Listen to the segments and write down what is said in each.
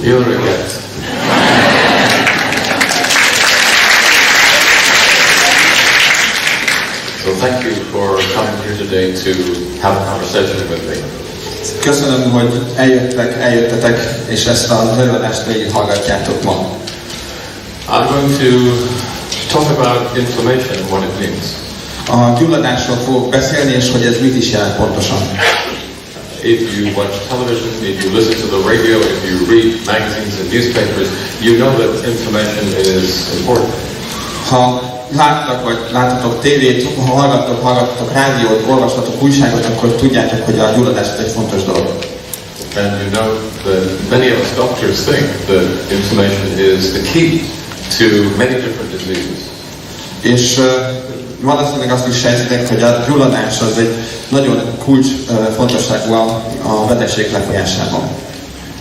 Jó reggelt! So thank you for coming here today to have a conversation with me. Köszönöm, hogy eljöttetek, és ezt az előadást végighallgatjátok ma. I'm going to talk about inflammation and what it means. A gyulladásról fogok beszélni, és hogy ez mit is jelent pontosan. If you watch television, if you listen to the radio, if you read magazines and newspapers, you know that inflammation is important. Ha láttak, vagy láttatok tévét, ha hallgattok rádiót, olvastatok újságot, akkor tudjátok, hogy a gyulladás egy fontos dolog. And you know that many of us doctors think that inflammation is the key to many different diseases. És valószínűleg azt is sejtitek, hogy a gyulladás az egy nagyon kulcs fontosságú a betegség lefolyásában.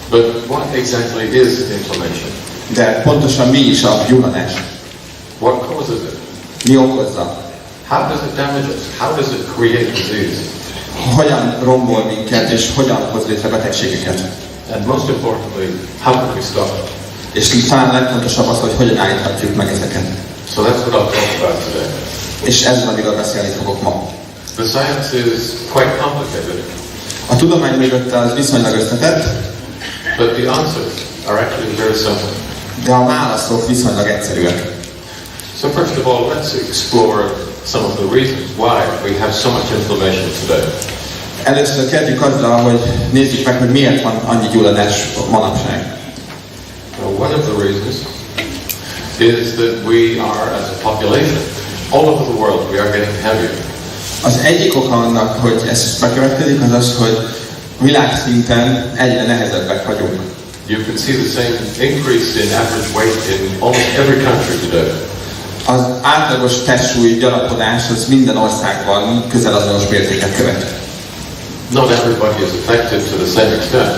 But what exactly is inflammation? De pontosan mi is a gyulladás? What causes it? Mi okozza? How does it damage us? How does it create disease? Hogyan rombol minket, és hogyan hoz létre betegségeket? And most importantly, how can we stop it? És talán legfontosabb az, hogy hogyan állíthatjuk meg ezeket. So that's what I'll talk about today. És ezzel, amiről beszélni fogok ma. The science is quite complicated. A tudomány mögött az viszonylag összetett, but the answers are actually very simple. De a válaszok viszonylag egyszerűek. So first of all, let's explore some of the reasons why we have so much inflammation today. Először kezdjük azzal, hogy nézzük meg, hogy miért van annyi gyulladás manapság. One of the reasons is that we are, as a population, all over the world, we are getting heavier. Az egyik oka annak, hogy ez bekövetkezik, az az, hogy világszinten egyre nehezebbek vagyunk. You can see the same increase in average weight in almost every country today. Az átlagos testsúly gyarapodás az minden országban közel azonos mértéket követ. Not everybody is affected to the same extent.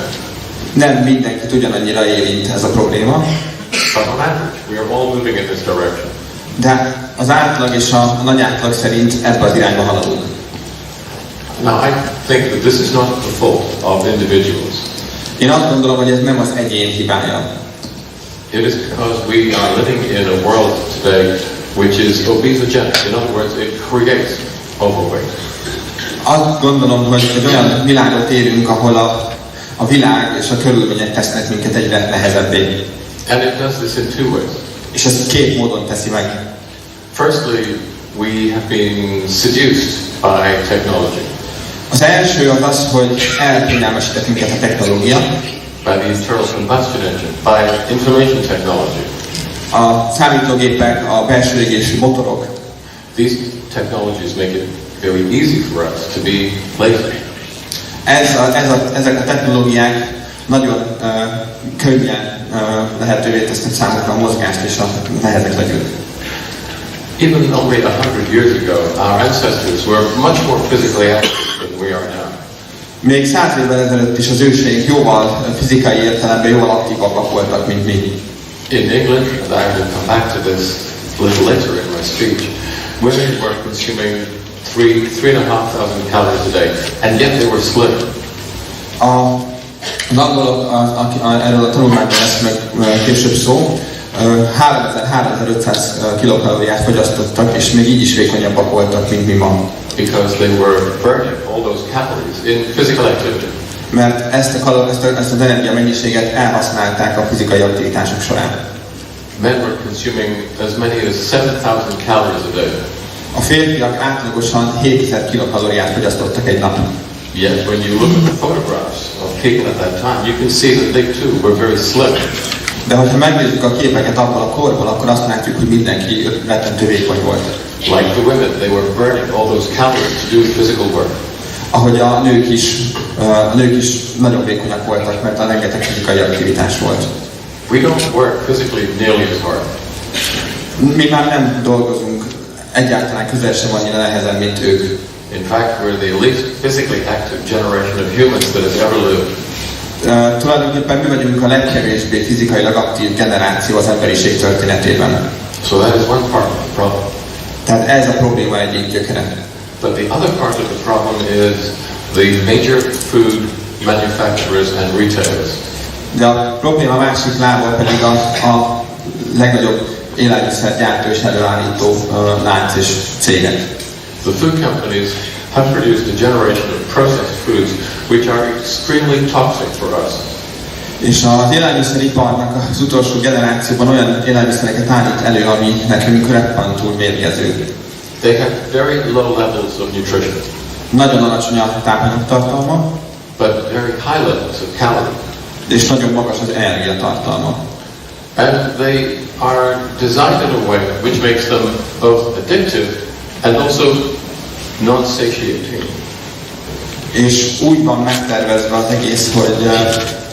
Nem mindenkit ugyanannyira érint ez a probléma. But on average, we are all moving in this direction. De az átlag és a nagy átlag szerint ebbe az irányba haladunk. Now I think that this is not the fault of individuals. Én azt gondolom, hogy ez nem az egyén hibája. It is because we are living in a world today which is obesogenic. In other words, it creates overweight. Azt gondolom, hogy egy olyan világot élünk, ahol a világ és a körülmények tesznek minket egyre nehezebbé. And it does this in two ways. És ezt két módon teszi meg. Firstly, we have been seduced by technology. Az első az az, hogy elkényelmesített minket a technológia. By the internal combustion engine, by information technology. A számítógépek, a belső égésű motorok. These technologies make it very easy for us to be lazy. Ezek a technológiák nagyon könnyen lehetővé tesznek számunkra a mozgást és a nehezek legyünk. Even only 100 years ago, our ancestors were much more physically active than we are now. Még 100 évvel ezelőtt is az őseink jóval fizikai értelemben jóval aktívabbak voltak, mint mi. In England, and I will come back to this a little later in my speech, women were consuming 3,500 calories a day, and yet they were slim. Az angolok, erről a tanulmányban lesz meg később szó, 3500 kilokalóriát fogyasztottak, és még így is vékonyabbak voltak, mint mi ma. Because they were burning all those calories in physical activity. Mert ezt az energia mennyiséget elhasználták a fizikai aktivitások során. Men were consuming as many as 7,000 calories a day. A férfiak átlagosan 7000 kilokalóriát fogyasztottak egy nap. Yet when you look at the photographs of people at that time, you can see that they too were very slim. De hogyha megnézzük a képeket abból a korból, akkor azt látjuk, hogy mindenki rettentő vékony volt. Like the women, they were burning all those calories to do physical work. Ahogy a nők is nagyon vékonyak voltak, mert a rengeteg fizikai aktivitás volt. We don't work physically nearly as hard. Mi már nem dolgozunk egyáltalán közel sem annyira nehezen, mint ők. In fact, we're the least physically active generation of humans that has ever lived. Tulajdonképpen mi vagyunk a legkevésbé fizikailag aktív generáció az emberiség történetében. So that is one part of the problem. Tehát ez a probléma egyik gyökere. But the other part of the problem is the major food manufacturers and retailers. De a probléma másik lába pedig a legnagyobb élelmiszergyártó és előállító lánc és cégek. The food companies have produced a generation of processed foods which are extremely toxic for us. És az élelmiszeriparnak az utolsó generációban olyan élelmiszereket állít elő, ami nekünk reppantúl mérgező. They have very low levels of nutrition. Nagyon alacsony a tápanyagtartalma, but very high levels of calories. És nagyon magas az energiatartalma. And they are designed in a way which makes them both addictive and also non-satiating. És úgy van megtervezve az egész, hogy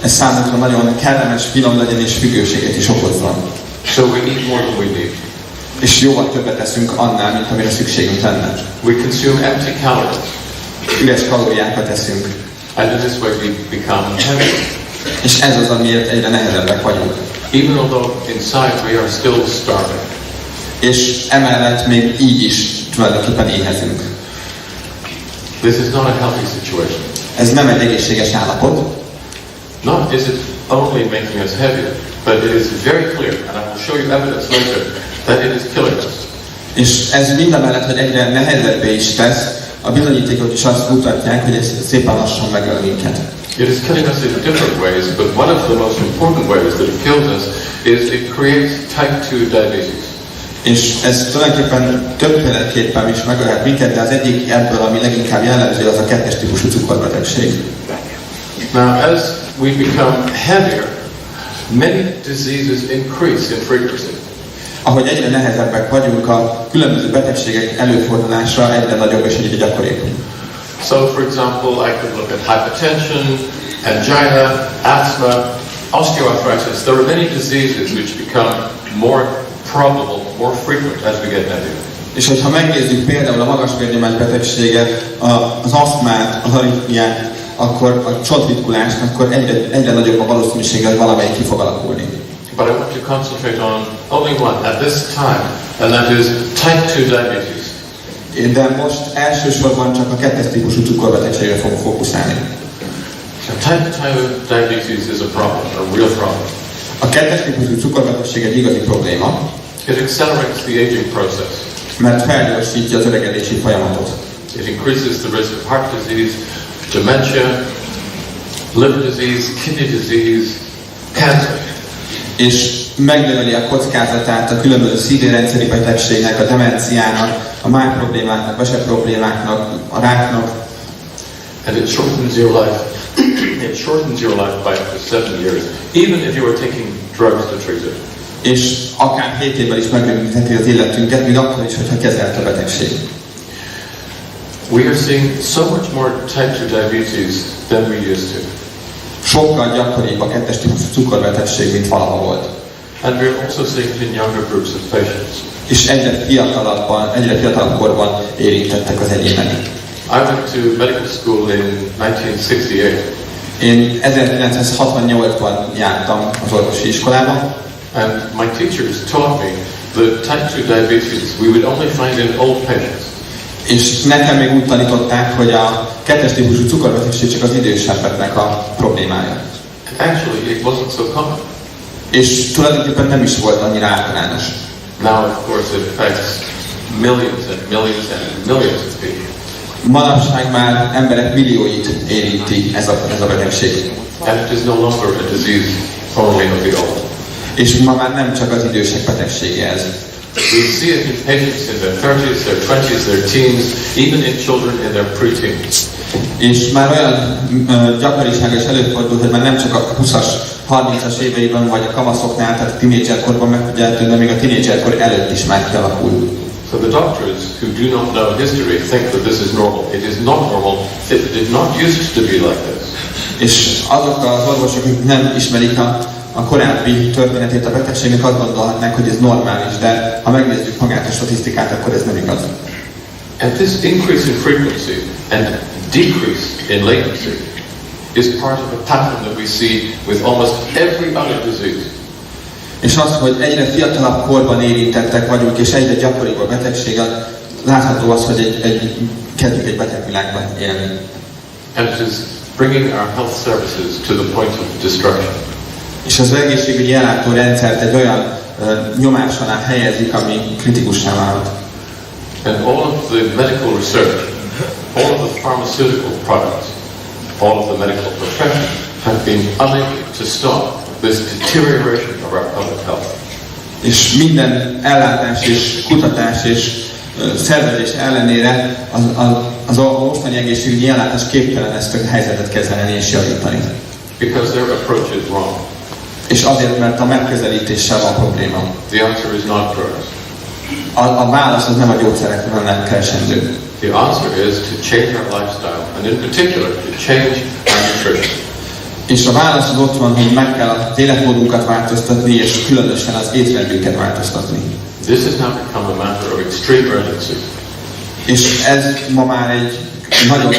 ez számunkra nagyon kellemes, finom legyen és függőséget is okozzon. So we eat more than we need. És jóval többet eszünk annál, mint amire szükségünk lenne. We consume empty calories. Üres kalóriákat eszünk. And in this way we become heavy. És ez az, amiért egyre nehezebbek vagyunk. Even although inside we are still starving. És emellett még így is tulajdonképpen éhezünk. This is not a healthy situation. Ez nem egy egészséges állapot. Not is it only making us heavier, but it is very clear, and I will show you evidence later, that it is killing us. És ez mindamellett, hogy egyre nehezebbé is tesz, a bizonyítékok is azt mutatják, hogy ez szépen lassan megöl minket. It is killing us in different ways, but one of the most important ways that it kills us is it creates type 2 diabetes. És ez tulajdonképpen többféleképpen is megölhet minket, de az egyik ebből, ami leginkább jellemző, az a 2-es típusú cukorbetegség. Now, as we become heavier, many diseases increase in frequency. Ahogy egyre nehezebbek vagyunk, a különböző betegségek előfordulása egyre nagyobb és egyre gyakoribb. So, for example, I could look at hypertension, angina, asthma, osteoarthritis. There are many diseases which become more probable, more frequent as we get heavier. És hogyha megnézzük például a magasvérnyomás betegséget, az asztmát, az aritmiát, akkor a csontritkulást, akkor egyre nagyobb a valószínűsége, hogy valamelyik ki fog alakulni. But I want to concentrate on only one at this time, and that is type 2 diabetes. De most elsősorban csak a 2-es típusú cukorbetegségre fogok fókuszálni. So type 2 diabetes is a problem, a real problem. A 2-es típusú cukorbetegség egy igazi probléma. It accelerates the aging process. Mert felgyorsítja az öregedési folyamatot. It increases the risk of heart disease, dementia, liver disease, kidney disease, cancer. És megnöveli a kockázatát a különböző szívérendszeri betegségnek, a demenciának, a máj problémáknak, vese problémáknak, a ráknak. And it shortens your life. It shortens your life by up to 7 years, even if you are taking drugs to treat it. És akár 7 évvel is megrövidítheti az életünket, még akkor is, hogyha kezelt a betegség. We are seeing so much more type 2 diabetes than we used to. Sokkal gyakoribb a 2-es típusú cukorbetegség, mint valaha volt. And we're also seeing it in younger groups of patients. És egyre fiatalabb korban érintettek az egyének. I went to medical school in 1968. Én 1968-ban jártam az orvosi iskolába. And my teachers taught me that type 2 diabetes we would only find in old patients. És nekem még úgy tanították, hogy a 2-es típusú cukorbetegség csak az idősebbeknek a problémája. And actually it wasn't so common. És tulajdonképpen nem is volt annyira általános. Now of course it affects millions and millions and millions of people. Manapság már emberek millióit érinti ez a betegség. And it is no longer a disease only of the old. És ma már nem csak az idősek betegsége ez. We see it in patients in their 30s, their 20s, their teens, even in children in their preteens. És már olyan gyakorisága is előfordul, hogy már nem csak a 20-as, 30-as éveiben vagy a kamaszoknál, tehát a tínédzserkorban megfigyelhető, de még a tínédzserkor előtt is már kialakul. So the doctors who do not know history think that this is normal. It is not normal. It did not used to be like this. És azok az orvosok, akik nem ismerik a korábbi történetét a betegségnek, azt gondolhatnák, hogy ez normális, de ha megnézzük magát a statisztikát, akkor ez nem igaz. And this increase in frequency and decrease in latency is part of a pattern that we see with almost every other disease. És az, hogy egyre fiatalabb korban érintettek vagyunk, és egyre gyakoribb a betegség, látható az, hogy kezdjük egy betegvilágban élni. And it is bringing our health services to the point of destruction. És az egészségügyi ellátórendszert egy olyan nyomás alá helyezik, ami kritikussá válhat. And all of the medical research, all of the pharmaceutical products, all of the medical profession have been unable to stop this deterioration of our public health. És minden ellátás és kutatás és szervezés ellenére az a mostani egészségügyi ellátás képtelen ezt a helyzetet kezelni és javítani. Because their approach is wrong. És azért, mert a megközelítéssel van probléma. The answer is not drugs. A válasz az nem a gyógyszerekről nem keresendő. The answer is to change our lifestyle, and in particular, to change our nutrition. És a válasz az ott van, hogy meg kell az életmódunkat változtatni, és különösen az étrendünket változtatni. This has now become a matter of extreme urgency. És ez ma már egy nagyon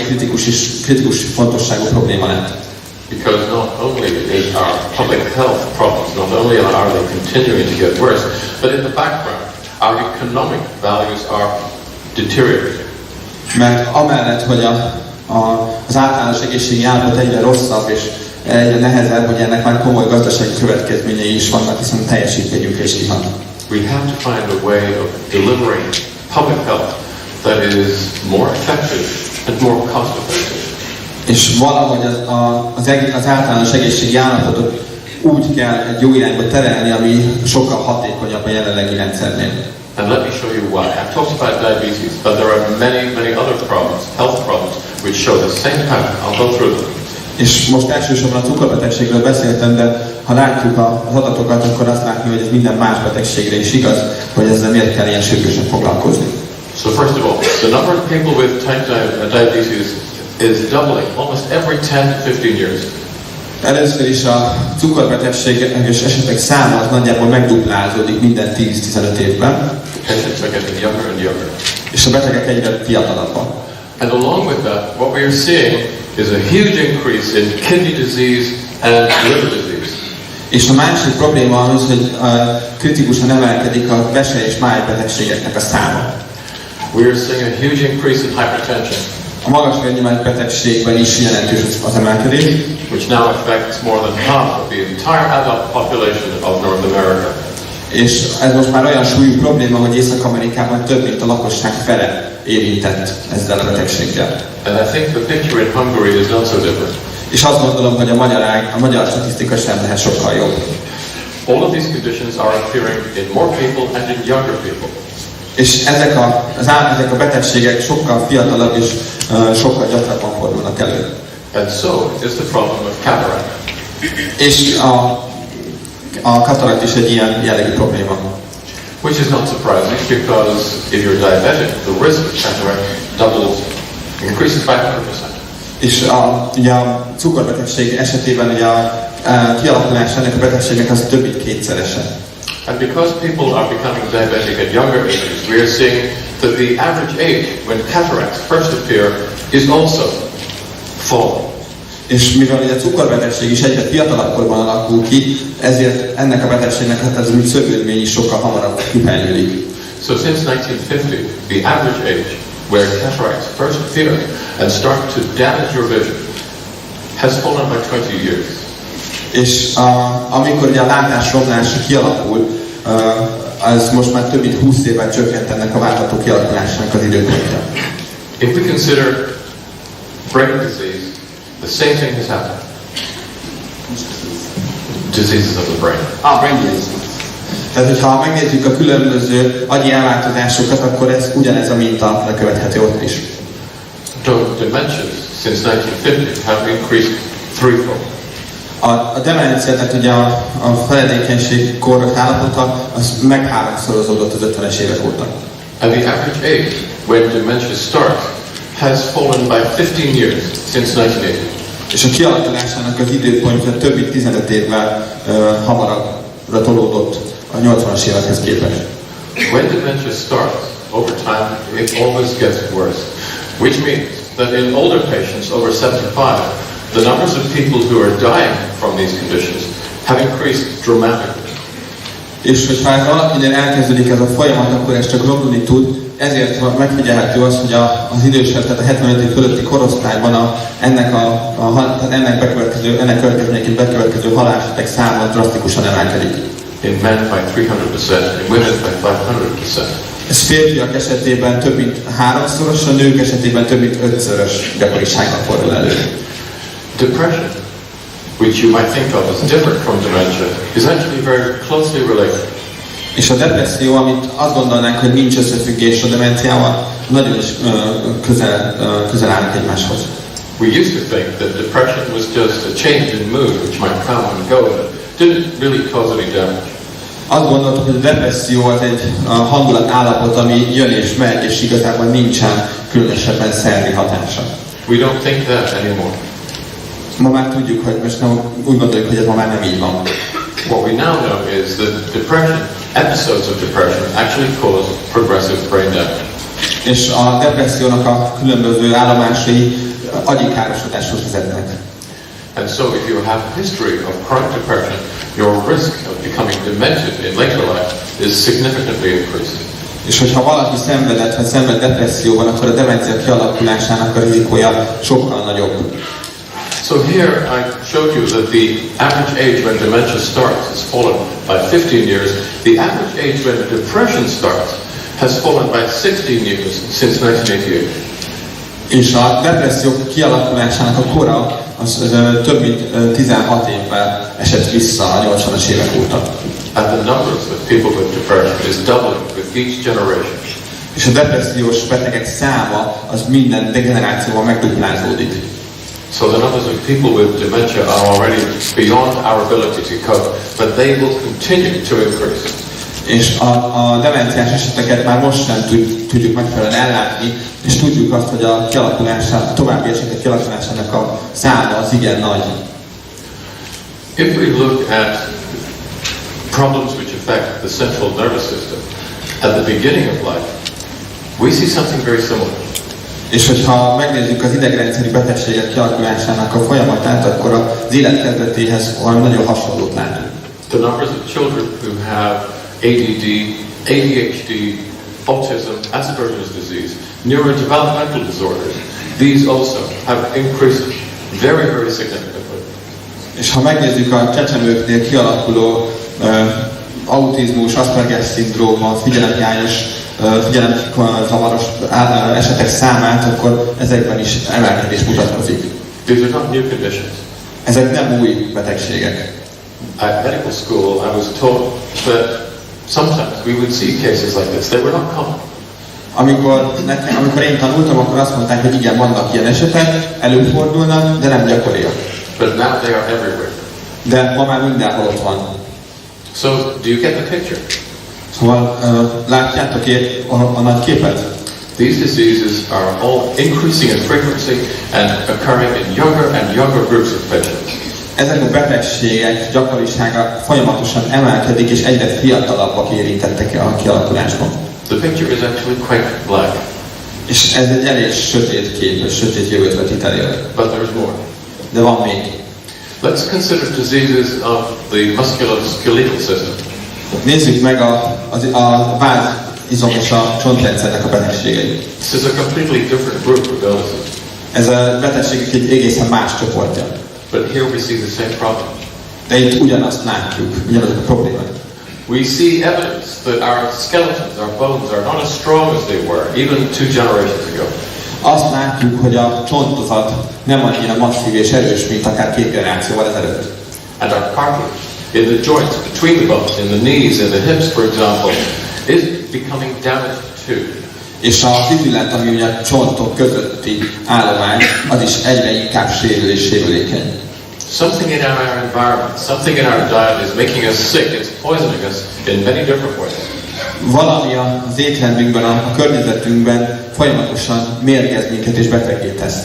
kritikus fontosságú probléma lett. Because not only is our public health problems, not only are they continuing to get worse, but in the background, our economic values are deteriorating. Mert amellett, hogy az általános egészségi állapot egyre rosszabb és egyre nehezebb, hogy ennek már komoly gazdasági következményei is vannak, hiszen teljesítményünkre is kihat. We have to find a way of delivering public health that is more effective and more cost effective. És valahogy az általános egészségi állapotot úgy kell egy jó irányba terelni, ami sokkal hatékonyabb a jelenlegi rendszernél. And let me show you why. I've talked about diabetes, but there are many other problems, health problems, which show the same pattern. I'll go through them. És most elsősorban a cukorbetegségről beszéltem, de ha látjuk az adatokat, akkor azt látni, hogy ez minden más betegségre is igaz, hogy ezzel miért kell ilyen sürgősen foglalkozni. So first of all, the number of people with type diabetes is doubling almost every 10 to 15 years. Először is a cukorbetegséges esetek száma az nagyjából megduplázódik minden 10-15 évben. Patients are getting younger and younger. És a betegek egyre fiatalabbak. And along with that, what we are seeing is a huge increase in kidney disease and liver disease. És a másik probléma az, hogy kritikusan emelkedik a vese- és májbetegségeknek a száma. We are seeing a huge increase in hypertension. A magas vérnyomás betegségben is jelentős az emelkedés, which now affects more than half of the entire adult population of North America. És ez most már olyan súlyú probléma, hogy Észak-Amerikában több mint a lakosság fele érintett ezzel a betegséggel. And I think the picture in Hungary is not so different. És azt gondolom, hogy a magyar statisztika sem lehet sokkal jobb. All of these conditions are appearing in more people and in younger people. És ezek a betegségek sokkal fiatalabb és sokkal gyakrabban fordulnak elő. And so is the problem of cataract. És a katarakt is egy ilyen jellegű probléma. Which is not surprising because if you're diabetic, the risk of cataract doubles, increases by 100%. És ugye a cukorbetegség esetében ugye a kialakulás ennek a betegségnek az több mint kétszerese. And because people are becoming diabetic at younger ages, we are seeing that the average age when cataracts first appear is also falling. És mivel ugye a cukorbetegség is egyre fiatalabb korban alakul ki, ezért ennek a betegségnek hát az úgy szövődmény is sokkal hamarabb kifejlődik. So since 1950, the average age where cataracts first appear and start to damage your vision has fallen by 20 years. És amikor ugye a látásromlás kialakul, az most már több mint 20 évvel csökkent ennek a várható kialakulásának az időpontja. If we consider brain disease, the same thing has happened. Diseases of the brain. Brain disease. Tehát, hogyha megnézzük a különböző agyi elváltozásokat, akkor ez ugyanez a minta lekövethető ott is. Dementias since 1950 have increased threefold. A demencia, tehát ugye a feledékenység koros állapota, az megháromszorozódott az 50-es évek óta. And the average age when dementia starts has fallen by 15 years since 1980. És a kialakulásának az időpontja több mint 15 évvel hamarabbra tolódott a 80-as évekhez képest. When dementia starts, over time, it always gets worse. Which means that in older patients over 75, the numbers of people who are dying from these conditions have increased dramatically. És hogyha ez valakinél elkezdődik ez a folyamat, akkor ez csak romlani tud. Ezért megfigyelhető az, hogy az idősebb, tehát a 75 fölötti korosztályban ennek következményeként bekövetkező halálesetek száma drasztikusan emelkedik. In men by 300%, in women by 500%. Ez férfiak esetében több mint 3-szoros, a nők esetében több mint 5-szörös gyakorisággal fordul elő. Depression, which you might think of as different from dementia, is actually very closely related. És a depresszió, amit azt gondolnánk, hogy nincs összefüggés a demenciával, nagyon is közel állnak egymáshoz. We used to think that depression was just a change in mood which might come and go and didn't really cause any damage. Azt gondoltuk, hogy a depresszió az egy hangulat állapot, ami jön és megy, és igazából nincsen különösebben szervi hatása. We don't think that anymore. Ma már tudjuk, hogy most nem, úgy gondoljuk, hogy ez ma már nem így van. What we now know is that depression, episodes of depression, actually cause progressive brain damage. És a depressziónak a különböző állomásai agyi károsodáshoz vezetnek. And so if you have a history of chronic depression, your risk of becoming demented in later life is significantly increased. És hogyha valaki szenvedett, vagy szenved depresszióban, akkor a demencia kialakulásának a rizikója sokkal nagyobb. So here I showed you that the average age when dementia starts has fallen by 15 years. The average age when depression starts has fallen by 16 years since 1988. És a depresszió kialakulásának a kora az több mint 16 évvel esett vissza a 80-as évek óta. And the numbers of people with depression is doubling with each generation. És a depressziós betegek száma az minden degenerációval megduplázódik. So the numbers of people with dementia are already beyond our ability to cope, but they will continue to increase. És a demenciás eseteket már most sem tudjuk megfelelően ellátni, és tudjuk azt, hogy a további esetek kialakulásának a száma az igen nagy. If we look at problems which affect the central nervous system at the beginning of life, we see something very similar. És hogyha megnézzük az idegrendszeri betegségek kialakulásának a folyamatát, akkor az élet kezdetéhez valami nagyon hasonlót látunk. The numbers of children who have ADD, ADHD, autism, Asperger's disease, neurodevelopmental disorders, these also have increased very, very significantly. És ha megnézzük a csecsemőknél kialakuló autizmus, Asperger-szindróma, figyelemzavaros esetek számát, akkor ezekben is emelkedés mutatkozik. These are not new conditions. Ezek nem új betegségek. At medical school, I was told that sometimes we would see cases like this. They were not common. Amikor én tanultam, akkor azt mondták, hogy igen, vannak ilyen esetek, előfordulnak, de nem gyakoriak. But now they are everywhere. De ma már mindenhol ott van. So, do you get the picture? Szóval látjátok a nagy képet? These diseases are all increasing in frequency and occurring in younger and younger groups of patients. Ezek a betegségek gyakorisága folyamatosan emelkedik, és egyre fiatalabbak érintettek a kialakulásban. The picture is actually quite black. És ez egy elég sötét kép, sötét jövőt vetít elő. But there's more. De van még. Let's consider diseases of the musculoskeletal system. Nézzük meg a váz, izom és a csontrendszernek a betegségeit. This is a completely different group of illnesses. Ez a betegségek egy egészen más csoportja. But here we see the same problem. De itt ugyanazt látjuk, ugyanazok a problémák. We see evidence that our skeletons, our bones are not as strong as they were even 2 generations ago. Azt látjuk, hogy a csontozat nem annyira masszív és erős, mint akár 2 generációval ezelőtt. And our cartilage in the joints between the bones, in the knees, in the hips, for example, is becoming damaged too. És a fizület, ami ugye a csontok közötti állomány, az is egyre inkább sérül és sérülékeny. Something in our environment, something in our diet is making us sick, it's poisoning us in many different ways. Valami az étrendünkben, a környezetünkben folyamatosan mérgez minket és betegé tesz.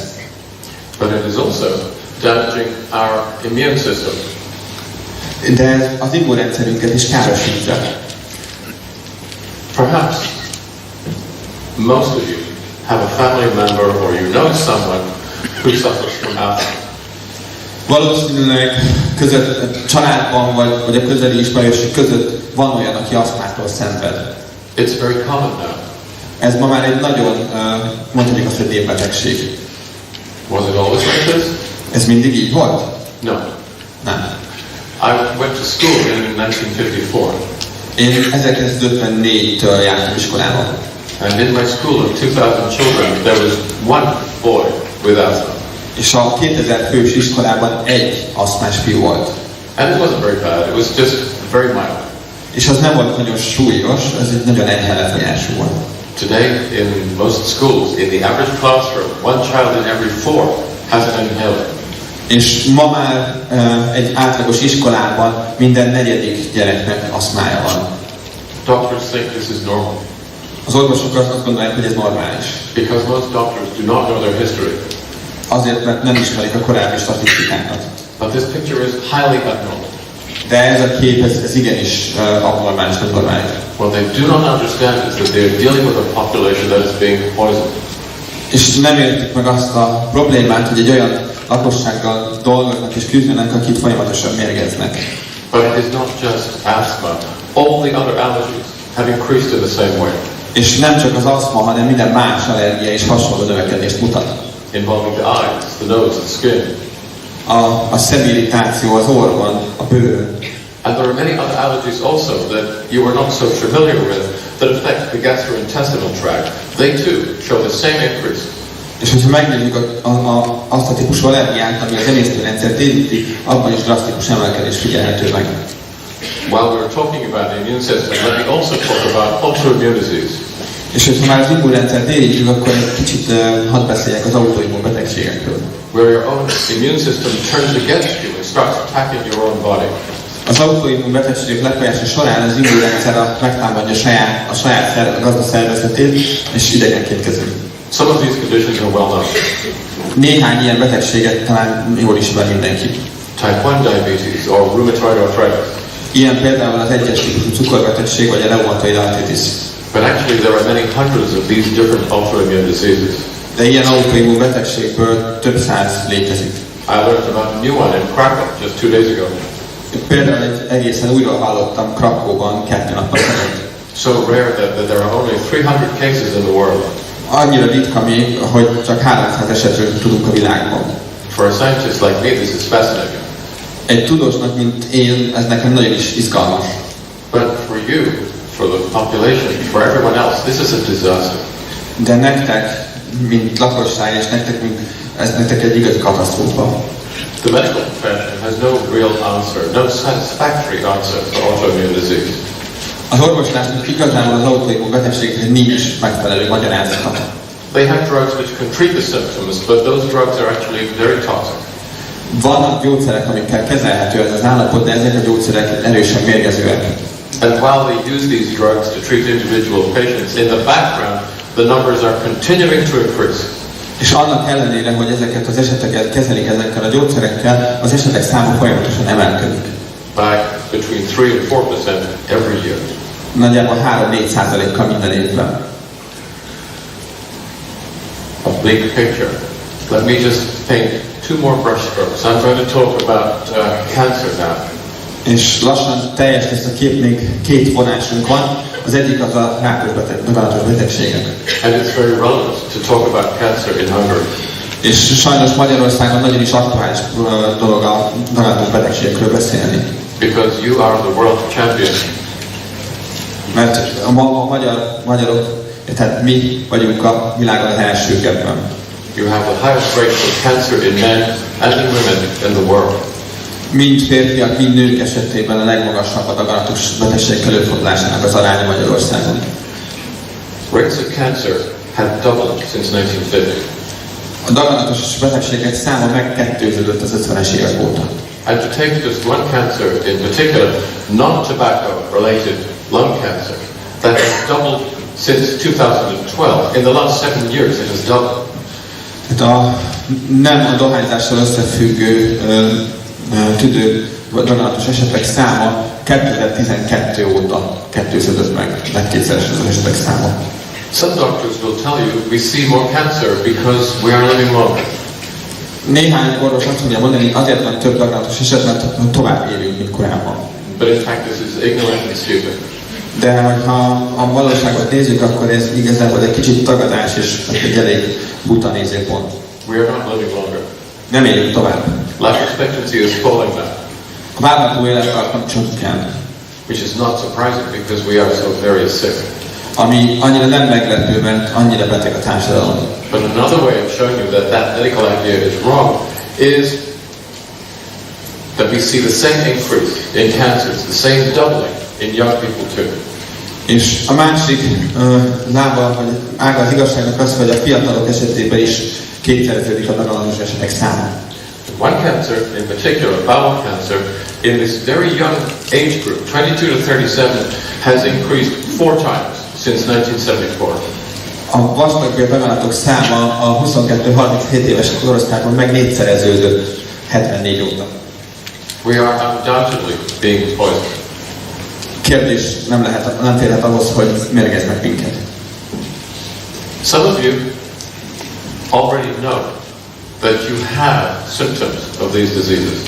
But it is also damaging our immune system. De az immunrendszerünket is károsítja. Perhaps most of you have a family member or you know someone who suffers from asthma. Valószínűleg családban vagy a közeli ismerősök között van olyan, aki aszmától szenved. It's very common now. Ez ma már egy nagyon, mondhatjuk azt, hogy népbetegség. Was it always like this? Ez mindig így volt? No. Nem. I went to school in 1954. Én 1954-től jártam iskolába. And in my school of 2000 children, there was one boy with asthma. És a 2000 fős iskolában egy asztmás fiú volt. And it wasn't very bad, it was just very mild. És az nem volt nagyon súlyos, ez egy nagyon enyhe lefolyású volt. Today, in most schools, in the average classroom, one child in every 4 has an inhaler. És ma már egy átlagos iskolában minden negyedik gyereknek asztmája van. Doctors think this is normal. Az orvosok azt gondolják, hogy ez normális. Because most doctors do not know their history. Azért, mert nem ismerik a korábbi statisztikákat. But this picture is highly abnormal. De ez a kép, ez igenis abnormális, nem normális. What they do not understand is that they are dealing with a population that is being poisoned. És nem értik meg azt a problémát, hogy egy olyan lakossággal dolgoznak és küzdenek, akit folyamatosan mérgeznek. But it is not just asthma. All the other allergies have increased in the same way. És nem csak az asztma, hanem minden más allergia is hasonló növekedést mutat. Involving the eyes, the nose, the skin. A szemirritáció az orron, a bőrön. And there are many other allergies also that you are not so familiar with that affect the gastrointestinal tract. They too show the same increase. És hogyha megnézzük azt a típusú allergiát, ami az emésztőrendszert érinti, abban is drasztikus emelkedés figyelhető meg. While we're talking about the immune system, let me also talk about autoimmune disease. És hogyha már az immunrendszert érintjük, akkor egy kicsit hadd beszéljek az autoimmun betegségekről. Where your own immune system turns against you and starts attacking your own body. Az autoimmun betegségek lefolyása során az immunrendszer megtámadja a saját gazda szervezetét, és idegenként kezeli. Some of these conditions are well known. Néhány ilyen betegséget talán jól ismer mindenki. Type 1 diabetes or rheumatoid arthritis. Ilyen például az egyes típusú cukorbetegség vagy a reumatoid arthritis. But actually there are many hundreds of these different autoimmune diseases. De ilyen autoimmun betegségből több száz létezik. I learned about a new one in Krakow just 2 days ago. Például egy egészen újra hallottam Krakóban 2 nappal ezelőtt. So rare that there are only 300 cases in the world. Annyira ritka még, hogy csak 300 esetről tudunk a világban. For a scientist like me, this is fascinating. Egy tudósnak, mint én, ez nekem nagyon is izgalmas. But for you, for the population, for everyone else, this is a disaster. De nektek, mint lakosság, és nektek egy igazi katasztrófa. The medical profession has no real answer, no satisfactory answer for autoimmune disease. Az orvoslásnak igazából az autoimmun betegségekhez nincs megfelelő magyarázata. They have drugs which can treat the symptoms, but those drugs are actually very toxic. Vannak gyógyszerek, amikkel kezelhető ez az állapot, de ezek a gyógyszerek erősen mérgezőek. And while they use these drugs to treat individual patients, in the background, the numbers are continuing to increase. És annak ellenére, hogy ezeket az eseteket kezelik ezekkel a gyógyszerekkel, az esetek száma folyamatosan emelkedik. By between 3 and 4% every year. Nagyjából 3-4%-kal minden évben. A big picture. Let me just paint 2 more brushstrokes. I'm going to talk about cancer now. És lassan teljes lesz a kép, még 2 vonásunk van. Az egyik az a rákos betegségek. And it's very relevant to talk about cancer in Hungary. És sajnos Magyarországon nagyon is aktuális dolog a daganatos betegségekről beszélni. Because you are the world champion. Mert a magyarok, tehát mi vagyunk a világon az elsők ebben. You have the highest rates of cancer in men and in women in the world. Mind férfiak, mind nők esetében a legmagasabb a daganatos betegségek előfordulásának az aránya Magyarországon. Rates of cancer have doubled since 1950. A daganatos betegségek száma megkettőződött az 50-es évek óta. And to take just one cancer in particular, non-tobacco related lung cancer, that has doubled since 2012. In the last 7 years it has doubled. Tehát nem a dohányzással összefüggő tüdő daganatos esetek száma 2012 óta kettőződött meg, megkétszeres az esetek száma. Some doctors will tell you we see more cancer because we are living longer. Néhány orvos azt mondja mondani, azért van több daganatos eset, mert tovább élünk, mint korábban. But in fact this is ignorant and stupid. De ha a valóságot nézzük, akkor ez igazából egy kicsit tagadás és egy elég buta nézőpont. We are not living longer. Nem élünk tovább. Life expectancy is falling now. A várható élettartam csökken. Which is not surprising because we are so very sick. Ami annyira nem meglepő, mert annyira beteg a társadalom. But another way of showing you that that medical idea is wrong is that we see the same increase in cancers, the same doubling in young people too. És a másik lába, vagy ága az igazságnak az, hogy a fiatalok esetében is kétszereződik a daganatos esetek száma. One cancer, in particular, bowel cancer, in this very young age group, 22 to 37, has increased 4 times since 1974. A vastagbél daganatok száma a 22-37 éves korosztályban meg négyszereződött 74 óta. We are undoubtedly being poisoned. Kérdés nem férhet ahhoz, hogy mérgeznek minket. Some of you already know that you have symptoms of these diseases.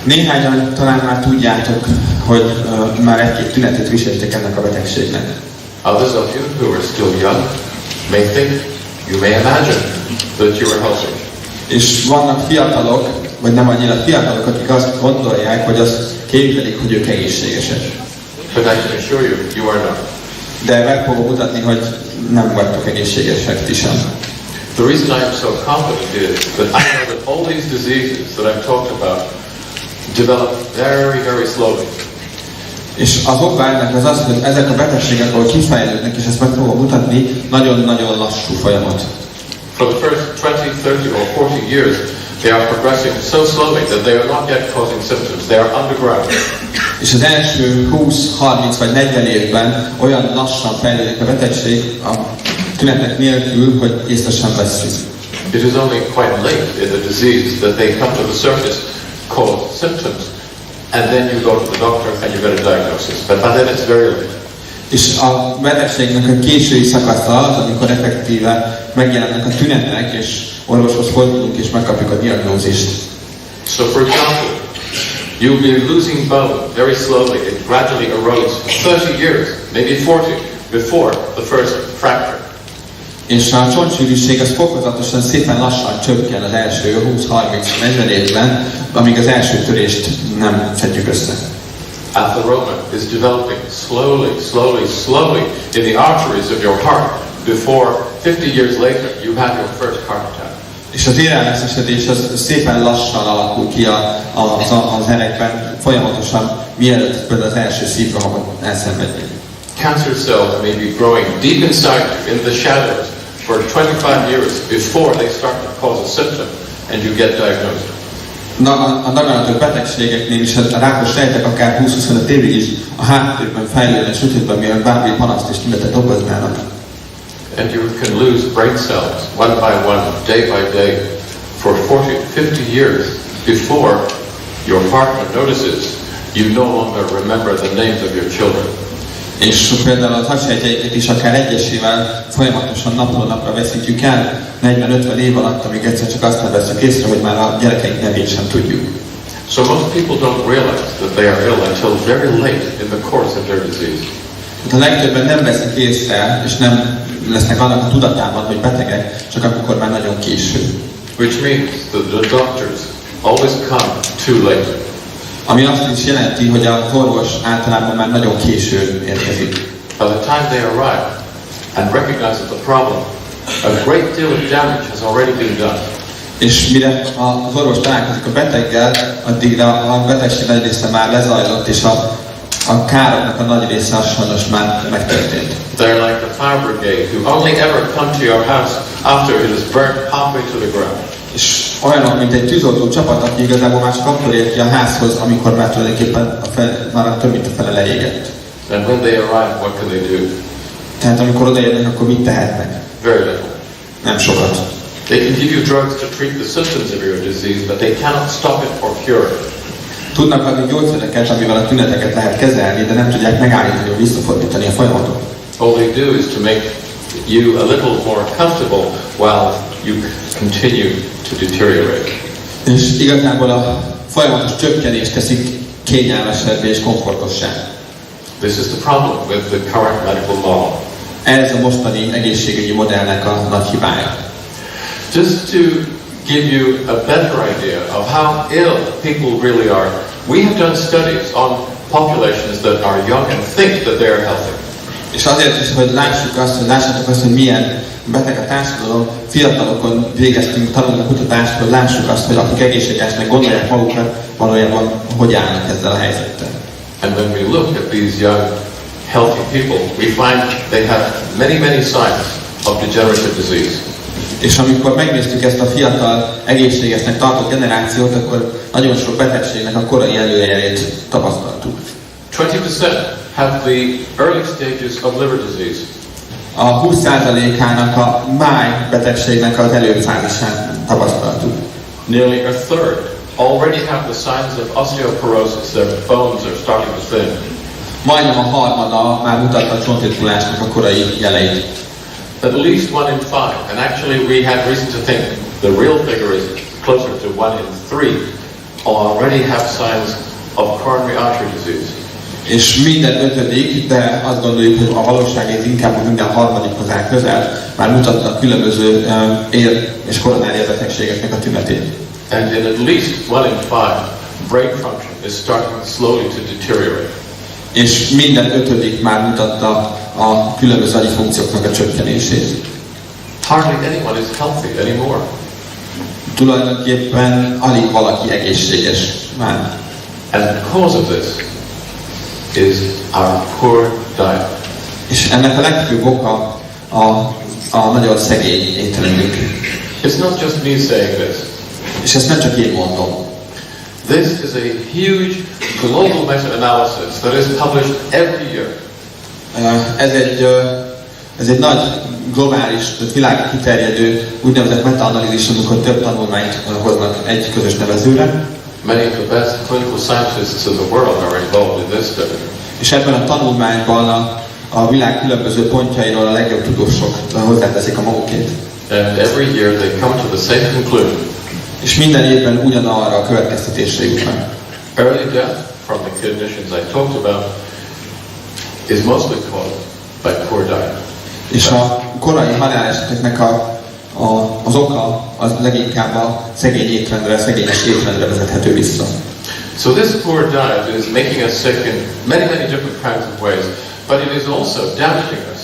Néhányan talán már tudjátok, hogy már egy-két tünetet viseltek ennek a betegségnek. Others of you who are still young may think, you may imagine that you are healthy. És vannak fiatalok, vagy nem annyira fiatalok, akik azt gondolják, hogy azt képzelik, hogy ők egészségesek. But I can assure you, you are not. De meg fogom mutatni, hogy nem vagytok egészségesek ti sem. The reason I am so confident is that I know that all these diseases that I've talked about develop very, very slowly. És az oka ennek az az, hogy ezek a betegségek, ahol kifejlődnek, és ezt meg fogom mutatni, nagyon-nagyon lassú folyamat. For the first 20, 30 or 40 years, they are progressing so slowly that they are not yet causing symptoms. They are underground. És az első 20, 30 vagy 40 évben olyan lassan fejlődik a betegség a tünetek nélkül, hogy észre sem vesszük. It is only quite late in the disease that they come to the surface, cause symptoms, and then you go to the doctor and you get a diagnosis. But by then it's very late. És a betegségnek a késői szakasza az, amikor effektíve megjelennek a tünetek, és orvoshoz fordulunk, és megkapjuk a diagnózist. So for example, you'll be losing bone very slowly. It gradually erodes for 30 years, maybe 40, before the first fracture. És a csontsűrűség az fokozatosan szépen lassan csökken az első 20-30-40 évben, amíg az első törést nem szedjük össze. Atheroma is developing slowly, slowly, slowly in the arteries of your heart before 50 years later you have your first heart attack. És az érelmeszesedés az szépen lassan alakul ki az erekben, folyamatosan, mielőtt például az első szívrohamot elszenvedjük. Cancer cells may be growing deep inside you in the shadows for 25 years before they start to cause a symptom and you get diagnosed. A daganatos betegségeknél is a rákos sejtek akár 20-25 évig is a háttérben fejlődnek, sötétben, mielőtt bármi panaszt és tünetet okoznának. And you can lose brain cells one by one, day by day, for 40-50 years before your partner notices you no longer remember the names of your children. És például az agysejtjeiket is akár egyesével folyamatosan napról napra veszítjük el 40-50 év alatt, amíg egyszer csak azt veszük észre, hogy már a gyerekeink nevét sem tudjuk. So most people don't realize that they are ill until very late in the course of their disease. A legtöbben nem veszik észre, és nem lesznek annak a tudatában, hogy betegek, csak akkor már nagyon késő. Which means that the doctors always come too late. Ami azt is jelenti, hogy az orvos általában már nagyon későn érkezik. By the time they arrive and recognize the problem, a great deal of damage has already been done. És mire az orvos találkozik a beteggel, addigra a betegség nagy része már lezajlott, és a károknak a nagy része sajnos már megtörtént. They're like the fire brigade who only ever come to your house after it is burnt halfway to the ground. És olyanok, mint egy tűzoltó csapat, aki igazából már csak akkor ér ki a házhoz, amikor már tulajdonképpen már több mint a fele leégett. And when they arrive, what can they do? Tehát amikor odaérnek, akkor mit tehetnek? Very little. Nem sokat. They can give you drugs to treat the symptoms of your disease, but they cannot stop it or cure it. Tudnak adni gyógyszereket, amivel a tüneteket lehet kezelni, de nem tudják megállítani vagy visszafordítani a folyamatot. All they do is to make you a little more comfortable while you continue to deteriorate. És igazából a folyamatos csökkenés teszik kényelmesebbé és komfortossá. This is the problem with the current medical model. Ez a mostani egészségügyi modellnek a nagy hibája. Just to give you a better idea of how ill people really are, we have done studies on populations that are young and think that they are healthy. És azért is, hogy lássátok azt, hogy milyen beteg a társadalom, fiatalokon végeztünk tanulmánykutatást, hogy lássuk azt, hogy akik egészségesnek gondolják magukat, valójában hogy állnak ezzel a helyzettel. And when we look at these young, healthy people, we find they have many signs of degenerative disease. És amikor megnéztük ezt a fiatal, egészségesnek tartott generációt, akkor nagyon sok betegségnek a korai előjelét tapasztaltuk. 20% have the early stages of liver disease. A 20%-ának a máj betegségnek az előfázisát tapasztaltuk. Nearly a third already have the signs of osteoporosis. Their bones are starting to thin. Majdnem a harmada már mutatta a csontritkulásnak a korai jeleit. At least 1 in 5, and actually we had reason to think the real figure is closer to 1 in 3, already have signs of coronary artery disease. És minden ötödik, de azt gondoljuk, hogy a valóság ez inkább minden harmadikhoz áll közel, már mutatnak különböző ér- és koronária betegségeknek a tünetét. And in at least 1 in 5, brain function is starting slowly to deteriorate. És minden ötödik már mutatta a különböző agyi funkcióknak a csökkenését. Hardly anyone is healthy anymore. Tulajdonképpen alig valaki egészséges már. And the cause of this is our poor diet. És ennek a legfőbb oka a nagyon szegény ételünk. It's not just me saying this. És ezt nem csak én mondom. This is a huge global meta-analysis that is published every year. Ez egy nagy globális, világ kiterjedő úgynevezett meta-analízis, amikor több tanulmányt hoznak egy közös nevezőre. Many of the best clinical scientists in the world are involved in this study. És ebben a tanulmányban a világ különböző pontjairól a legjobb tudósok hozzáteszik a magukét. And every year they come to the same conclusion. És minden évben ugyanarra a következtetésre jutnak. Early death from the conditions I talked about is mostly caused by poor diet. És a korai haláleseteknek az oka az leginkább a szegény étrendre, szegényes étrendre vezethető vissza. So this poor diet is making us sick in many different kinds of ways, but it is also damaging us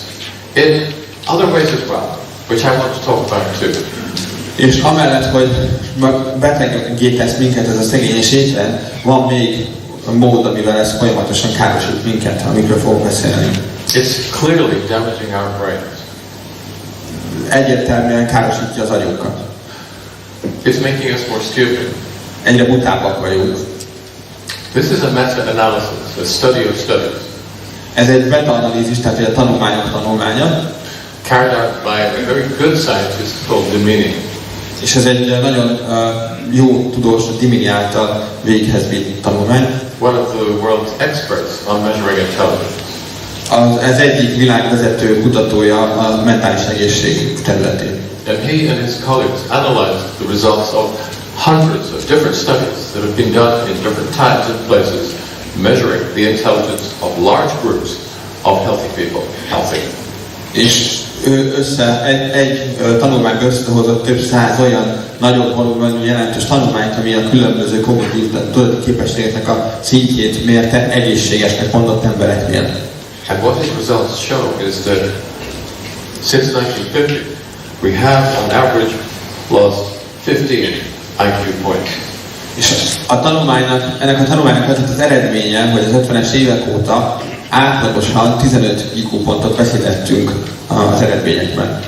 in other ways as well, which I want to talk about too. És amellett, hogy betegé tesz minket ez a szegényes étrend, van még mód, amivel ez folyamatosan károsít minket, amikről fogok beszélni. It's clearly damaging our brains. Egyértelműen károsítja az agyunkat. It's making us more stupid. Egyre butábbak vagyunk. This is a meta-analysis, a study of studies. Ez egy meta-analízis, tehát egy tanulmányok tanulmánya. Carried out by a very good scientist called Dimini. És ez egy nagyon jó tudós, Dimini által véghez vitt tanulmány. One of the world's experts on measuring intelligence. Ez egyik világvezető kutatója a mentális egészség területén. And he and his colleagues analyzed the results of hundreds of different studies that have been done in different times and places, measuring the intelligence of large groups of healthy people. Healthy. És ő egy tanulmányban összehozott több száz olyan nagyobb volumenű jelentős tanulmányt, ami a különböző kognitív tudati képességeknek a szintjét mérte egészségesnek mondott embereknél. And what his results show is that since 1950, we have on average lost 15 IQ points. És ennek a tanulmánynak az eredménye, hogy az 50-es évek óta átlagosan 15 IQ pontot veszítettünk az eredményekben.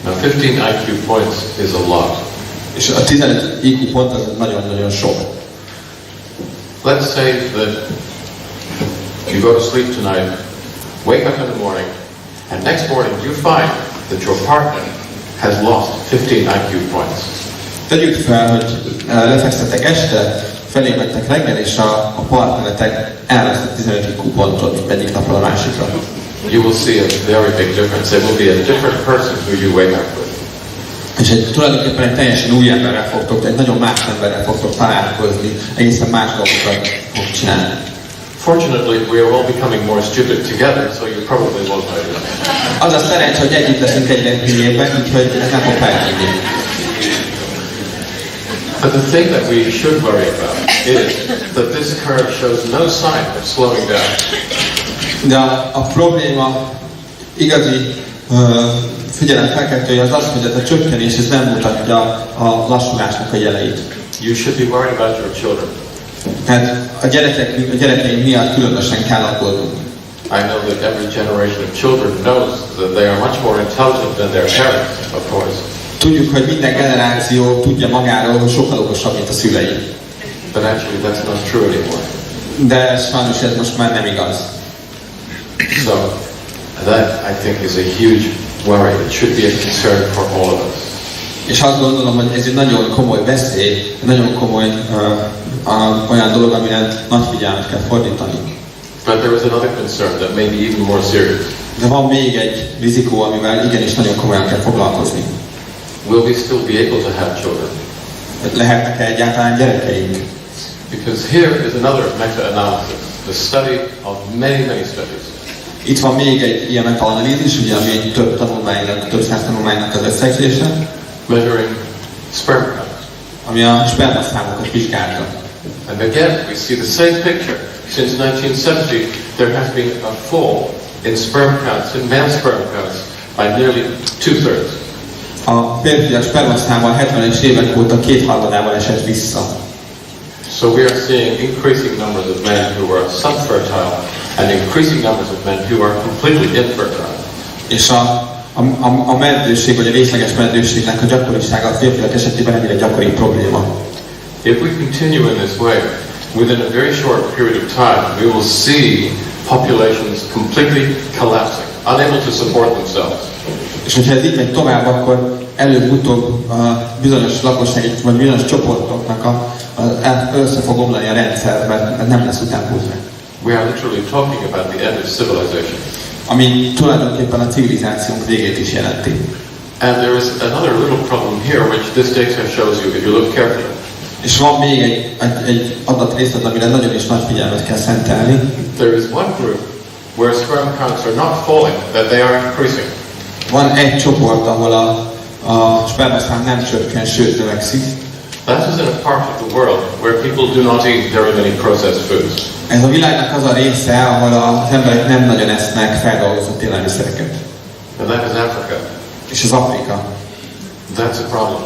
Now 15 IQ points is a lot. És a 15 IQ pont az nagyon-nagyon sok. Let's say that you go to sleep tonight, wake up in the morning, and next morning you find that your partner has lost 15 IQ points. Tegyük fel, hogy lefekszettek este, felébredtek reggel, és a partneretek elvesztett 15 IQ pontot egyik napról a másikra. You will see a very big difference. It will be a different person who you wake up with. És tulajdonképpen egy teljesen új emberrel fogtok, egy nagyon más emberrel fogtok találkozni, egészen más dolgokat fog csinálni. Fortunately, we are all becoming more stupid together, so you probably won't notice. Az a szerencs, hogy együtt leszünk egyre hülyébbek, úgyhogy ez nem fog feltűnni. But the thing that we should worry about is that this curve shows no sign of slowing down. De a probléma igazi figyelemfelkeltője az az, hogy ez a csökkenés ez nem mutatja a lassulásnak a jeleit. You should be worried about your children. Tehát a gyerekeink miatt különösen kell aggódnunk. I know that every generation of children knows that they are much more intelligent than their parents, of course. Tudjuk, hogy minden generáció tudja magáról, hogy sokkal okosabb, mint a szülei. But actually that's not true anymore. De sajnos ez most már nem igaz. So that I think is a huge worry. It should be a concern for all of us. És azt gondolom, hogy ez egy nagyon komoly veszély, nagyon komoly olyan dolog, amire nagy figyelmet kell fordítani. But there is another concern that may be even more serious. De van még egy rizikó, amivel igenis nagyon komolyan kell foglalkozni. Will we still be able to have children? Lehetnek-e egyáltalán gyerekeink? Because here is another meta-analysis, the study of many studies. Itt van még egy ilyen meta-analízis, ugye, ami több száz tanulmánynak az összegzése. Measuring sperm counts. Ami a spermaszámokat vizsgálta. And again, we see the same picture. Since 1970, there has been a fall in sperm counts, in male sperm counts, by nearly 2/3. A férfiak spermaszáma 70-es évek óta 2/3 esett vissza. So we are seeing increasing numbers of men who are subfertile and increasing numbers of men who are completely infertile. És a meddőség, vagy a részleges meddőségnek a gyakorisága a férfiak esetében egyre gyakori probléma. If we continue in this way, within a very short period of time, we will see populations completely collapsing, unable to support themselves. És hogyha ez így megy tovább, akkor előbb-utóbb bizonyos lakosság, vagy bizonyos csoportoknak össze fog omlani a rendszer, mert nem lesz utánpótlás. We are literally talking about the end of civilization. Ami tulajdonképpen a civilizációnk végét is jelenti. And there is another little problem here, which this data shows you if you look carefully. És van még egy adatrészlet, amire nagyon is nagy figyelmet kell szentelni. There is one group where sperm counts are not falling, that they are increasing. Van egy csoport, ahol a spermaszám nem csökken, sőt növekszik. That is in a part of the world where people do not eat very many processed foods. Ez a világnak az a része, ahol az emberek nem nagyon esznek feldolgozott élelmiszereket. And that is Africa. És az Afrika. That's a problem.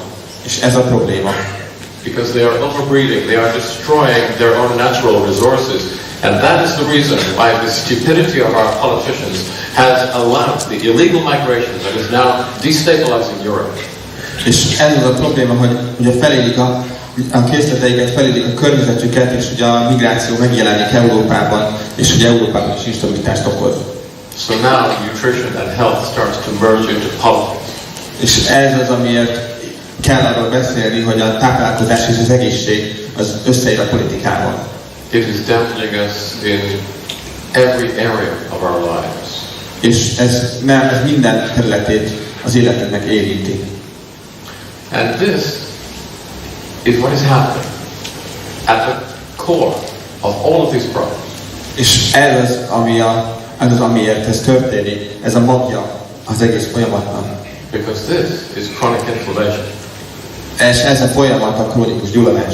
És ez a probléma. Because they are overbreeding, they are destroying their own natural resources. And that is the reason why the stupidity of our politicians has allowed the illegal migration that is now destabilizing Europe. És ez az a probléma, hogy ugye felélik a készleteiket, felélik a környezetüket, és ugye a migráció megjelenik Európában, és ugye Európában is instabilitást okoz. So now nutrition and health starts to merge into politics. És ez az, amiért kell arról beszélni, hogy a táplálkozás és az egészség az összeér a politikával. It is damaging us in every area of our lives. És ez minden területét az életünknek érinti. And this is what is happening at the core of all of these problems. És ez az, amiért ez történik, ez a magja az egész folyamatnak. Because this is chronic inflammation. És ez a folyamat a krónikus gyulladás.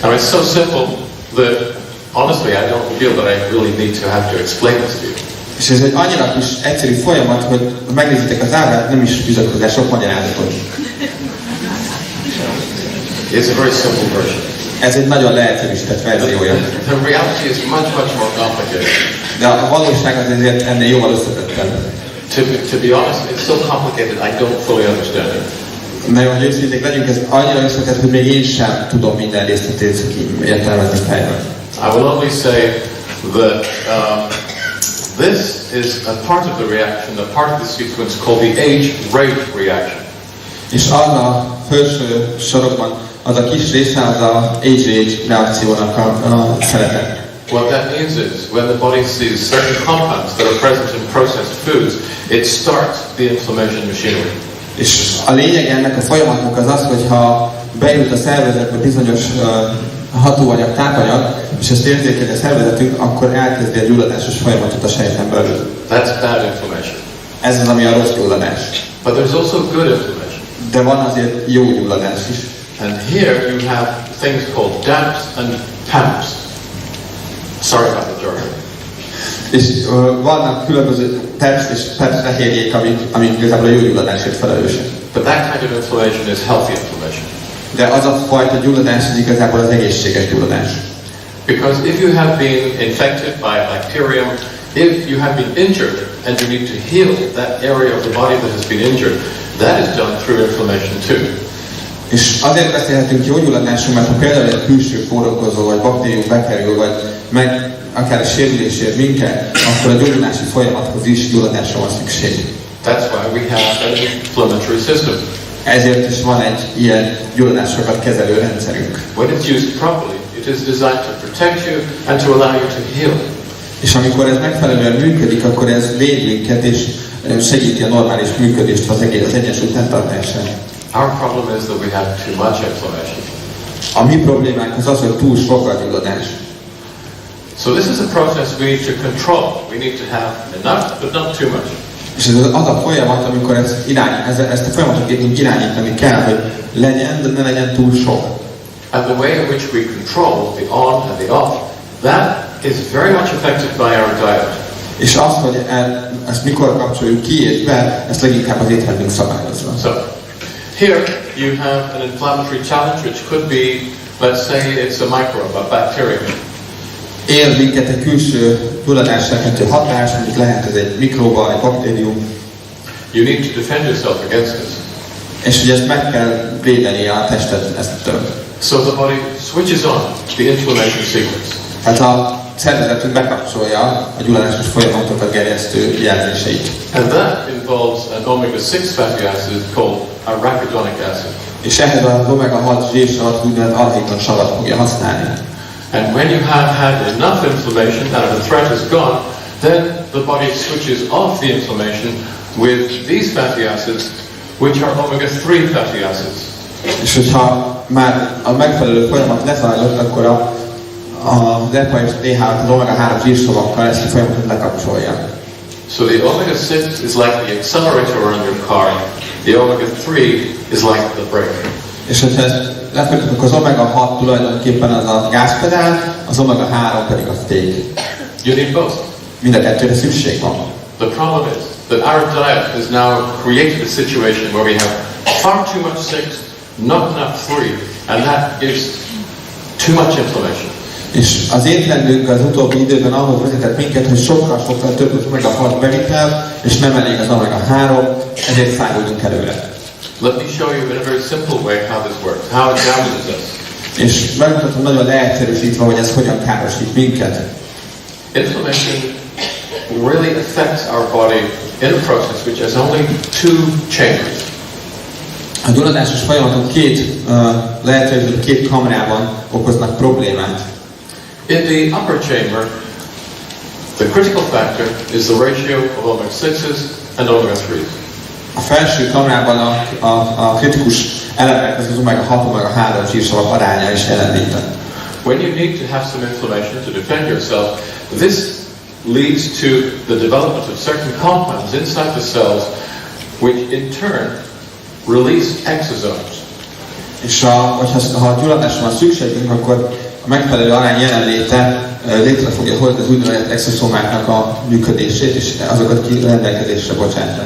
Now it's so simple that honestly I don't feel that I really need to have to explain this to you. És ez egy annyira kis egyszerű folyamat, hogy megnézitek az ábrát, nem is fűzök hozzá sok magyarázatot. It's a very simple version. Ez egy nagyon leegyszerűsített verziója. The reality is much more complicated. De a valóság az ezért ennél jóval összetettebb. To be honest, it's so complicated I don't fully understand it. Na jó, hogy őszinték legyünk, ez annyira összetett, hogy még én sem tudom minden részletét értelmezni fejben. I will only say that this is a part of the reaction, a part of the sequence called the age-rate reaction. És az a felső sorokban, az a kis része, az a age-rate reakciónak a szerepe. What that means is, when the body sees certain compounds that are present in processed foods, it starts the inflammation machinery. És a lényeg ennek a folyamatnak az az, hogy ha bejut a szervezetbe bizonyos hatóanyag, tápanyag, és ezt érzékeli a szervezetünk, akkor elkezdi a gyulladásos folyamatot a sejten belül. That's bad inflammation. Ez az, ami a rossz gyulladás. But there's also good inflammation. De van azért jó gyulladás is. And here you have things called DAPs and PAMPs. Sorry about the jargon. És vannak különböző TAPs és PAMPs fehérjék, amik igazából a jó gyulladásért felelősek. But that kind of inflammation is healthy inflammation. De az a fajta gyulladás az igazából az egészséges gyulladás. Because if you have been infected by a bacterium, if you have been injured and you need to heal that area of the body that has been injured, that is done through inflammation too. És azért beszélhetünk jó gyulladásról, mert ha például egy külső kórokozó vagy baktérium bekerül, vagy meg akár a sérülésért minket, akkor a gyulladási folyamathoz is gyulladásra van szükség. That's why we have an inflammatory system. Ezért is van egy ilyen gyulladásokat kezelő rendszerünk. When it's used properly, it is designed to protect you and to allow you to heal. És amikor ez megfelelően működik, akkor ez véd minket és segíti a normális működést az egyensúly fenntartását. Our problem is that we have too much inflammation. A mi problémánk az az, hogy túl sok a gyulladás. So this is a process we need to control. We need to have enough, but not too much. És ez az a folyamat, amikor ezt a folyamatot irányítani kell, hogy legyen, de ne legyen túl sok. And the way in which we control the on and the off, that is very much affected by our diet. És az, hogy ezt mikor kapcsoljuk ki és be, ezt leginkább az étrendünk szabályozva. So, here you have an inflammatory challenge which could be, let's say it's a microbe, a bacterium. Él minket egy külső gyulladásserkentő hatás, mondjuk lehet ez egy mikróba, egy baktérium. You need to defend yourself against this. És ugye ezt meg kell védeni a testet eztől. So the body switches on the inflammation sequence. Tehát a szervezetünk bekapcsolja a gyulladásos folyamatokat gerjesztő jelzéseit. And that involves an omega-6 fatty acid called arachidonic acid. És ehhez az omega-6 zsírsavat úgynevezett arachidon savat fogja használni. And when you have had enough inflammation and the threat is gone, then the body switches off the inflammation with these fatty acids, which are omega-3 fatty acids. És hogyha már a megfelelő folyamat lezajlott, akkor az EPA és TH, az omega-3 zsírsavakkal ezt a folyamatot lekapcsolja. So the omega-6 is like the accelerator on your car. The omega-3 is like the brake. És hogyha ezt lefektetjük, akkor az omega-6 tulajdonképpen az a gázpedál, az omega-3 pedig a fék. You need both. Mind a kettőre szükség van. The problem is that our diet has now created a situation where we have far too much 6, not enough 3, and that gives too much inflammation. És az étrendünk az utóbbi időben ahhoz vezetett minket, hogy sokkal több az omega-6 bevitel, és nem elég az omega-3, ezért száguljunk előre. Let me show you in a very simple way how this works, how it damages us. És megmutatom nagyon leegyszerűsítve, hogy ez hogyan károsít minket. Inflammation really affects our body in a process which has only two chambers. A gyulladásos folyamatok két kamrában okoznak problémát. In the upper chamber, the critical factor is the ratio of omega-6s and omega-3s. A felső kamrában a kritikus elemek az omega-6, omega-3 zsírsavak aránya is jelenlített. When you need to have some inflammation to defend yourself, this leads to the development of certain compounds inside the cells, which in turn release exosomes. És ha gyulladásra van szükségünk, akkor a megfelelő arány jelenléte létre fogja hozni az úgynevezett exoszomáknak a működését, és azokat ki rendelkezésre bocsátja.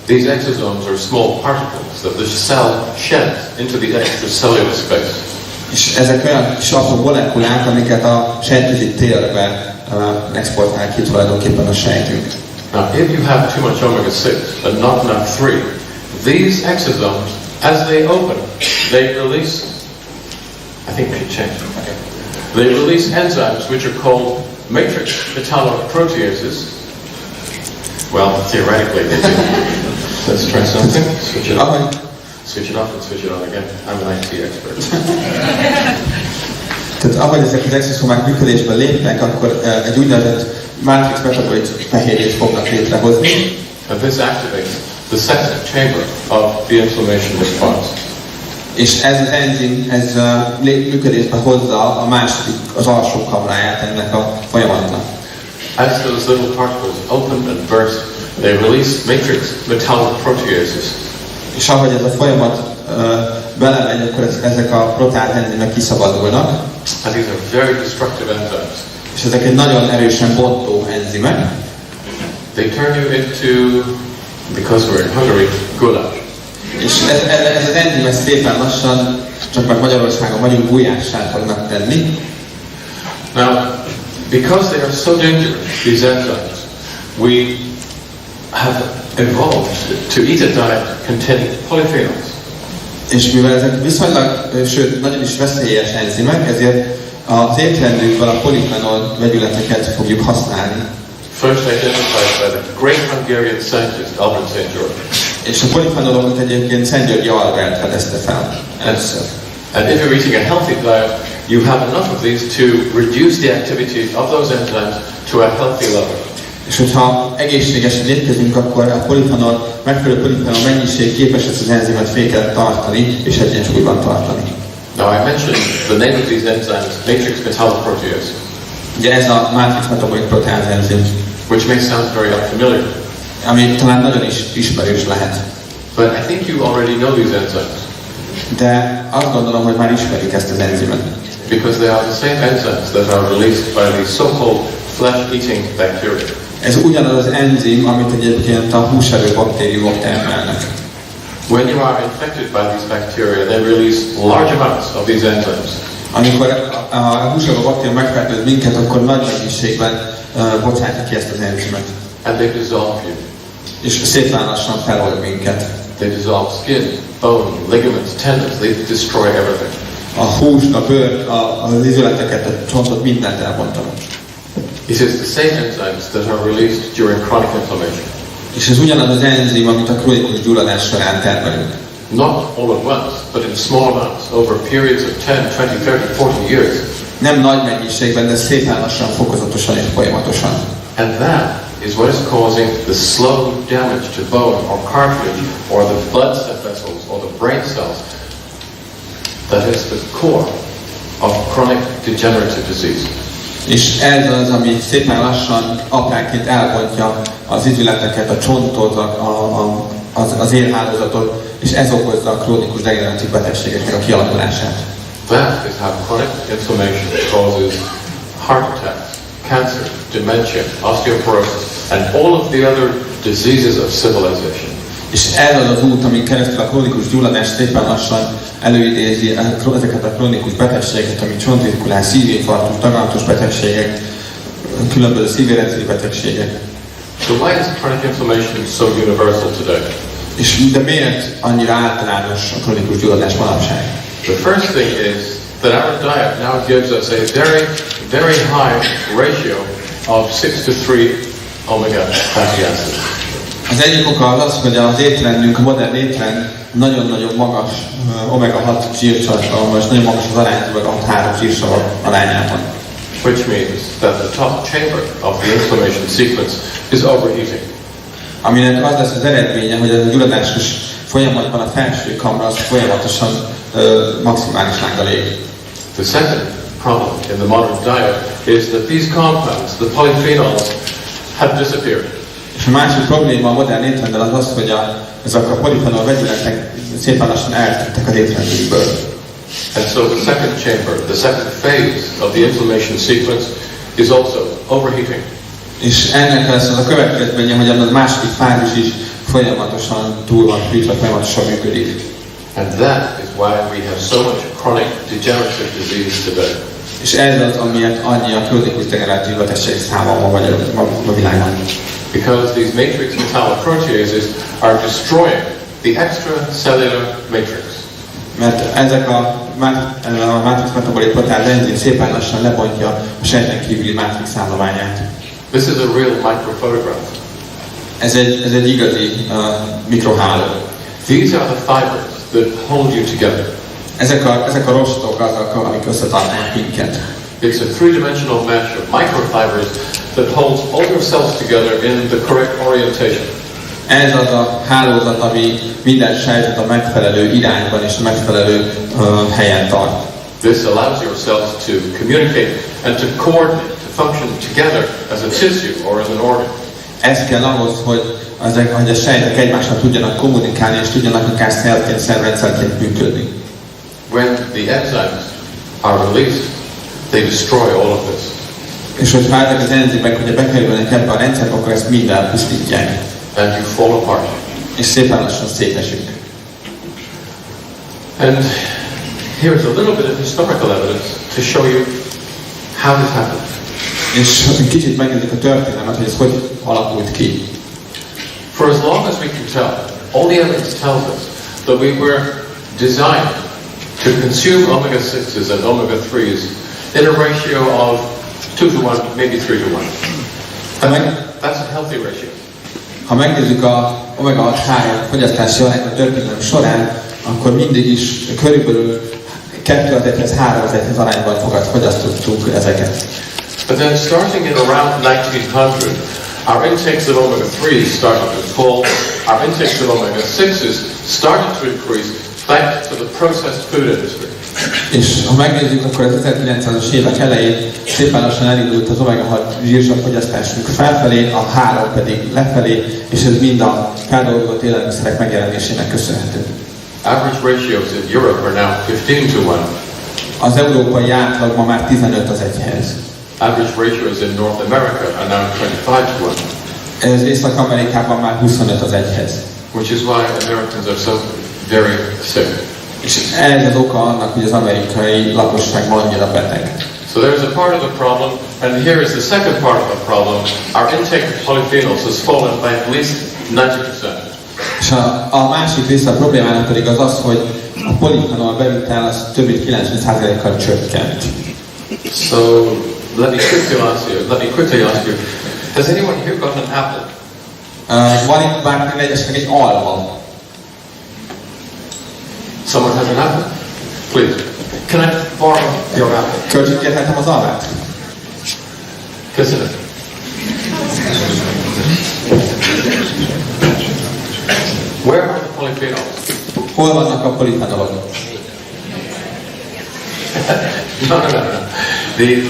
These exosomes are small particles that the cell sheds into the extracellular space. És ezek olyan kis apró molekulák, amiket a sejtközi térbe exportál ki tulajdonképpen a sejtünk. Now, if you have too much omega-6 and not enough 3, these exosomes, as they open, they release, I think we should change them. Okay. They release enzymes which are called matrix metalloproteases. Well, theoretically they do. Let's try something. Switch it off. Switch it off and switch it on again. I'm an IT expert. Tehát ahogy ezek az exoszomák működésben lépnek, akkor egy úgynevezett mátrix metabolit fehérjét fognak létrehozni. And this activates the second chamber of the inflammation response. És ez az enzim, ez működésbe hozza a második, az alsó kamráját ennek a folyamatnak. As those little particles open and burst, they release matrix metalloproteases. És ahogy ez a folyamat belemegy, akkor ezek a proteáz enzimek kiszabadulnak. And these are very destructive enzymes. És ezek egy nagyon erősen bontó enzimek. They turn you into, because we're in Hungary, goulash. És ez az enzim ez szépen lassan, csak már Magyarországon vagyunk, gulyássá fognak tenni. Now, because they are so dangerous, these enzymes, we have evolved to eat a diet containing polyphenols. És mivel ezek viszonylag, sőt, nagyon is veszélyes enzimek, ezért az étrendünkben a polifenol vegyületeket fogjuk használni. First identified by the great Hungarian scientist Albert St. George. És a polifenolokat egyébként Szent Györgyi Albert fedezte fel. And if you're eating a healthy diet, you have enough of these to reduce the activity of those enzymes to a healthy level. És hogyha egészségesen étkezünk, akkor a polifenol, megfelelő polifenol mennyiség képes ezt az enzimet féken tartani és egyensúlyban tartani. Now I mentioned the name of these enzymes, matrix metalloprotease. Ugye ez a matrix metabolit proteáz enzim, which may sound very unfamiliar. Ami talán nagyon is ismerős lehet. But I think you already know these enzymes. De azt gondolom, hogy már ismerjük ezt az enzimet. Because they are the same enzymes that are released by the so-called flesh-eating bacteria. Ez ugyanaz az enzim, amit egyébként a húsevő baktériumok termelnek. When you are infected by these bacteria, they release large amounts of these enzymes. Amikor a húsevő baktérium megfertőz minket, akkor nagy mennyiségben bocsátja ki ezt az enzimet. And they dissolve you. És szépen lassan felold minket. They dissolve skin, bone, ligaments, tendons. They destroy everything. A húst, a bőrt, az izületeket, a csontot, mindent elbontanak. It is the same enzymes that are released during chronic inflammation. És ez ugyanaz az enzim, amit a krónikus gyulladás során termelünk. Not all at once, but in small amounts, over periods of 10, 20, 30, 40 years. Nem nagy mennyiségben, de szépen lassan, fokozatosan és folyamatosan. And that is what is causing the slow damage to bone or cartilage or the blood vessels or the brain cells. That is the core of chronic degenerative disease. És ez az, ami szépen lassan apránként elbontja az izületeket, a csontot, az érhálózatot, és ez okozza a krónikus degeneratív betegségeknek a kialakulását. That is how chronic inflammation causes heart attacks, cancer, dementia, osteoporosis, and all of the other diseases of civilization. És ez az az út, amin keresztül a krónikus gyulladás szépen lassan előidézi ezeket a krónikus betegségeket, mint csontritkulás, szívinfarktus, daganatos betegségek, különböző szívérendszeri betegségek. So why is chronic inflammation so universal today? És de miért annyira általános a krónikus gyulladás manapság? The first thing is that our diet now gives us a very, very high ratio of 6 to 3 omega fatty acids. Az egyik oka az, hogy az étrendünk, a modern étrend nagyon-nagyon magas omega-6 zsírtartalma, és nagyon magas az arány az omega-6-3 zsírsav arányában. Which means that the top chamber of the inflammation sequence is overheating. Aminek az lesz az eredménye, hogy ez a gyulladásos folyamatban a felső kamra az folyamatosan maximális lánggal ég. The second problem in the modern diet is that these compounds, the polyphenols, have disappeared. És a másik probléma a modern étrenddel az az, hogy ezek a polifenol vegyületek szépen lassan eltűntek az étrendünkből. And so the second chamber, the second phase of the inflammation sequence is also overheating. És ennek lesz az a következménye, hogy az második fázis is folyamatosan túl van fűtve, folyamatosan működik. And that is why we have so much chronic degenerative disease today. És ez az, amiért annyi a krónikus degeneratív betegség száma ma a világban. Because these matrix metalloproteases are destroying the extracellular matrix. Mert ezek a mátrix metabolit proteáz enzim szépen lassan lebontja a sejten kívüli mátrix állományát. This is a real microphotograph. Ez egy igazi mikroháló. These are the fibers that hold you together. Ezek a rostok azok, amik összetartanak minket. It's a three-dimensional mesh of microfibers that holds all your cells together in the correct orientation. Ez az a hálózat, ami minden sejtet a megfelelő irányban és a megfelelő helyen tart. This allows your cells to communicate and to coordinate, to function together as a tissue or as an organ. Ez kell ahhoz, hogy a sejtek egymással tudjanak kommunikálni és tudjanak akár szervként, szervrendszerként működni. When the enzymes are released, they destroy all of this. És hogyha ezek az enzimek, hogyha bekerülnek ebbe a rendszerbe, akkor ezt mind elpusztítják. And you fall apart. És szépen lassan szétesik. And here's a little bit of historical evidence to show you how this happened. És kicsit megnézzük a történelmet, hogy ez hogy alakult ki. For as long as we can tell, all the evidence tells us that we were designed to consume omega-6s and omega-3s in a ratio of 2:1, maybe 3:1. That's a healthy ratio. Ha megnézzük a omega-6-3 fogyasztási arányt a történelem során, akkor mindig is körülbelül 2:1-3:1 arányban fogyasztottuk ezeket. But then starting in around 1900, our intakes of omega-3s started to fall, our intakes of omega-6s started to increase thanks to the processed food industry. És ha megnézzük, akkor az 1900-as évek elején szépen lassan elindult az omega-6 zsírsav fogyasztásunk felfelé, a 3 pedig lefelé, és ez mind a feldolgozott élelmiszerek megjelenésének köszönhető. Average ratios in Europe are now 15:1. Az európai átlag ma már 15:1. Average ratios in North America are now 25:1. Ez Észak-Amerikában már 25:1. Which is why Americans are so very sick. És ez az oka annak, hogy az amerikai lakosság ma annyira beteg. So there's a part of the problem, and here is the second part of the problem. Our intake of polyphenols has fallen by at least 90%. És a másik része a problémának pedig az, hogy a polifenol bevitel az több mint 90%-kal csökkent. So let me quickly ask you, has anyone here got an apple? Van itt bárkinek egy alma? Someone has an apple? Please. Can I borrow your apple? Kölcsönkérhetem az almát? Köszönöm. Where are the polyphenols? Hol vannak a polifenolok? No.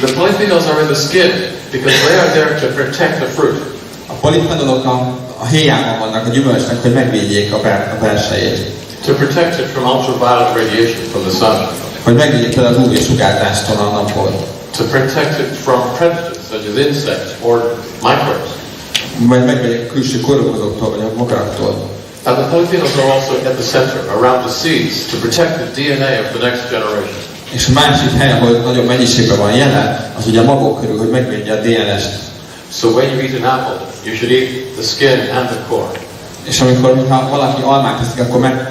The polyphenols are in the skin because they are there to protect the fruit. A polifenolok a héjában vannak a gyümölcsnek, hogy megvédjék a belsejét. To protect it from ultraviolet radiation from the sun. Hogy megvédjék el az UV-sugárzástól a napból. To protect it from predators such as insects or microbes. Vagy megvédjék a külső kórokozóktól vagy a mogaraktól. And the polyphenols are also at the center, around the seeds, to protect the DNA of the next generation. És a másik hely, ahol nagyobb mennyiségben van jelen, az ugye a magok körül, hogy megvédje a DNS-t. So when you eat an apple, you should eat the skin and the core. És amikor valaki almát eszik,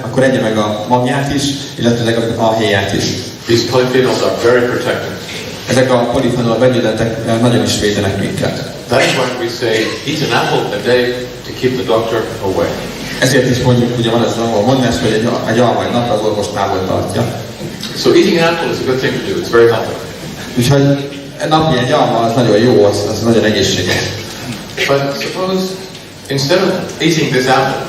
akkor egye meg a magját is, illetve a héját is. These polyphenols are very protective. Ezek a polifenol vegyületek nagyon is védenek minket. That is why we say eat an apple a day to keep the doctor away. Ezért is mondjuk, ugye van ez az angol mondás, hogy egy alma egy napra az orvos távol tartja. So eating an apple is a good thing to do. It's very healthy. Úgyhogy napi egy alma az nagyon jó, az nagyon egészséges. But suppose instead of eating this apple,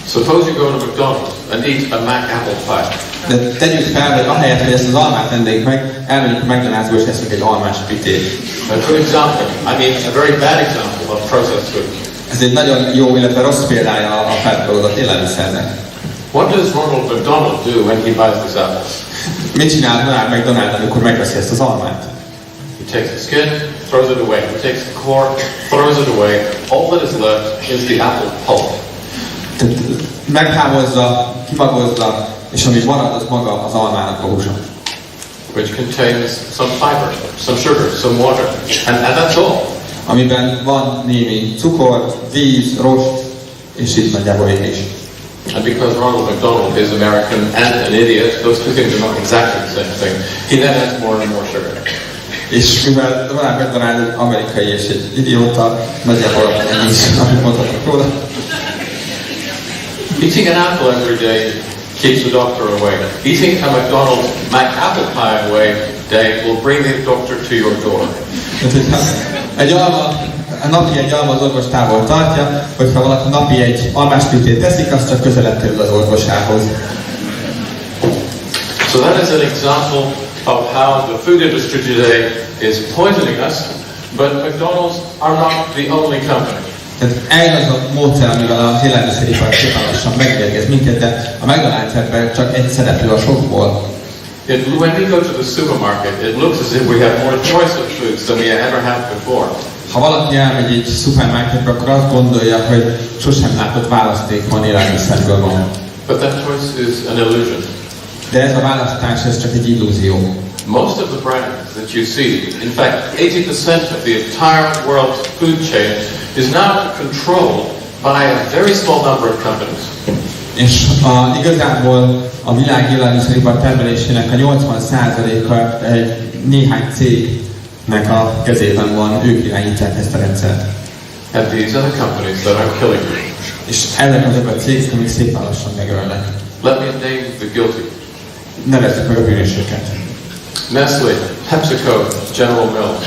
suppose you go to McDonald's and eat a Mac apple pie. De tegyük fel, hogy ahelyett, hogy ezt az almát vennénk meg, elmegyünk a McDonald'sba és eszünk egy almás pitét. A good example, I mean a very bad example of processed food. Ez egy nagyon jó, illetve rossz példája a feldolgozott élelmiszernek. What does Ronald McDonald do when he buys this apple? Mit csinál Ronald McDonald, amikor megveszi ezt az almát? He takes the skin, throws it away. He takes the core, throws it away. All that is left is the apple pulp. Meghávozza, kimagozza, és ami marad, az maga az almának a húsa. Which contains some fiber, some sugar, some water, and that's all. Amiben van némi cukor, víz, rost, és így nagyjából vége is. And because Ronald McDonald is American and an idiot, those two things are not exactly the same thing. He then adds more and more sugar. És mivel Ronald McDonald egy amerikai és egy idióta, nagyjából ennyi is, amit mondhatok róla. Eating an apple every day keeps the doctor away. Eating a McDonald's apple pie away day will bring the doctor to your door. Napi egy alma az orvos távol tartja, hogyha valaki napi egy almáspitét teszik, az csak közelebb kerül az orvosához. So that is an example of how the food industry today is poisoning us, but McDonald's are not the only company. Tehát ez az a módszer, amivel az élelmiszeripar szépen lassan megmérgez minket, de a McDonald's ebben csak egy szereplő a sokból. When we go to the supermarket, it looks as if we have more choice of foods than we ever had before. Ha valaki elmegy egy szupermarketbe, akkor azt gondolja, hogy sosem látott választékon élelmiszerből van. But that choice is an illusion. De ez a választás, ez csak egy illúzió. Most of the brands that you see, in fact 80% of the entire world's food chain is now controlled by a very small number of companies. És igazából a világ élelmiszeripar termelésének a 80%-a egy néhány cégnek a kezében van, ők irányítják ezt a rendszert. And these are the companies that are killing you. És ezek azok a cégek, amik szépen lassan megölnek. Let me name the guilty. Nevezzük meg a bűnösöket. Nestle, PepsiCo, General Mills.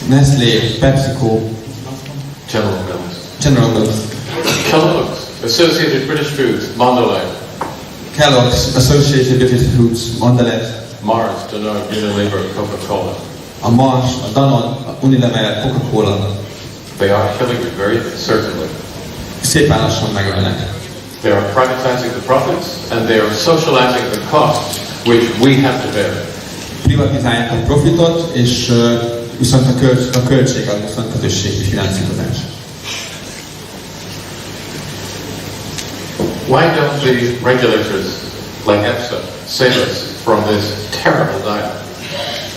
Nestlé, PepsiCo, General Mills. General Mills. Kellogg's, Associated British Foods, Mondelez. Kellogg's, Associated British Foods, Mondelez. Mars, Danone, Unilever, Coca-Cola. A Mars, a Danone, a Unilever, Coca-Cola. They are killing you very certainly. Szépen lassan megölnek. They are privatizing the profits and they are socializing the costs which we have to bear. Privatizálják a profitot, és viszont a költség az viszont közösségi finanszírozás. Why don't the regulators like EFSA save us from this terrible diet?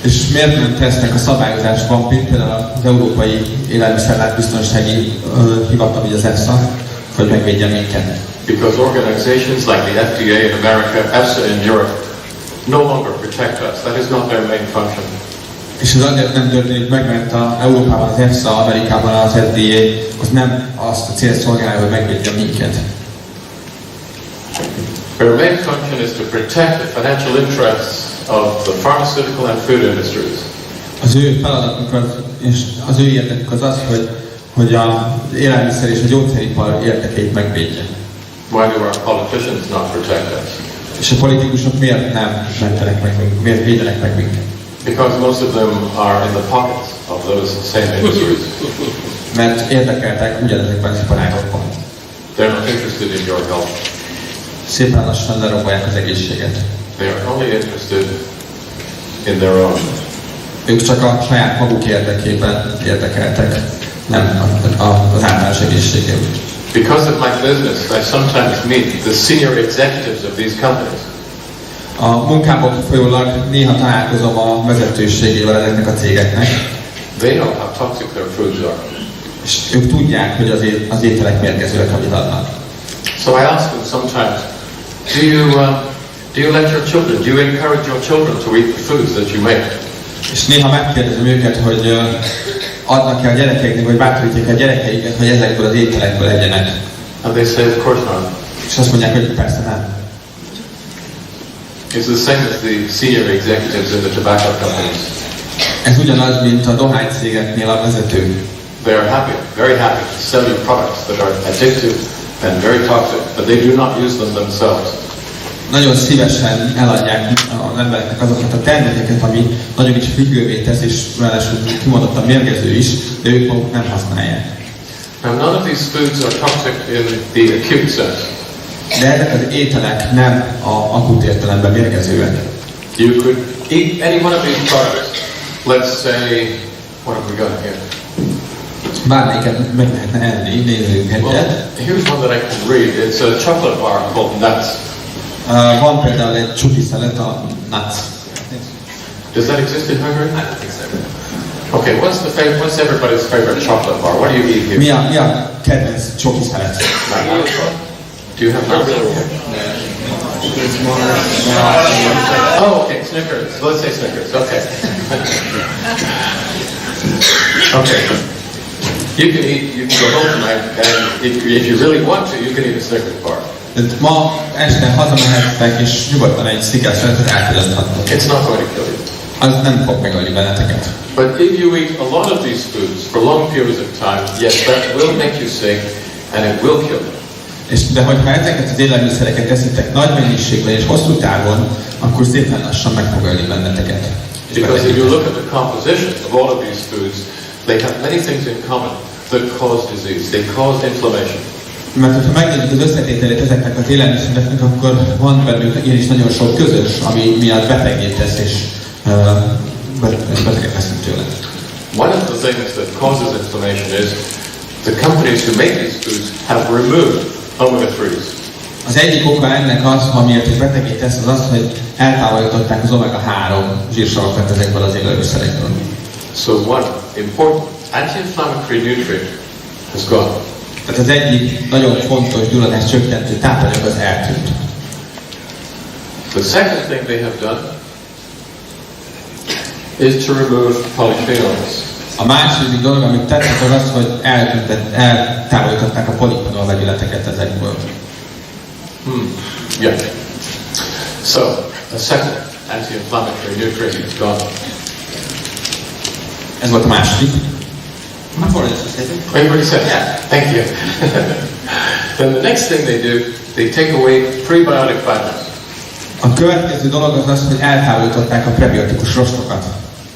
És miért nem tesznek a szabályozásban, mint például az Európai Élelmiszerlátbiztonsági Hivatal, vagy az EFSA, hogy megvédjen minket? Because organizations like the FDA in America, EFSA in Europe, no longer protect us. That is not their main function. És ez azért nem történik meg, mert Európában az EFSA, Amerikában az FDA, az nem azt a célt szolgálja, hogy megvédjen minket. Their main function is to protect the financial interests of the pharmaceutical and food industries. Az ő feladatuk és az ő érdekük az, hogy az élelmiszer és a gyógyszeripar érdekeit megvédje. Why do our politicians not protect us? És a politikusok miért nem mentenek meg, miért védenek meg minket? Because most of them are in the pockets of those same industries. Mert érdekeltek ugyanezekben az iparágokban. They're not interested in your health. Szépen lassan lerombolják az egészséget. They are only interested in their own. Ők csak a saját maguk érdekében érdekeltek, nem az általános egészségében. Because of my business, I sometimes meet the senior executives of these companies. A munkából folyólag néha találkozom a vezetőségével ezeknek a cégeknek. They know how toxic their foods are. És ők tudják, hogy az ételek mérgezőek, amit adnak. So I ask them sometimes, do you let your children, do you encourage your children to eat the foods that you make? És néha megkérdezem őket, hogy adnak-e a gyerekeiknek, vagy bátorítják a gyerekeiket, hogy ezekből az ételekből legyenek. And they say, of course not. És azt mondják, hogy persze nem. It's the same as the senior executives in the tobacco companies. Ez ugyanaz, mint a dohánycégeknél a vezetők. They are happy, very happy to sell you products that are addictive and very toxic, but they do not use them themselves. Nagyon szívesen eladják az embereknek azokat a termékeket, ami nagyon is függővé tesz, és ráadásul kimondottan mérgező is, de ők maguk nem használják. Now none of these foods are toxic in the acute sense. De ezek az ételek nem a akut értelemben mérgezőek. You could eat any one of these products. Let's say, what have we got here? Bármelyiket meg lehetne enni, nézzünk egyet. Well, here's one that I can read. It's a chocolate bar called Nuts. Van például egy csuki szelet, a Nuts. Does that exist in Hungary? I don't think so. Okay, what's everybody's favorite chocolate bar? What do you eat here? Mi a kedvenc csuki szelet? Do you have Nuts? Oh, okay, Snickers. Let's say Snickers. Okay. Okay. You can go home tonight, and if you really want to, you can eat a Snickers bar. Tehát ma este hazamehettek és nyugodtan egy szigetre elfogyaszthatnak. It's not going to kill you. Az nem fog megölni benneteket. But if you eat a lot of these foods for long periods of time, yes, that will make you sick and it will kill you. De hogyha ezeket az élelmiszereket eszitek nagy mennyiségben és hosszú távon, akkor szépen lassan meg fog ölni benneteket. Because if you look at the composition of all of these foods, they have many things in common that cause disease. They cause inflammation. Mert ha megnézzük az összetételét ezeknek az élelmiszereknek, akkor van bennük is nagyon sok közös, ami miatt beteggé tesz és betegek leszünk tőle. One of the things that causes inflammation is the companies who make these foods have removed omega-3s. Az egyik oka ennek az, amiért ez betegé tesz, az az, hogy eltávolították az omega-3 zsírsavakat ezekből az élelmiszerekből. So one important anti-inflammatory nutrient has gone. Tehát az egyik nagyon fontos gyulladás csökkentő tápanyag az eltűnt. The second thing they have done is to remove polyphenols. A második dolog, amit tettek, az az, hogy eltávolították a polifenol vegyületeket ezekből. Yeah. So, a second anti-inflammatory nutrient is gone. Ez volt a második. Everybody said, yeah, thank you. Then the next thing they do, they take away prebiotic fibers. A következő dolog az az, hogy eltávolították a prebiotikus rostokat.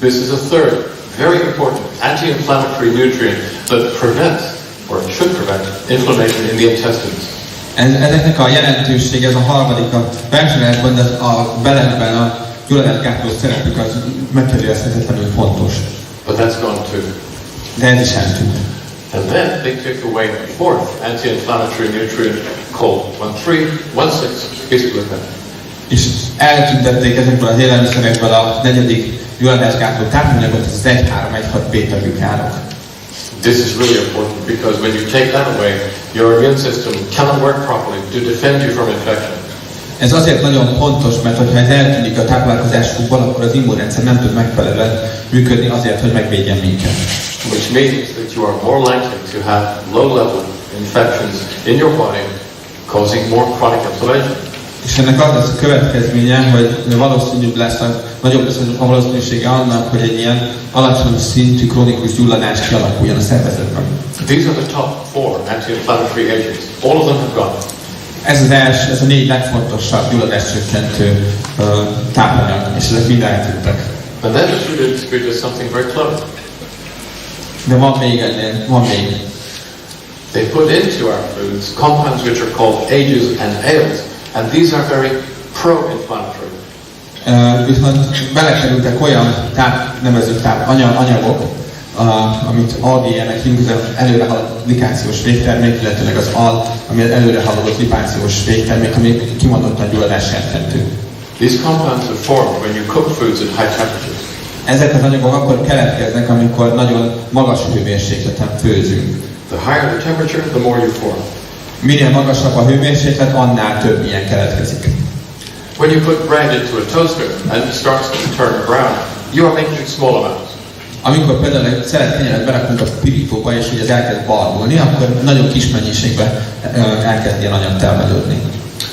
This is a third, very important anti-inflammatory nutrient that prevents, or should prevent, inflammation in the intestines. Ezeknek a jelentőség, ez a harmadik a versenyelvben, de a belekben a gyulladásgátló szerepük az megkérdőjelezhetetlenül fontos. But that's gone too. De ez is eltűnt. And then they took away a fourth anti-inflammatory nutrient called 1,3,1,6 beta-glucan. És eltüntették ezekből az élelmiszerekből a negyedik gyulladásgátló tápanyagot, ez az 1,3,1,6 beta-glukánok. This is really important because when you take that away, your immune system cannot work properly to defend you from infection. Ez azért nagyon fontos, mert ha ez eltűnik a táplálkozásukból, akkor az immunrendszer nem tud megfelelően működni azért, hogy megvédjen minket. Which means that you are more likely to have low-level infections in your body, causing more chronic inflammation. És ennek az lesz a következménye, hogy valószínűbb lesz, nagyobb lesz a valószínűsége annak, hogy egy ilyen alacsony szintű krónikus gyulladás kialakuljon a szervezetben. These are the top 4 anti-inflammatory agents. All of them have gone. Ez a 4 legfontosabb gyulladáscsökkentő tápanyag, és ezek mind eltűntek. And then the food industry does something very clever. De van még ennél, van még. They put into our foods compounds which are called ages and ales, and these are very pro-inflammatory. Viszont belekerültek olyan nevezük anyagok, amit AGN-nek hívunk, az előre haladott likációs végtermék, illetőleg az AL, ami az előre haladott lipációs végtermék, ami kimondottan gyulladásserkentő. These compounds are formed when you cook foods at high temperatures. Ezek az anyagok akkor keletkeznek, amikor nagyon magas hőmérsékleten főzünk. The higher the temperature, the more you form. Minél magasabb a hőmérséklet, annál több ilyen keletkezik. When you put bread into a toaster and it starts to turn brown, you are making small amounts. Amikor például egy szelet kenyeret berakunk a pirítóba, és ugye ez elkezd barnulni, akkor nagyon kis mennyiségben elkezd ilyen anyag termelődni.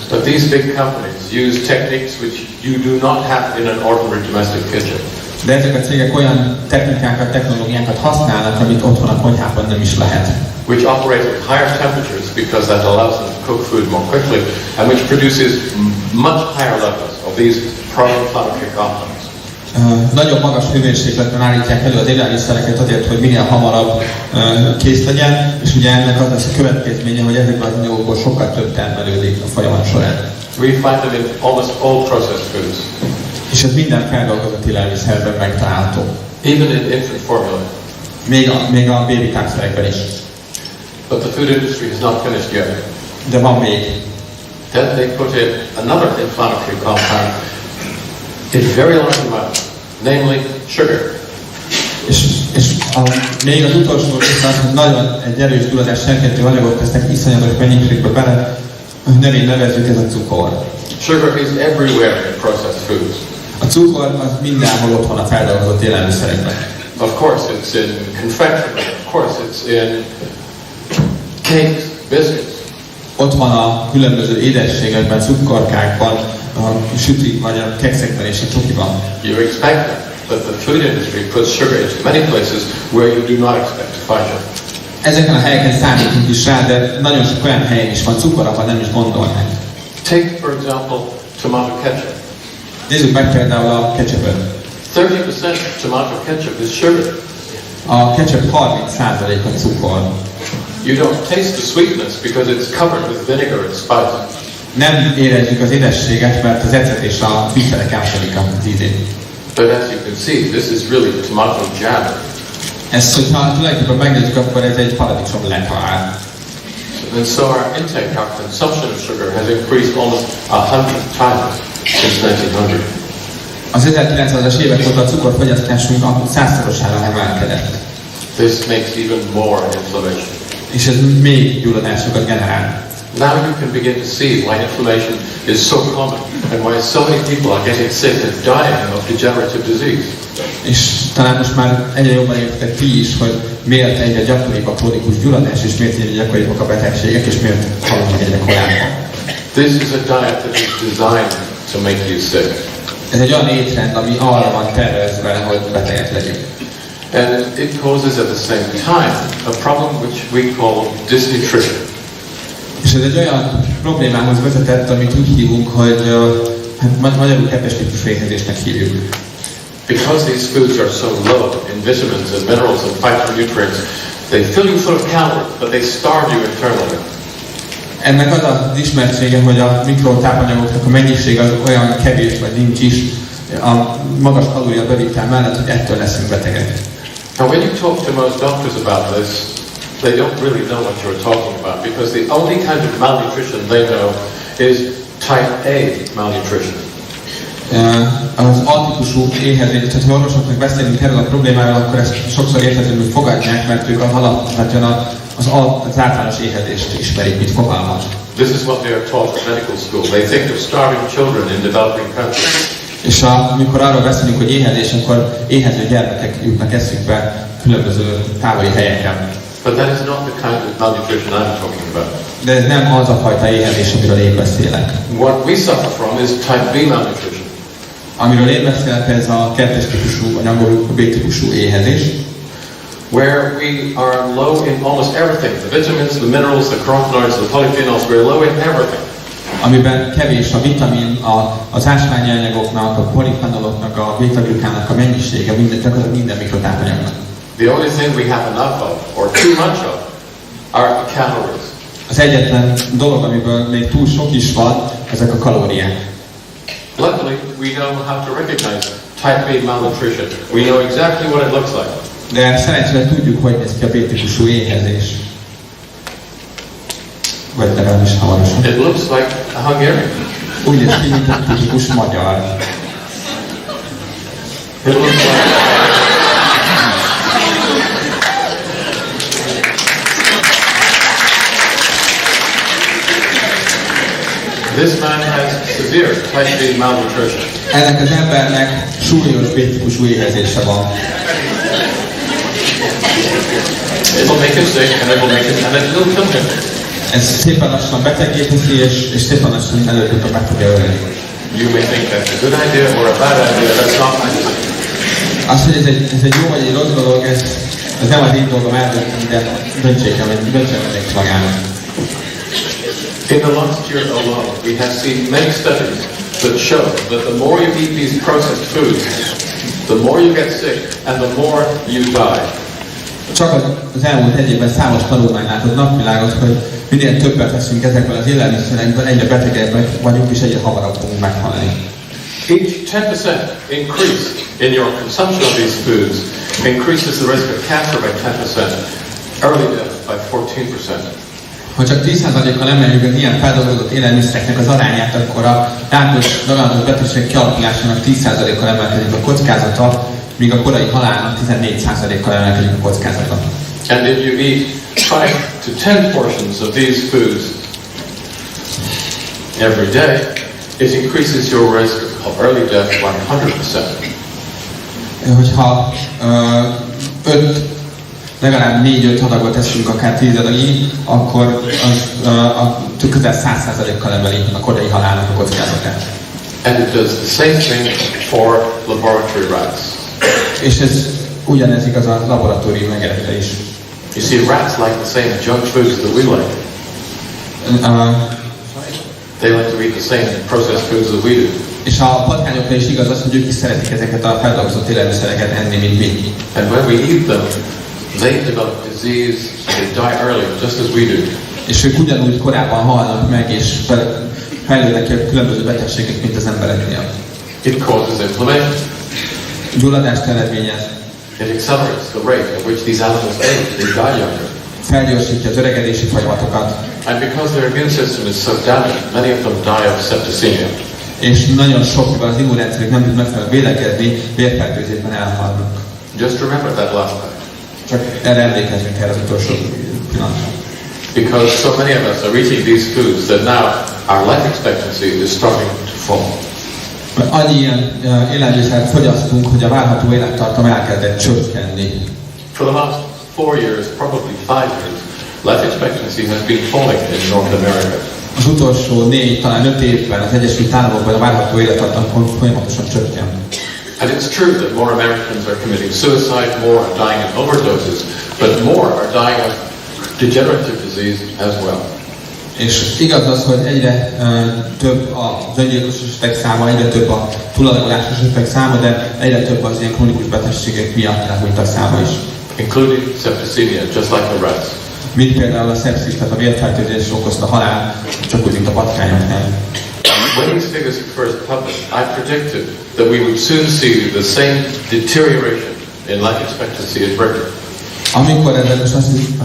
But these big companies use techniques which you do not have in an ordinary domestic kitchen. De ezek a cégek olyan technikákat, technológiákat használnak, amit otthon a konyhában nem is lehet. Which operate at higher temperatures because that allows them to cook food more quickly, and which produces much higher levels of these pro-inflammatory compounds. Nagyon magas hőmérsékleten állítják elő az élelmiszereket azért, hogy minél hamarabb kész legyen, és ugye ennek az lesz a következménye, hogy ezekben az anyagokból sokkal több termelődik a folyamat során. We find them in almost all processed foods. És ez minden feldolgozott élelmiszerben megtalálható. Even in infant formula. Még a bébi tápszerekben is. But the food industry is not finished yet. De van még. Then they put in another inflammatory compound in very large amounts, namely sugar. És még az utolsó rész az, hogy nagyon egy erős gyulladás serkentő anyagot tesznek iszonyatos mennyiségbe bele, nevén nevezzük, ez a cukor. Sugar is everywhere in processed foods. A cukor az mindenhol ott van a feldolgozott élelmiszerekben. Of course it's in confectionery, of course it's in cakes, biscuits. ott van a különböző édességekben, cukorkákban, a sütik vagy a kekszekben és a csokiban. You expect that the food industry puts sugar into many places where you do not expect to find it. Ezeken a helyeken számítunk is rá, de nagyon sok olyan helyen is van cukor, ahol nem is gondolnánk. Take, for example, tomato ketchup. Nézzük meg például a ketchupot. 30% of tomato ketchup is sugar. A ketchup 30%-a cukor. You don't taste the sweetness because it's covered with vinegar and spice. Nem érezzük az édességet, mert az ecet és a fűszerek átszedik az ízét. But as you can see, this is really tomato jam. Ezt, hogyha tulajdonképpen megnézzük, akkor ez egy paradicsom lekvár. And so our intake, our consumption of sugar has increased almost 100 times since 1900. Az 1900-as évek óta a cukorfogyasztásunk a 100-szorosára emelkedett. This makes even more inflammation. És ez még gyulladásokat generál. Now you can begin to see why inflammation is so common and why so many people are getting sick and dying of degenerative disease. És talán most már egyre jobban értek ti is, hogy miért egyre gyakoribb a krónikus gyulladás, és miért egyre gyakoribbak a betegségek, és miért halunk meg egyre korábban. This is a diet that is designed to make you sick. Ez egy olyan étrend, ami arra van tervezve, hogy betegek legyünk. And it causes at the same time a problem which we call dysnutrition. És ez egy olyan problémához vezetett, amit úgy hívunk, hogy hát magyarul kettes típusú éhezésnek hívjuk. Because these foods are so low in vitamins and minerals and phytonutrients, they fill you full of calories, but they starve you internally. Ennek az az ismertsége, hogy a mikrotápanyagoknak a mennyisége az olyan kevés, vagy nincs is a magas kalóriabevitel mellett, hogy ettől leszünk betegek. Now when you talk to most doctors about this, they don't really know what you're talking about, because the only kind of malnutrition they know is type A malnutrition. Az A-típusú éhezés, tehát ha orvosoknak beszélünk erről a problémáról, akkor ezt sokszor érthetően fogadják, mert ők alapvetően az általános éhezést ismerik, mint fogalmat. This is what they are taught at medical school. They think of starving children in developing countries. És amikor arról beszélünk, hogy éhezés, akkor éhező gyermekek jutnak eszükbe különböző távoli helyeken. But that is not the kind of malnutrition I'm talking about. De ez nem az a fajta éhezés, amiről én beszélek. What we suffer from is type B malnutrition. Amiről én beszélek, ez a kettes típusú, vagy angolul B-típusú éhezés. Where we are low in almost everything. The vitamins, the minerals, the carotenoids, the polyphenols, we're low in everything. Amiben kevés a vitamin, az ásványi anyagoknak, a polifenoloknak, a beta-glukának a mennyisége, minden mikrotápanyagnak. The only thing we have enough of, or too much of, are the calories. Az egyetlen dolog, amiből még túl sok is van, ezek a kalóriák. Luckily, we know how to recognize type B malnutrition. We know exactly what it looks like. De szerencsére tudjuk, hogy néz ki a B-típusú éhezés. Vagy legalábbis hamarosan. It looks like a Hungarian. Úgy néz ki, mint a tipikus magyar. It looks like... This man has severe type B malnutrition. Ennek az embernek súlyos B-típusú éhezése van. It'll make him sick, and it will kill him. Ez szépen lassan betegépíti, és szépen lassan előbb-utóbb meg tudja ölni. You may think that's a good idea or a bad idea. That's not my decision. Az, hogy ez egy jó vagy egy rossz dolog, ez nem az én dolgom eldönteni, de döntsék meg magának. In the last year alone, we have seen many studies that show that the more you eat these processed foods, the more you get sick and the more you die. Csak az elmúlt egy évben számos tanulmány látott napvilágot, hogy minél többet veszünk ezekből az élelmiszerekből, egyre betegebbek vagyunk és egyre hamarabb fogunk meghalni. Each 10% increase in your consumption of these foods increases the risk of cancer by 10%, early death by 14%. Ha csak 10%-kal emeljük az ilyen feldolgozott élelmiszereknek az arányát, akkor a rákos betegség kialakulásának 10%-kal emelkedik a kockázata, míg a korai halálnak 14%-kal emelkedik a kockázata. And if you eat 5 to 10 portions of these foods every day, it increases your risk of early death by 100%. Hogyha 5 legalább 4-5 adagot teszünk, akár 10 adagig, akkor az közel 100%-kal emeli a korai halálnak a kockázatát. And it does the same thing for laboratory rats. És ez ugyanez igaz a laboratórium megerekre is. You see, rats like the same junk foods that we like. They like to eat the same processed foods that we do. És a patkányokra is igaz az, hogy ők is szeretik ezeket a feldolgozott élelmiszereket enni, mint mi. And when we eat them, they develop disease, they die early, just as we do. És ők ugyanúgy korábban halnak meg, és fejlődnek különböző betegségek, mint az embereknél. It causes inflammation. Gyulladást eredményez. It accelerates the rate at which these animals age. They die younger. Felgyorsítja az öregedési folyamatokat. And because their immune system is so damaged, many of them die of septicemia. És nagyon sok, mivel az immunrendszerük nem tud megfelelően védekezni, vérfertőzésben elhalnak. Just remember that last fact. Csak erre emlékezzünk erre az utolsó pillanatra. Because so many of us are eating these foods that now our life expectancy is starting to fall. Annyi ilyen élelmiszert fogyasztunk, hogy a várható élettartam elkezdett csökkenni. For the last 4 years, probably 5 years, life expectancy has been falling in North America. Az utolsó 4, talán 5 évben az Egyesült Államokban a várható élettartam folyamatosan csökken. And it's true that more Americans are committing suicide, more are dying of overdoses, but more are dying of degenerative disease as well. És igaz az, hogy egyre több az öngyilkos esetek száma, egyre több a túladagolásos esetek száma, de egyre több az ilyen krónikus betegségek miatt elhunytak száma is. Including septicemia, just like the rats. Mint például a szepszis, tehát a vérfertőzés okozta halál, csak úgy, mint a patkányoknál. When these figures were first published, I predicted that we would soon see the same deterioration in life expectancy in Britain. Amikor ezek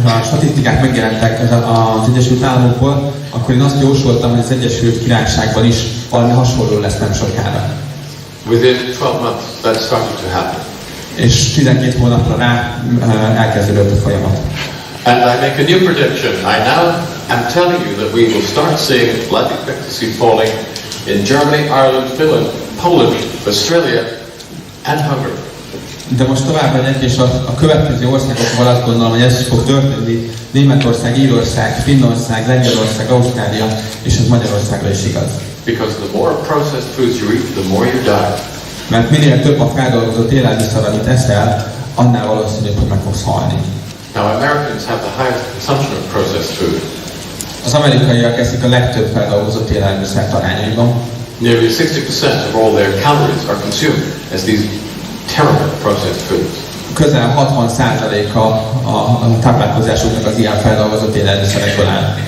a statisztikák megjelentek az Egyesült Államokból, akkor én azt jósoltam, hogy az Egyesült Királyságban is valami hasonló lesz nem sokára. Within 12 months, that started to happen. És 12 hónapra rá elkezdődött a folyamat. And I make a new prediction. I now am telling you that we will start seeing life expectancy falling in Germany, Ireland, Finland, Poland, Australia, and Hungary. De most tovább megyek, és a következő országokban azt gondolom, hogy ez fog történni. Németország, Írország, Finnország, Lengyelország, Ausztrália, és ez Magyarországra is igaz. Because the more processed foods you eat, the more you die. Mert minél több a feldolgozott élelmiszer, amit eszel, annál valószínűbb, hogy meg fogsz halni. Now Americans have the highest consumption of processed food. Az amerikaiak eszik a legtöbb feldolgozott élelmiszert arányaiban. Nearly 60% of all their calories are consumed as these terrible processed foods. Közel 60%-a a táplálkozásuknak az ilyen feldolgozott élelmiszerekből áll.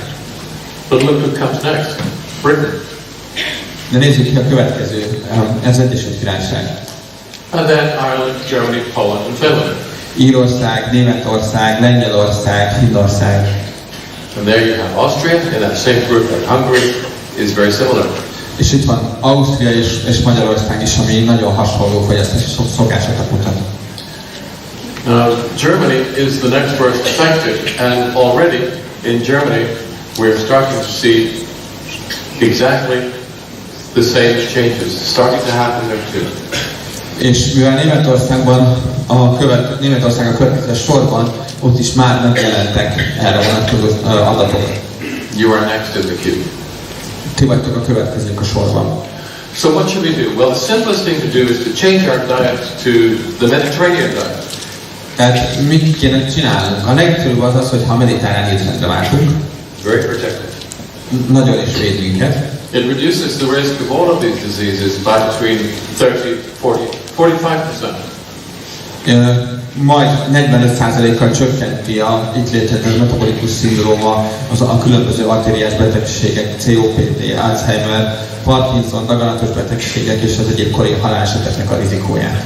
But look who comes next. Britain. De nézzük ki a következő, ez Egyesült Királyság. And then Ireland, Germany, Poland and Finland. Írország, Németország, Lengyelország, Finnország. And there you have Austria in that same group, and Hungary is very similar. És itt van Ausztria és Magyarország is, ami nagyon hasonló fogyasztási szokásokat mutat. Germany is the next worst affected, and already in Germany we are starting to see exactly the same changes starting to happen there too. És mivel Németországban Németország a következő sorban, ott is már megjelentek erre vonatkozó adatok. You are next in the queue. Ti vagytok a következők a sorban. So what should we do? Well, the simplest thing to do is to change our diet to the Mediterranean diet. Tehát mit kéne csinálnunk? A legegyszerűbb az, hogy ha a mediterrán étrendre váltunk. Very protective. Nagyon is véd minket. It reduces the risk of all of these diseases by between 30, 45%. Majd 45%-kal csökkenti a itt létező metabolikus szindróma, a különböző artériás betegségek, COPD, Alzheimer, Parkinson, daganatos betegségek és az egyéb korai haláleseteknek a rizikóját.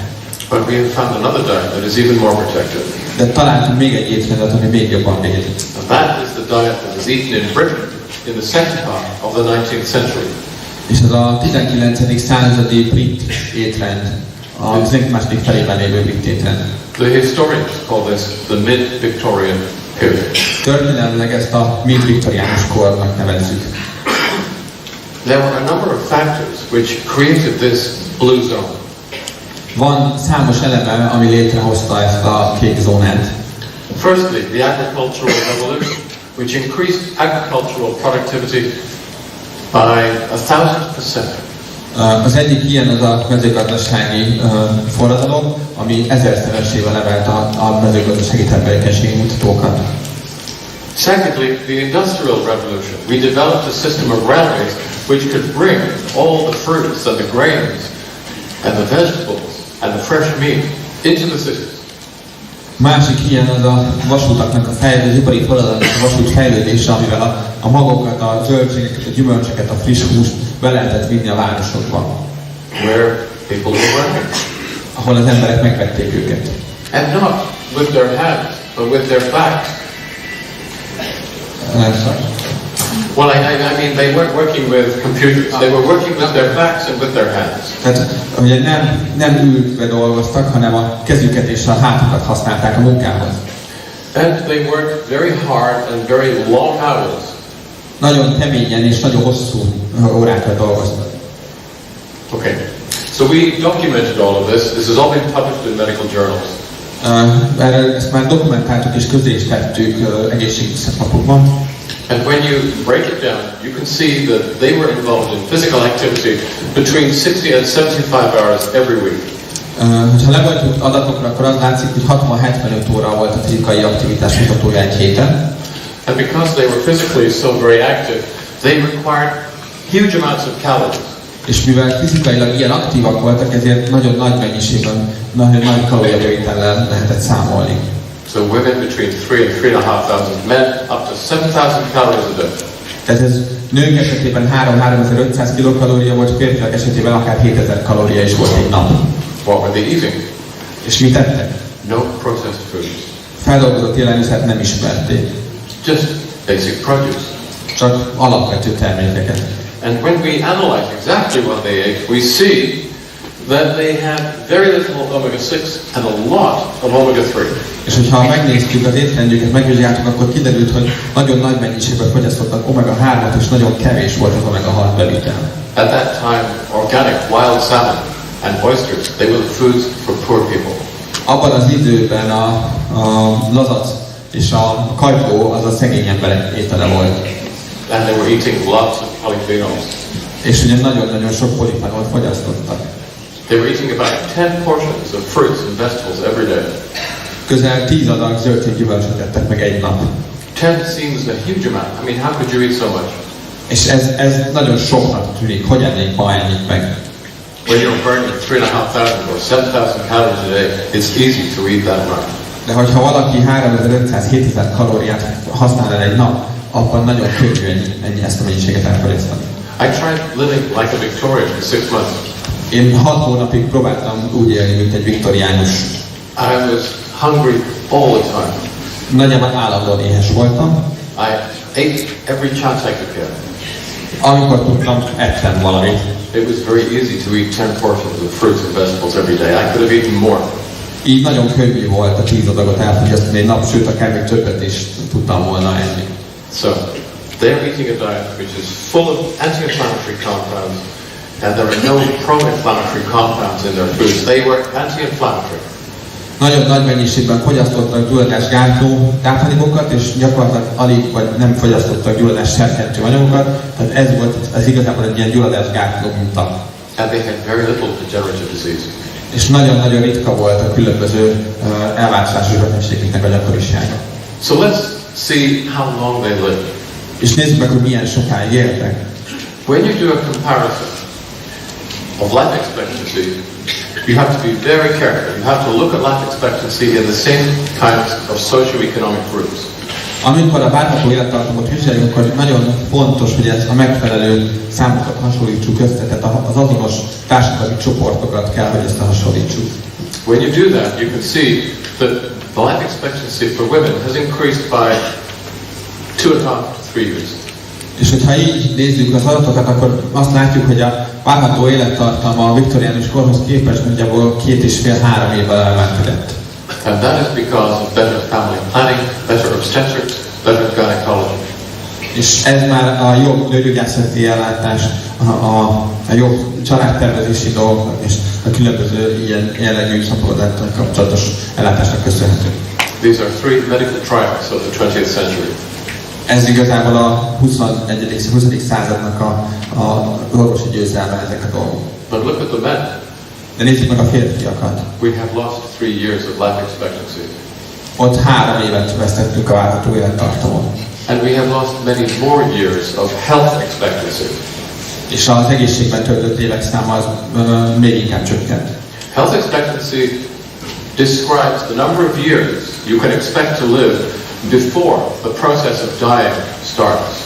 But we have found another diet that is even more protective. De találtunk még egy étrendet, ami még jobban véd. And that is the diet that was eaten in Britain in the second half of the 19th century. És ez a 19. századi brit étrend, a 12. felében lévő brit étrend. The historians call this the mid-Victorian period. Történelmileg ezt a mid-viktoriánus kornak nevezzük. There were a number of factors which created this blue zone. Van számos eleme, ami létrehozta ezt a kék zónát. Firstly, the agricultural revolution, which increased agricultural productivity by 1000%. Az egyik ilyen az a mezőgazdasági forradalom, ami 1000-szeresével emelte a mezőgazdasági termelékenységi mutatókat. Secondly, the Industrial Revolution. We developed a system of railways which could bring all the fruits and the grains and the vegetables and the fresh meat into the cities. Másik ilyen az a vasutaknak a fejlődés, az ipari forradalomnak a vasút fejlődése, amivel a magokat, a zöldségeket, a gyümölcsöket, a friss húst be lehetett vinni a városokba. Where people were working. Ahol az emberek megvették őket. And not with their hands, but with their backs. Well, I mean, they weren't working with computers. They were working with their backs and with their hands. Tehát ugye nem ülve dolgoztak, hanem a kezüket és a hátukat használták a munkához. And they worked very hard and very long hours. Nagyon keményen és nagyon hosszú órákat dolgoztak. Okay. So we documented all of this. This has all been published in medical journals. Ezt már dokumentáltuk és közé is tettük egészségügyi szaklapokban. And when you break it down, you can see that they were involved in physical activity between 60 and 75 hours every week. Ha lebontjuk adatokra, akkor az látszik, hogy 60-75 óra volt a fizikai aktivitás mutatója egy héten. And because they were physically so very active, they required huge amounts of calories. És mivel fizikailag ilyen aktívak voltak, ezért nagyon nagy mennyiségben, nagyon nagy kalóriabevétellel lehetett számolni. So women between 3,000 and 3,500, men up to 7,000 calories a day. Tehát ez nők esetében 3-3500 kilokalória volt, férfiak esetében akár 7000 kalória is volt egy nap. What were they eating? És mit ettek? No processed foods. Feldolgozott élelmiszert nem ismerték. Just basic produce. Csak alapvető termékeket. And when we analyze exactly what they ate, we see that they had very little omega-6 and a lot of omega-3. És hogyha megnéztük az étrendjüket, megvizsgáltuk, akkor kiderült, hogy nagyon nagy mennyiségben fogyasztottak omega-3-at, és nagyon kevés volt az omega-6 bevitel. At that time, organic wild salmon and oysters, they were the foods for poor people. Abban az időben a lazac és a kagyló az a szegény emberek étele volt. And they were eating lots of polyphenols. És ugye nagyon-nagyon sok polifenolt fogyasztottak. They were eating about 10 portions of fruits and vegetables every day. Közel 10 adag zöldséggyümölcsöt ettek meg egy nap. 10 seems a huge amount. I mean, how could you eat so much? És ez nagyon soknak tűnik. Hogy ennék ma ennyit meg? When you're burning 3,500 or 7,000 calories a day, it's easy to eat that much. De hogyha valaki 3500-7000 kalóriát használ el egy nap, akkor nagyon könnyű ezt a mennyiséget elfogyasztani. I tried living like a Victorian for 6 months. Én 6 hónapig próbáltam úgy élni, mint egy viktoriánus. I was hungry all the time. Nagyjából állandóan éhes voltam. I ate every chance I could get. Amikor tudtam, ettem valamit. It was very easy to eat 10 portions of fruits and vegetables every day. I could have eaten more. Így nagyon könnyű volt a 10 adagot elfogyasztani egy nap, sőt akár még többet is tudtam volna enni. So, they're eating a diet which is full of anti-inflammatory compounds, and there are no pro-inflammatory compounds in their foods. They were anti-inflammatory. Nagyon nagy mennyiségben fogyasztottak gyulladásgátló tápanyagokat, és gyakorlatilag alig vagy nem fogyasztottak gyulladásserkentő anyagokat, tehát ez volt az igazából egy ilyen gyulladásgátló minta. And they had very little degenerative disease. És nagyon-nagyon ritka volt a különböző elváltozásos betegségeknek a gyakorisága. So let's see how long they lived. És nézzük meg, hogy milyen sokáig éltek. When you do a comparison of life expectancy, you have to be very careful. You have to look at life expectancy in the same kinds of socio-economic groups. Amikor a várható élettartamot vizsgáljuk, akkor nagyon fontos, hogy ezt a megfelelő számokat hasonlítsuk össze, tehát az azonos társadalmi csoportokat kell, hogy összehasonlítsuk. When you do that, you can see that the life expectancy for women has increased by 2.5 to 3 years. És hogyha így nézzük az adatokat, akkor azt látjuk, hogy a várható élettartama a viktoriánus korhoz képest nagyjából 2,5-3 évvel emelkedett. And that is because of better family planning, better obstetrics, better gynecology. És ez már a jobb nőgyógyászati ellátás, a jobb családtervezési dolgok és a különböző ilyen jellegű szaporodáttal kapcsolatos ellátásnak köszönhető. These are three medical triumphs of the 20th century. Ez igazából a 20. századnak az orvosi győzelme ezek a dolgok. But look at the men. De nézzük meg a férfiakat. We have lost 3 years of life expectancy. Ott 3 évet vesztettünk a várható élettartamon. And we have lost many more years of health expectancy. És az egészségben töltött évek száma az még inkább csökkent. Health expectancy describes the number of years you can expect to live before the process of dying starts.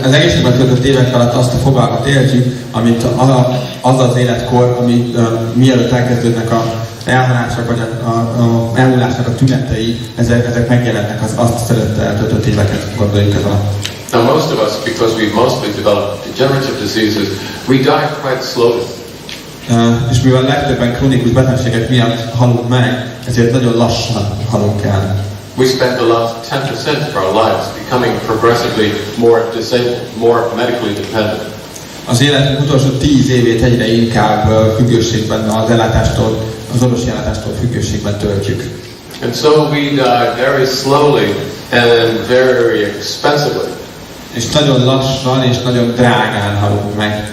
Az egészségben töltött évek alatt azt a fogalmat értjük, amit az életkor, ami mielőtt elkezdődnek a elhalásnak vagy a elmúlásnak a tünetei, ezek megjelennek, az azt szeretve eltöltött éveket gondoljuk ez alatt. Now most of us, because we mostly develop degenerative diseases, we die quite slowly. És mivel legtöbben krónikus betegségek miatt halunk meg, ezért nagyon lassan halunk el. We spend the last 10% of our lives becoming progressively more disabled, more medically dependent. Az életünk utolsó 10 évét egyre inkább függőségben az ellátástól, az orvosi ellátástól függőségben töltjük. And so we die very slowly and very expensively. És nagyon lassan és nagyon drágán halunk meg.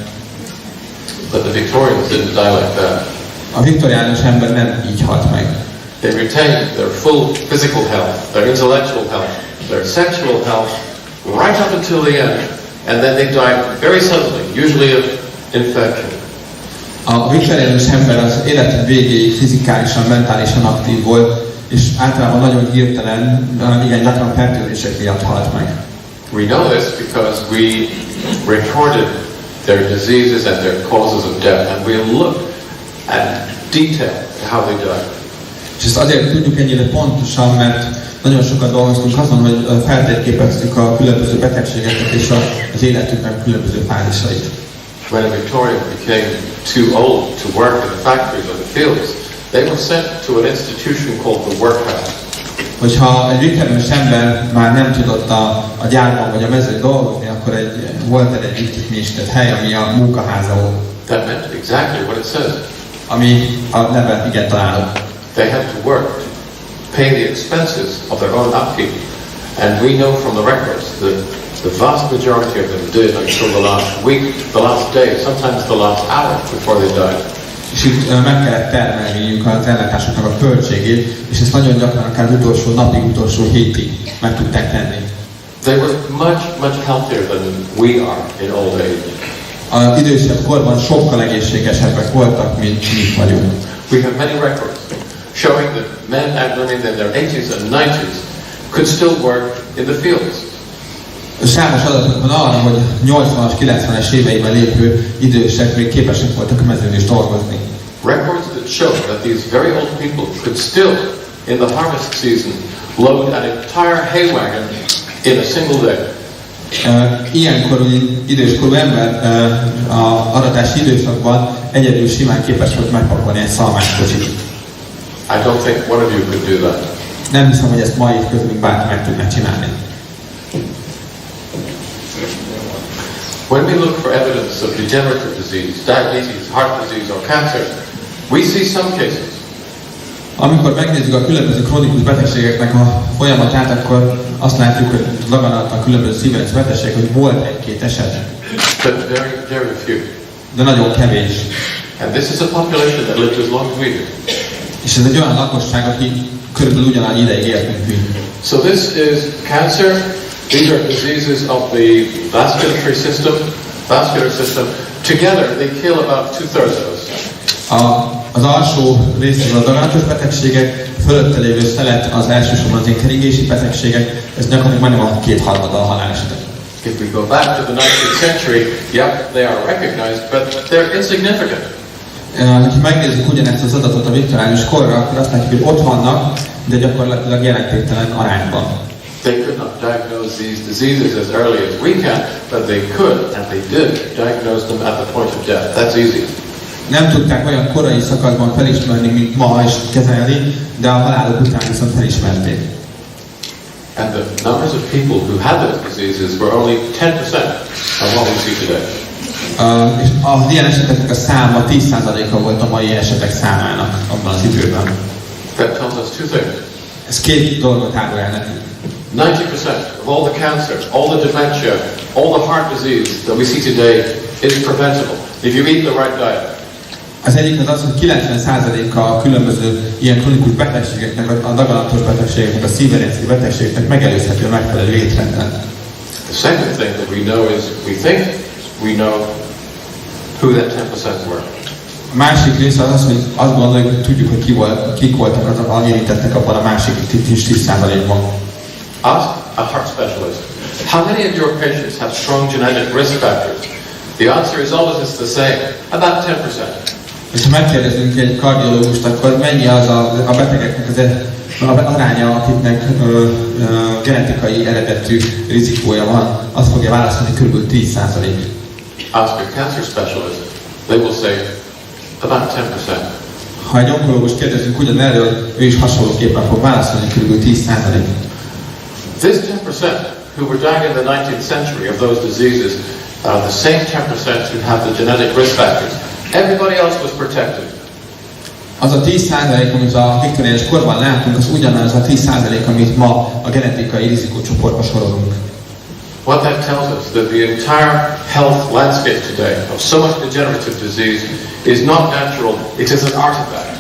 But the Victorians didn't die like that. A viktoriánus ember nem így halt meg. They retained their full physical health, their intellectual health, their sexual health, right up until the end. And then they died very suddenly, usually of infection. A viktoriánus ember az élete végéig fizikálisan, mentálisan aktív volt, és általában nagyon hirtelen, igen gyakran fertőzések miatt halt meg. We know this because we recorded their diseases and their causes of death, and we looked at detail how they died. És ezt azért tudjuk ennyire pontosan, mert nagyon sokat dolgoztunk azon, hogy feltérképeztük a különböző betegségeket és az életükben különböző fázisait. When a Victorian became too old to work in the factories or the fields, they were sent to an institution called the workhouse. Hogyha egy viktoriánus ember már nem tudott a gyárban vagy a mezőn dolgozni, akkor volt egy intézmény, hely, ami a munkaháza volt. That meant exactly what it says. Ami a neve igen találó. They had to work to pay the expenses of their own upkeep. And we know from the records that the vast majority of them did until the last week, the last day, sometimes the last hour before they died. És itt meg kellett termelniük az ellátásoknak a költségét, és ezt nagyon gyakran akár az utolsó napig, utolsó hétig meg tudták tenni. They were much healthier than we are in old age. Az idősebb korban sokkal egészségesebbek voltak, mint mi vagyunk. We have many records showing that men and women in their 80s and 90s could still work in the fields. Számos adatok van arra, hogy 80-as, 90-es éveiben lépő idősek még képesek voltak a mezőn is dolgozni. Records that show that these very old people could still, in the harvest season, load an entire hay wagon in a single day. Ilyenkorú időskorú ember a aratási időszakban egyedül simán képes volt megpakolni egy szalmáskocsit. I don't think one of you could do that. Nem hiszem, hogy ezt ma itt közülünk bárki meg tudná csinálni. When we look for evidence of degenerative disease, diabetes, heart disease or cancer, we see some cases. Amikor megnézzük a különböző krónikus betegségeknek a folyamatát, akkor azt látjuk, hogy daganatnak különböző szív- betegségek, hogy volt egy-két eset. But very few. De nagyon kevés. And this is a population that lived as long as we do. És ez egy olyan lakosság, aki körülbelül ugyanannyi ideig élt, mint mi. So this is cancer. These are diseases of the vascular system. Together they kill about 2/3 of us. Az alsó részről a daganatos betegségek, fölötte lévő szelet az elsősorban az ilyen keringési betegségek, ez gyakorlatilag majdnem a 2/3 a halálesetek. If we go back to the 19th century, yep, they are recognized, but they're insignificant. Ha megnézzük ugyanezt az adatot a viktoriánus korra, akkor azt látjuk, hogy ott vannak, de gyakorlatilag jelentéktelen arányban. They could not diagnose these diseases as early as we can, but they could, and they did, diagnose them at the point of death. That's easy. Nem tudták olyan korai szakaszban felismerni, mint ma is kezelni, de a haláluk után viszont felismerték. And the numbers of people who had those diseases were only 10% of what we see today. És az ilyen eseteknek a száma 10%-a volt a mai esetek számának abban az időben. That tells us two things. Ez két dolgot árul el nekünk. 90% of all the cancer, all the dementia, all the heart disease that we see today is preventable if you eat the right diet. Az egyik az, hogy 90%-a a különböző ilyen kronikus betegségeknek, a daganatos betegségeknek, a szívrendszer betegségeknek megelőzhető a megfelelő étrenden. The second thing that we know is we think we know who that 10% were. A másik része az, hogy azt gondoljuk, hogy tudjuk, hogy kik voltak azok érintettek abban a másik 10%-ban. Ask a heart specialist. How many of your patients have strong genetic risk factors? The answer is always the same, about 10%. És ha megkérdezünk egy kardiológust, akkor mennyi az a betegeknek az aránya, akiknek genetikai eredetű rizikója van, azt fogja válaszolni kb. 10%. Ask a cancer specialist, they will say about 10%. Ha egy onkológust kérdezünk ugyanerről, ő is hasonlóképpen fog válaszolni kb. 10%. This 10% who were dying in the 19th century of those diseases are the same 10% who have the genetic risk factors. Everybody else was protected. Az a 10%, amit a viktoriánus korban látunk, az ugyanaz a 10%, amit ma a genetikai rizikócsoportba sorolunk. What that tells us that the entire health landscape today of so much degenerative disease is not natural, it is an artifact.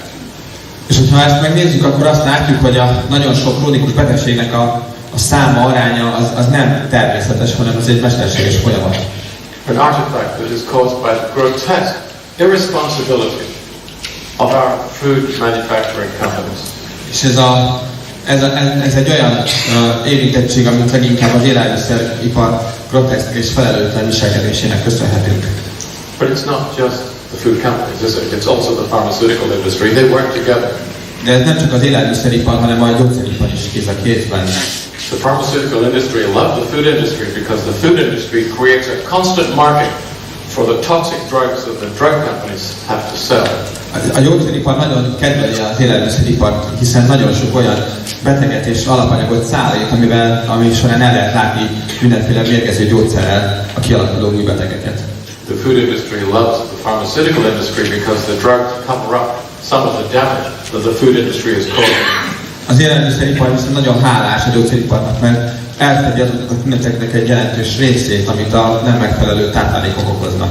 És ha ezt megnézzük, akkor azt látjuk, hogy a nagyon sok krónikus betegségnek a száma, aránya az nem természetes, hanem az egy mesterséges folyamat. An artifact that is caused by grotesque irresponsibility of our food manufacturing companies. És ez egy olyan érintettség, amit leginkább az élelmiszeripar groteszk és felelőtlen viselkedésének köszönhetünk. But it's not just the food companies, is it? It's also the pharmaceutical industry. They work together. De ez nem csak az élelmiszeripar, hanem a gyógyszeripar is kéz a kézben. The pharmaceutical industry love the food industry because the food industry creates a constant market for the toxic drugs that the drug companies have to sell. A gyógyszeripar nagyon kedveli az élelmiszeripart, hiszen nagyon sok olyan beteget és alapanyagot szállít, ami során el lehet látni mindenféle mérgező gyógyszerrel a kialakuló új betegeket. The food industry loves the pharmaceutical industry because the drugs cover up some of the damage that the food industry is causing. Az élelmiszeripar viszont nagyon hálás a gyógyszeriparnak, mert elfedi azoknak a tüneteknek egy jelentős részét, amit a nem megfelelő táplálékok okoznak.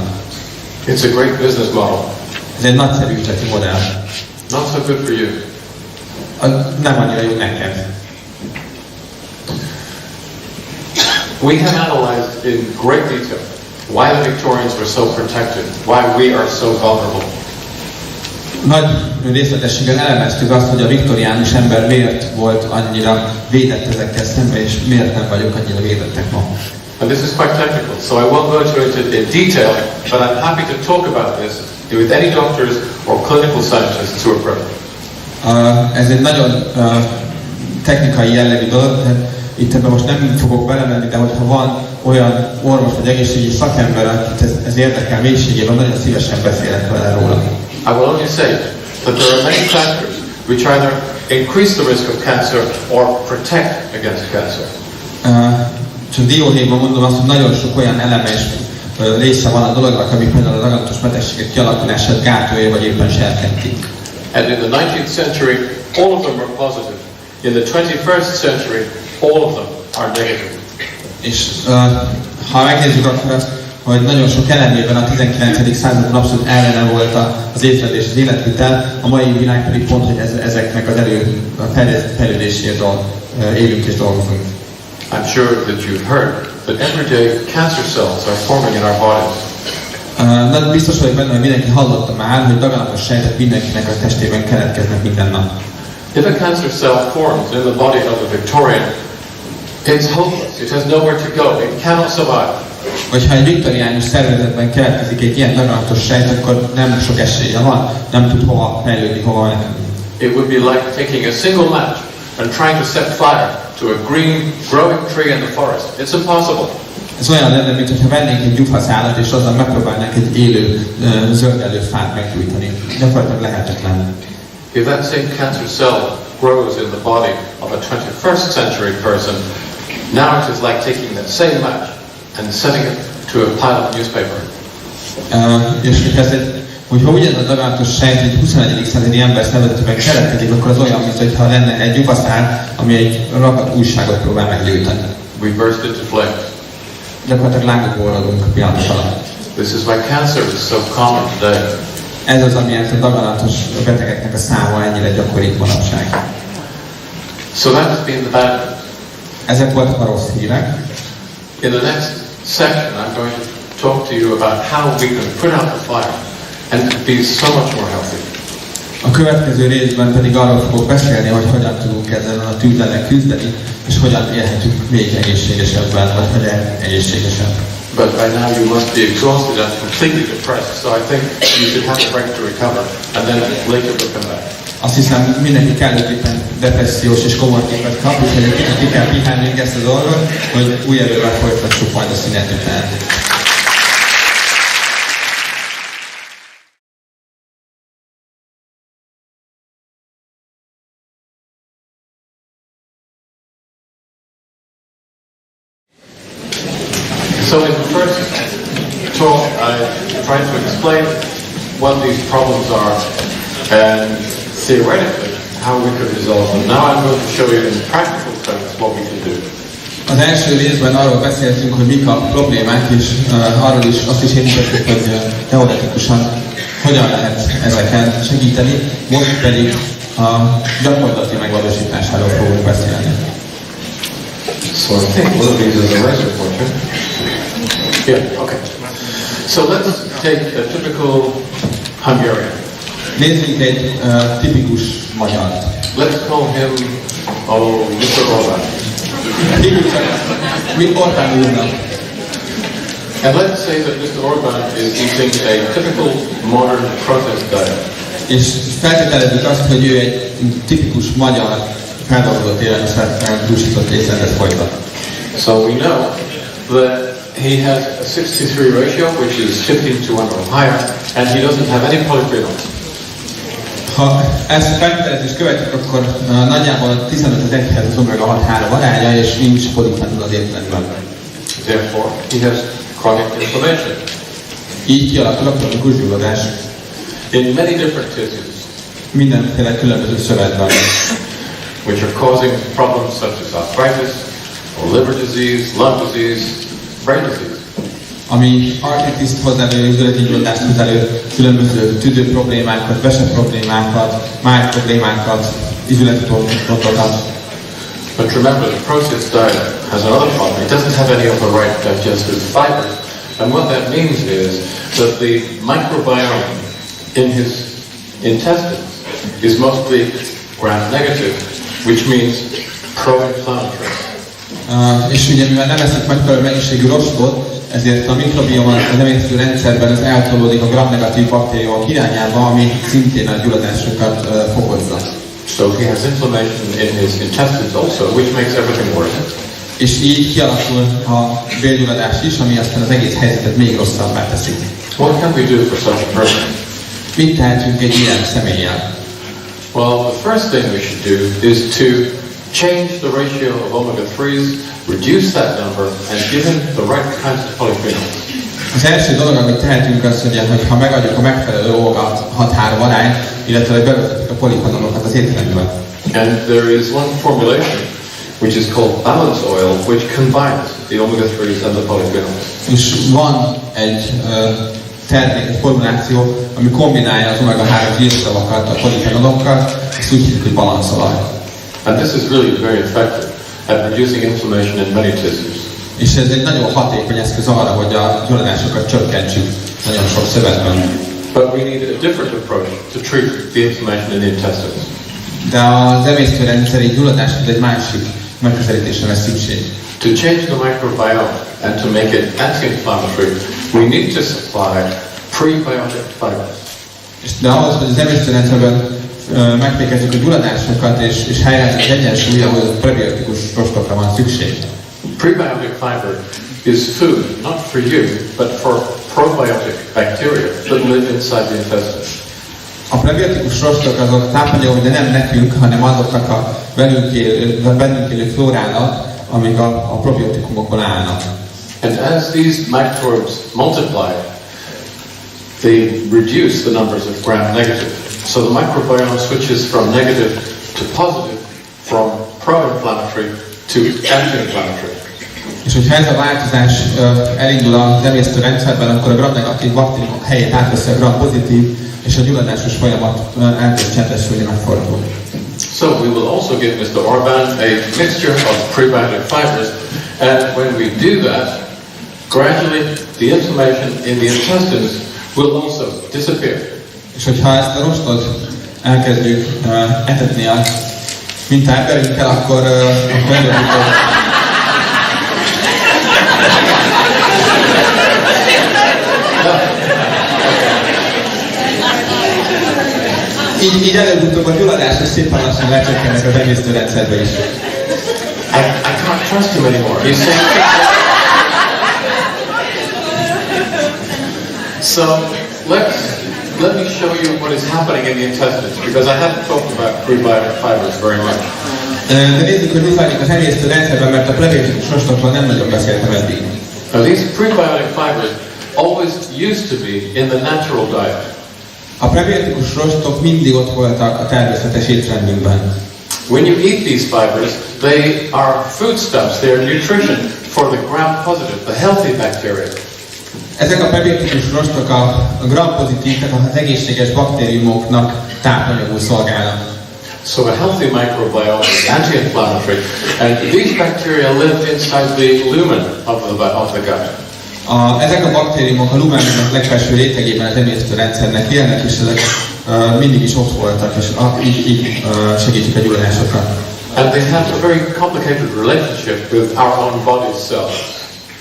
It's a great business model. Ez egy nagyszerű üzleti modell. Not so good for you. Nem annyira jó neked. We have analyzed in great detail why the Victorians were so protected, why we are so vulnerable. Nagy részletességgel elemeztük azt, hogy a viktoriánus ember miért volt annyira védett ezekkel szemben, és miért nem vagyunk annyira védettek ma. And this is quite technical, so I won't go into it in detail, but I'm happy to talk about this with any doctors or clinical scientists who are present. Ez egy nagyon technikai jellegű dolog, itt ebben most nem fogok belemenni, de hogyha van olyan orvos vagy egészségügyi szakember, akit ez érdekel mélységében, nagyon szívesen beszélek vele róla. I will only say that there are many factors which either increase the risk of cancer or protect against cancer. Csak dióhéjban mondom azt, hogy nagyon sok olyan eleme és része van a dolognak, ami például a daganatos betegségek kialakulását gátolja, vagy éppen serkentik. And in the 19th century, all of them were positive. In the 21st century, all of them are negative. És ha megnézzük akkor azt, hogy nagyon sok elemében a 19. században abszolút ellene volt az étrendszer és az életvitel, a mai világ pedig pont, hogy ezeknek az fejlődéséért élünk és dolgozunk. I'm sure that you've heard that every day cancer cells are forming in our bodies. Biztos vagyok benne, hogy mindenki hallotta már, hogy daganatos sejtek mindenkinek a testében keletkeznek minden nap. If a cancer cell forms in the body of a Victorian, it's hopeless. It has nowhere to go. It cannot survive. Hogyha egy viktoriánus szervezetben keletkezik egy ilyen daganatos sejt, akkor nem sok esélye van, nem tud hova fejlődni, hova menni. It would be like taking a single match and trying to set fire to a green, growing tree in the forest. It's impossible. Ez olyan lenne, mintha vennénk egy gyufaszállat, és azzal megpróbálnánk egy élő, zöldelő fát meggyújtani. Gyakorlatilag lehetetlen. If that same cancer cell grows in the body of a 21st century person, now it is like taking that same match and setting it to a pile of newspaper. És ez egy hogyha ugyanaz a daganatos sejt egy 21. századi ember szervezetében keletkezik, akkor az olyan, mintha lenne egy lyukaszár, ami egy rakat újságot próbál meggyújtani. We burst into flames. Gyakorlatilag lángokba orradunk pillanatok alatt. This is why cancer is so common today. Ez az, amiért a daganatos betegeknek a száma ennyire gyakori manapság. So that's been the bad news. Ezek voltak a rossz hírek. In the next section, I'm going to talk to you about how we can put out the fire and be so much more healthy. A következő részben pedig arról fogok beszélni, hogy hogyan tudunk ezzel a tűzzel küzdeni, és hogyan élhetünk még egészségesebben, vagy hogyan egészségesen. But by now you must be exhausted and completely depressed, so I think you should have a break to recover, and then later we'll come back. Azt hiszem, mindenki kellőképpen depressziós és komoly képet kap, úgyhogy egy kicsit ki kell pihálnunk ezt a dolgot, hogy új erővel folytassuk majd a szünet után. So in the first talk, I tried to explain what these problems are and theoretically how we could resolve them. Now I'm going to show you in practical terms what we can do. Az első részben arról beszéltünk, hogy mik a problémák, és arról is azt is érintettük, hogy teoretikusan hogyan lehet ezeken segíteni, most pedig a gyakorlati megvalósításáról fogunk beszélni. So I think one of these is a razor portrait. Yeah, okay. So let's take a typical Hungarian. Nézzünk egy tipikus magyart. Let's call him, Mr. Orbán. Mint Orbán úrnak. And let's say that Mr. Orbán is eating a typical modern protest diet. És feltételezzük azt, hogy ő egy tipikus magyar feldolgozott élelmiszerrel dúsított étrendet folytat. So we know that he has a 63 ratio, which is 15 to 1 or higher, and he doesn't have any polyphenols. Ha ezt feltételezést követjük, akkor nagyjából 15 az 1-hez az omega-6-3 aránya, és nincs polifenol az étrendben. Therefore, he has chronic inflammation. Így kialakul a kronikus gyulladás. In many different tissues. Mindenféle különböző szövetben. Which are causing problems such as arthritis, or liver disease, lung disease, brain disease. Ami artritiszt hoz elő, üzleti-gyulladást hoz elő, különböző tüdő problémákat, vese problémákat, máj problémákat, üzleti gondokat. But remember, the processed diet has another problem. It doesn't have any of the right digestive fibers. And what that means is that the microbiome in his intestines is mostly gram-negative, which means pro-inflammatory. És ugye mivel nem eszik megfelelő mennyiségű rostot, ezért a mikrobiom az emésztő rendszerben az eltolódik a gram-negatív baktériumok irányába, ami szintén a gyulladásokat fokozza. So he has inflammation in his intestines also, which makes everything worse. És így kialakul a bélgyulladás is, ami aztán az egész helyzetet még rosszabbá teszi. What can we do for such a person? Mit tehetünk egy ilyen személlyel? Well, the first thing we should do is to change the ratio of omega-3s, reduce that number, and give him the right kinds of polyphenols. Az első dolog, amit tehetünk, az, hogy ha megadjuk a megfelelő omega-6-3 arányt, illetve bevezetjük a polifenolokat az étrendbe. And there is one formulation which is called balance oil, which combines the omega-3s and the polyphenols. És van egy termék, egy formuláció, ami kombinálja az omega-3 zsírszavakat a polifenolokkal, ezt úgy hívjuk, hogy balanszolaj. And this is really very effective at reducing inflammation in many tissues. És ez egy nagyon hatékony eszköz arra, hogy a gyulladásokat csökkentsük nagyon sok szövetben. But we need a different approach to treat the inflammation in the intestines. De az emésztőrendszeri gyulladáshoz egy másik megközelítésre lesz szükség. To change the microbiome and to make it anti-inflammatory, we need to supply prebiotic fibers. De ahhoz, hogy az emésztőrendszerben megfékezzük a gyulladásokat és helyreállítjuk az egyensúly, ahhoz prebiotikus rostokra van szükség. Prebiotic fiber is food, not for you, but for probiotic bacteria that live inside the intestine. A prebiotikus rostok azok tápanyagok, de nem nekünk, hanem azoknak a bennünk élő flórának, amik a probiotikumokból állnak. And as these microbes multiply, they reduce the numbers of gram-negative. So the microbiome switches from negative to positive, from pro-inflammatory to anti-inflammatory. És hogyha ez a változás elindul az emésztőrendszerben, akkor a gram-negatív baktériumok helyét átveszi a gram-pozitív, és a gyulladásos folyamat elkezd csendesülni, megfordul. So we will also give Mr. Orban a mixture of prebiotic fibers, and when we do that, gradually the inflammation in the intestines will also disappear. És hogyha ezt a rostot elkezdjük etetni a mintaemberünkkel, akkor előbb-utóbb így előbb-utóbb a gyulladás és szépen lassan lecsökkennek az emésztőrendszerbe is. I can't trust him anymore. He's saying so let me show you what is happening in the intestines, because I haven't talked about prebiotic fibers very much. De nézzük, hogy mi zajlik az emésztőrendszerben, mert a prebiotikus rostokról nem nagyon beszéltem eddig. Now these prebiotic fibers always used to be in the natural diet. A prebiotikus rostok mindig ott voltak a természetes étrendünkben. When you eat these fibers, they are foodstuffs, they are nutrition for the gram-positive, the healthy bacteria. Ezek a prebiotikus rostok a gram-pozitív, tehát az egészséges baktériumoknak tápanyagul szolgálnak. So a healthy microbiome is anti-inflammatory, and these bacteria live inside the lumen of the gut. Ezek a baktériumok a lumennak legfelső rétegében az emésztőrendszernek élnek, és ezek mindig is ott voltak, és így segítik a gyulladásokat. And they have a very complicated relationship with our own body cells.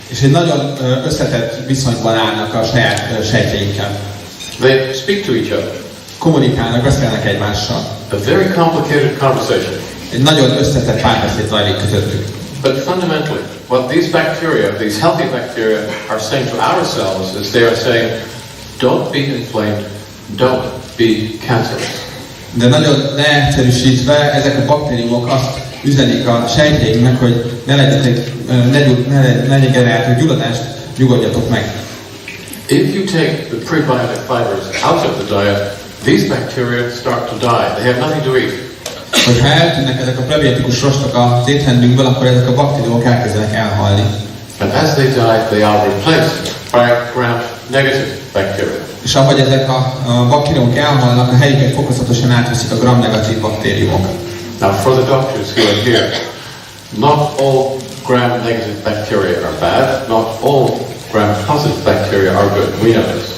És egy nagyon összetett viszonyban állnak a saját sejtjeinkkel. They speak to each other. Kommunikálnak, beszélnek egymással. A very complicated conversation. Egy nagyon összetett párbeszéd zajlik közöttük. But fundamentally, what these bacteria, these healthy bacteria, are saying to our cells is they are saying, don't be inflamed, don't be cancerous. De nagyon leegyszerűsítve, ezek a baktériumok azt üzenik a sejtjeinknek, hogy ne legyen át, hogy gyulladást, nyugodjatok meg. If you take the prebiotic fibers out of the diet, these bacteria start to die. They have nothing to eat. Hogyha eltűnnek ezek a prebiotikus rostok az étrendünkből, akkor ezek a baktériumok elkezdenek elhalni. And as they die, they are replaced by gram-negative bacteria. És ahogy ezek a baktériumok elhalnak, a helyüket fokozatosan átveszik a gram-negatív baktériumok. Now for the doctors who are here, not all gram-negative bacteria are bad, not all gram-positive bacteria are good. We know this.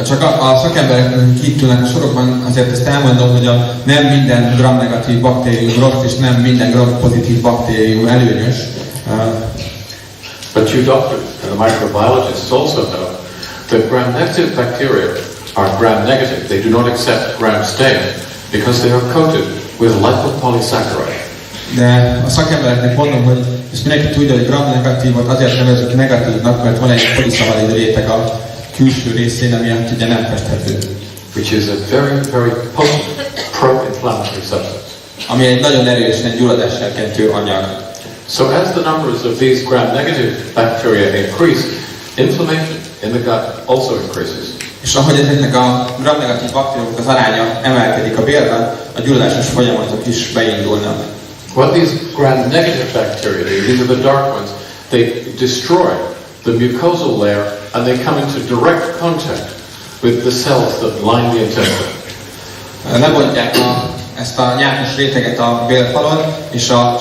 Csak a szakemberek itt ülnek a sorokban, azért ezt elmondom, hogy nem minden gram-negatív baktérium rossz, és nem minden gram-pozitív baktérium előnyös. But you doctors and the microbiologists also know that gram-negative bacteria are gram-negative. They do not accept gram-stain because they are coated with lipopolysaccharide. De a szakembereknek mondom, hogy ezt mindenki tudja, hogy gram-negatívot azért nevezzük negatívnak, mert van egy poliszakkarid réteg a külső részén, ami ugye nem festhető. Which is a very, very potent pro-inflammatory substance. Ami egy nagyon erősen gyulladásserkentő anyag. So as the numbers of these gram-negative bacteria increase, inflammation in the gut also increases. És ahogy ezeknek a gram-negatív baktériumok az aránya emelkedik a bélben, a gyulladásos folyamatok is beindulnak. What these gram-negative bacteria do, these are the dark ones, they destroy the mucosal layer and they come into direct contact with the cells that line the intestine. Lebontják ezt a nyákos réteget a bélfalon, és a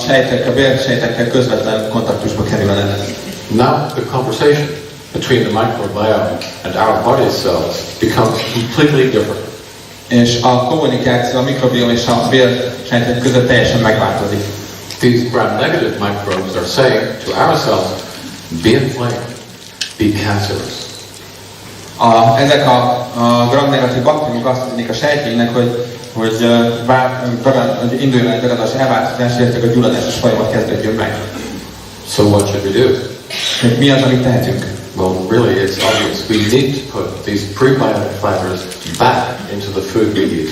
bélsejtekkel közvetlen kontaktusba kerülnek. Now the conversation between the microbiome and our body cells becomes completely different. És a kommunikáció a mikrobiom és a bélsejtek között teljesen megváltozik. These gram-negative microbes are saying to our cells, be inflamed, be cancerous. Ezek a gram-negatív baktériumok azt mondják a sejtjének, hogy induljon egy begadás elváltozás, illetve a gyulladásos folyamat kezdődjön meg. So what should we do? Mi az, amit tehetünk? Well, really it's obvious. We need to put these prebiotic fibers back into the food we eat.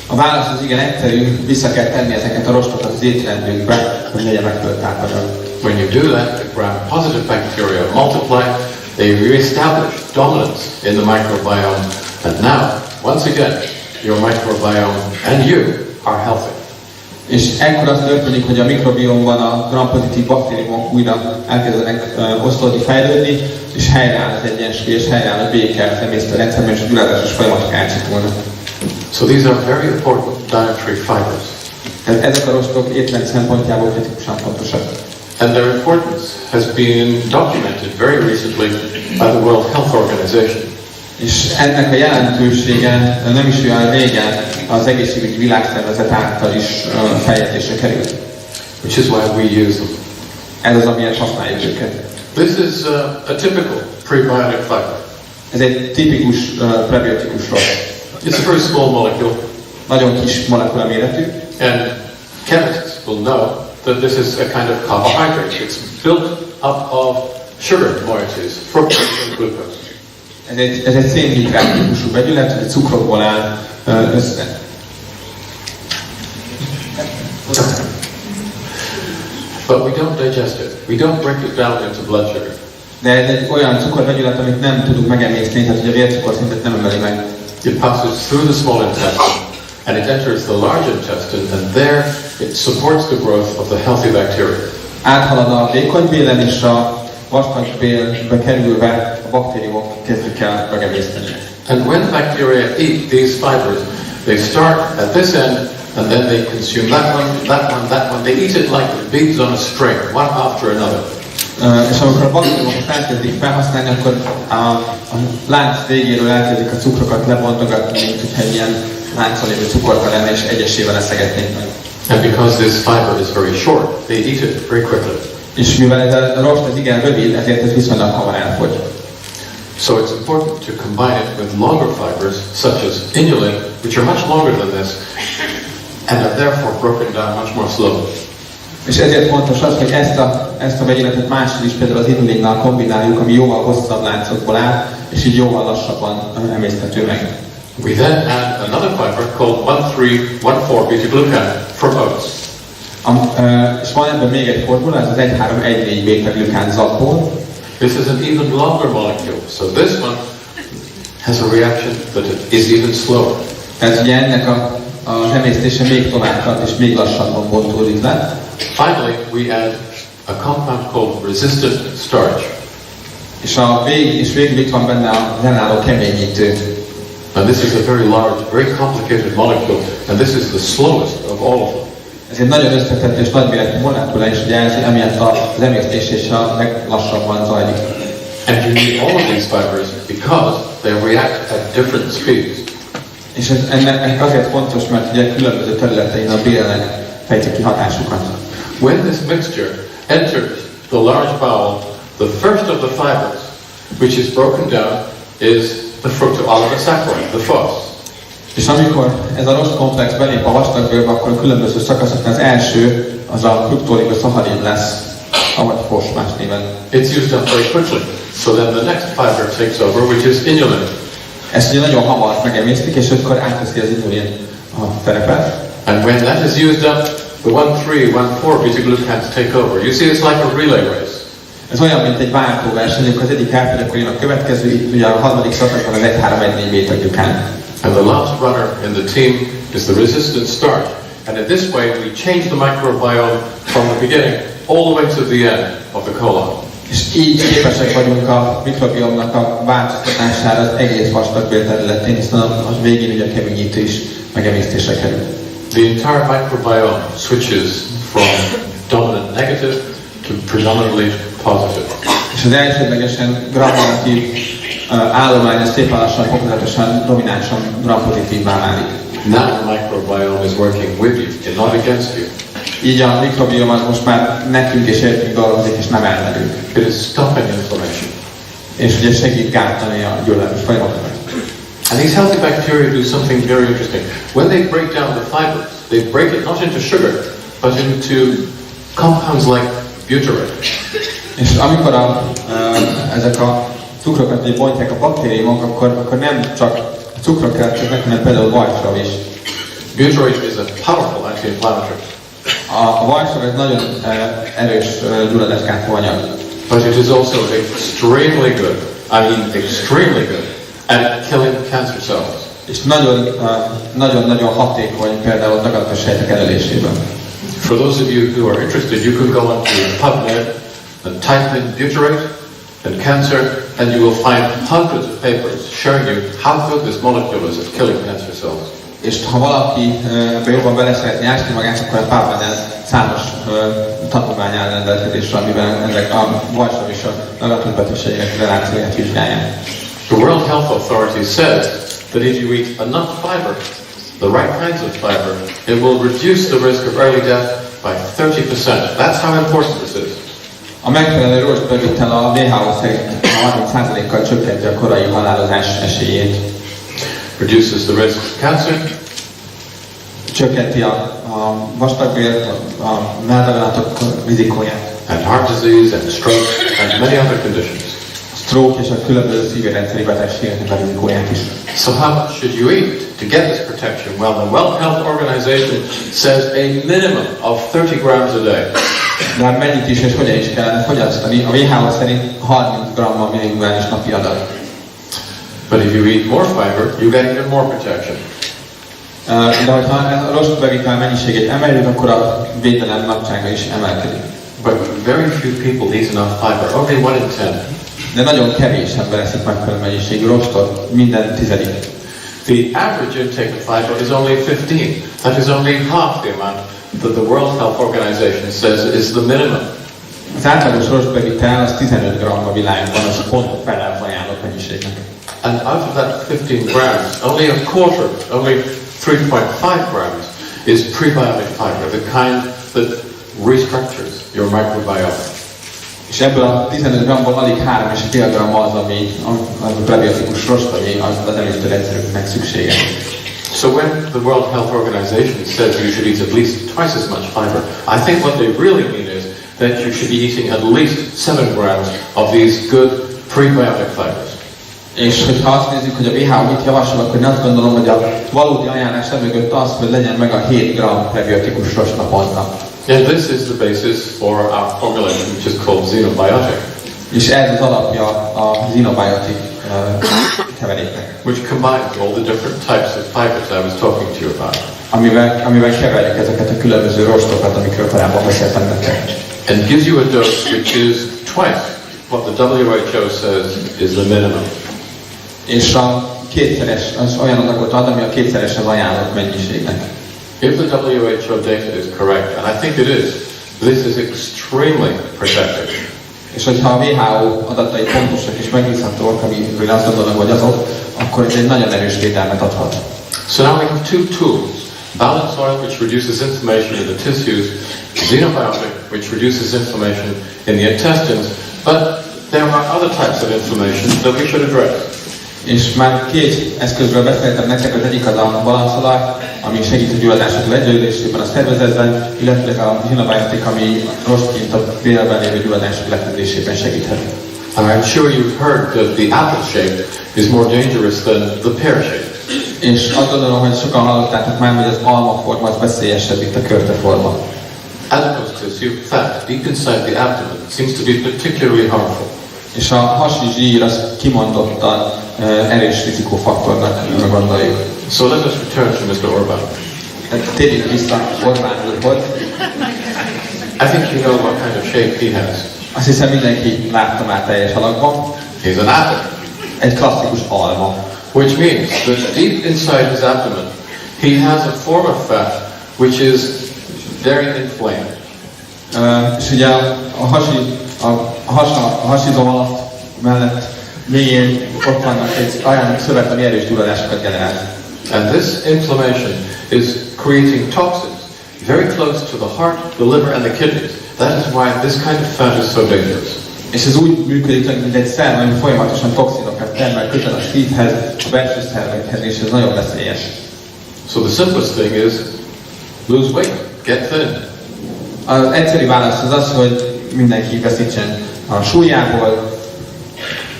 A válasz az igen egyszerű, vissza kell tenni ezeket a rostokat az étrendünkbe, hogy legyen megfelelő tápanyag. When you do that, the gram-positive bacteria multiply, They re-establish dominance in the microbiome, and now, once again, your microbiome and you are healthy. És ekkor az történik, hogy a mikrobiomban a gram-pozitív baktériumok újra elkezdenek oszlódni, fejlődni, és helyreáll az egyensúly, és helyreáll a béke, az emésztőrendszerben, és a gyulladásos folyamatok átcsikulnak. So these are very important dietary fibers. Tehát ezek a rostok étrend szempontjából kritikusan fontosak. And their importance has been documented very recently by the World Health Organization. És ennek a jelentősége nem is olyan régen az egészségügyi világszervezet által is feljegyzésre került. Which is why we use them. Ez az, amiért használjuk őket. This is a typical prebiotic fiber. Ez egy tipikus prebiotikus rost. It's a very small molecule. Nagyon kis molekula méretű. And chemists will know that this is a kind of carbohydrate. It's built up of sugar moieties, fructose and glucose. Ez egy szénhidrát típusú vegyület, hogy cukrokból áll össze. But we don't digest it. We don't break it down into blood sugar. De ez egy olyan cukorvegyület, amit nem tudunk megemészteni, tehát hogy a vércukorszintet nem emeli meg. It passes through the small intestine and it enters the large intestine, and there it supports the growth of the healthy bacteria. Áthalad a vékonybélen, és a vastagbélbe kerülve a baktériumok kezdik el megemészteni. And when bacteria eat these fibers, they start at this end, and then they consume that one, that one, that one. They eat it like beads on a string, one after another. És amikor a baktériumokat elkezdik felhasználni, akkor a lánc végéről elkezdik a cukrokat lebontogatni, mint hogyha ilyen láncon lévő cukorka lenne, és egyesével leszegetnék meg. And because this fiber is very short, they eat it very quickly. És mivel ez a rost ez igen rövid, ezért ez viszonylag hamar elfogy. So it's important to combine it with longer fibers, such as inulin, which are much longer than this, and are therefore broken down much more slowly. És ezért fontos az, hogy ezt a vegyületet mással is, például az inulinnal kombináljuk, ami jóval hosszabb láncokból áll, és így jóval lassabban emészthető meg. We then add another fiber called 1,3,1,4 beta-glucan from oats. És van ebben még egy formula, ez az 1,3,1,4 beta-glukán zapból. This is an even longer molecule, so this one has a reaction that is even slower. Tehát ugye ennek az emésztése még tovább tart, és még lassabban bontódik le. Finally, we add a compound called resistant starch. És végül itt van benne az ellenálló keményítő. And this is a very large, very complicated molecule, and this is the slowest of all of them. Ez egy nagyon összetett és nagyméretű molekula, és ugye emiatt az emésztés és a leglassabban zajlik. And you need all of these fibers because they react at different speeds. És ennek azért fontos, mert ugye különböző területein a bélnek fejtik ki hatásukat. When this mixture enters the large bowel, the first of the fibers, which is broken down, is the fructooligosaccharides, the FOS. És amikor ez a rostkomplex belép a vastagbélbe, akkor a különböző szakaszokon az első az a fructooligosaccharid lesz, avagy FOS más néven. It's used up very quickly, so then the next fiber takes over, which is inulin. Ezt ugye nagyon hamar megemésztik, és akkor átveszi az inulin a terepet. And when that is used up, the 1,3,1,4 beta-glucans take over. You see, it's like a relay race. Ez olyan, mint egy váltóverseny, amikor az egyik elfogy, akkor jön a következő, itt ugye a harmadik szakaszban az 1,3,1,4 beta-glukán. And the last runner in the team is the resistant starch. And in this way, we change the microbiome from the beginning all the way to the end of the colon. És így képesek vagyunk a mikrobiomnak a változtatására az egész vastagbél területén, hiszen a végén ugye a keményítő is megemésztésre kerül. The entire microbiome switches from dominant negative to predominantly positive. És az elsődlegesen gram-negatív állomány az szépen lassan, fokozatosan, dominánsan gram-pozitívvá válik. Now the microbiome is working with you and not against you. Így a mikrobiom most már nekünk és értünk dolgozik, és nem ellenünk. It is stopping inflammation. És ugye segít gátolni a gyulladásos folyamatokat. And these healthy bacteria do something very interesting. When they break down the fibers, they break it not into sugar, but into compounds like butyrate. És amikor ezek a cukrokat bontják a baktériumok, akkor nem csak a cukrok keletkeznek, hanem például vajsav is. Butyrate is a powerful anti-inflammatory. A vajsav egy nagyon erős gyulladásgátló anyag. but it is also extremely good, I mean extremely good, at killing cancer cells. És nagyon hatékony például a daganatos sejtek elölésében. For those of you who are interested, you can go onto PubMed and type in butyrate and cancer, and you will find hundreds of papers showing you how good this molecule is at killing cancer cells. És ha valaki ebbe jobban bele szeretné ásni magát, akkor a PubMed-en számos tanulmány áll rendelkezésre, amiben ezek a vajsav és a daganatos betegségek relációját vizsgálják. The World Health Authority says that if you eat enough fiber, the right kinds of fiber, it will reduce the risk of early death by 30%. That's how important this is. A megfelelő rostbevitel a WHO szerint 30%-kal csökkenti a korai halálozás esélyét. Reduces the risk of cancer. Csökkenti a vastagbél, a melldaganatok rizikóját. And heart disease and stroke and many other conditions. A stroke és a különböző szívrendszeri betegségeknek a rizikóját is. So how much should you eat to get this protection? Well, the World Health Organization says a minimum of 30 grams a day. De mennyit is és hogyan is kellene fogyasztani? A WHO szerint 30 grammal minimális napi adag. But if you eat more fiber, you get even more protection. De hogyha a rostbevitel mennyiségét emeljük, akkor a védelem nagysága is emelkedik. But very few people eat enough fiber, only 1 in 10. De nagyon kevés ember eszik megfelelő mennyiségű rostot, minden tizedik. The average intake of fiber is only 15. That is only half the amount that the World Health Organization says is the minimum. Az átlagos rostbevitel az 15 gram a világban, az pont a fele az ajánlott mennyiségnek. And out of that 15 grams, only a quarter, only 3.5 grams is prebiotic fiber, the kind that restructures your microbiome. És ebből a 15 gramból alig 3,5 gram az, ami a prebiotikus rost, ami az emésztőrendszerünknek szükséges. So when the World Health Organization says you should eat at least twice as much fiber, I think what they really mean is that you should be eating at least 7 grams of these good prebiotic fibers. És hogyha azt nézzük, hogy a WHO mit javasol, akkor én azt gondolom, hogy a valódi ajánlás mögött az, hogy legyen meg a 7 gram prebiotikus rost naponta. And this is the basis for our formulation, which is called xenobiotic. És ez az alapja a xenobiotic keveréknek. Which combines all the different types of fibers I was talking to you about. Amivel keverjük ezeket a különböző rostokat, amikről korábban beszéltem nektek. And gives you a dose which is twice what the WHO says is the minimum. És a kétszeres, az olyan adagot ad, ami a kétszeres az ajánlott mennyiségnek. If the WHO data is correct, and I think it is, this is extremely protective. És hogyha a WHO adatai pontosak és megbízhatóak, amiről azt gondolom, hogy azok, akkor ez egy nagyon erős védelmet adhat. So now we have two tools. Balance oil, which reduces inflammation in the tissues, xenobiotic, which reduces inflammation in the intestines, but there are other types of inflammation that we should address. És már két eszközről beszéltem nektek, az egyik az a balanszolaj, ami segít a gyulladások legyőzésében a szervezetben, illetve a xenobiotic, ami rostként a vérben lévő gyulladások leküzdésében segíthet. And I'm sure you've heard that the apple shape is more dangerous than the pear shape. És azt gondolom, hogy sokan hallottátok már, hogy az almaforma az veszélyesebb, mint a körteforma. Adipose tissue, fat, deep inside the abdomen, seems to be particularly harmful. És a hasi zsír az kimondottan erős rizikófaktornak gondoljuk. So let us return to Mr. Orban. Térjünk vissza Orbán úrhoz. I think you know what kind of shape he has. Azt hiszem mindenki látta már teljes alakban. He's an apple. Egy klasszikus alma. Which means that deep inside his abdomen, he has a form of fat which is very inflamed. És ugye a hasizom alatt mellett mélyén ott vannak egy olyan szövet, ami erős gyulladásokat generál. And this inflammation is creating toxins very close to the heart, the liver and the kidneys. That is why this kind of fat is so dangerous. És ez úgy működik, mint egy szerv, ami folyamatosan toxinokat termel közel a szívhez, a belső szervekhez, és ez nagyon veszélyes. So the simplest thing is lose weight, get thin. Az egyszerű válasz az az, hogy mindenki veszítsen a súlyából.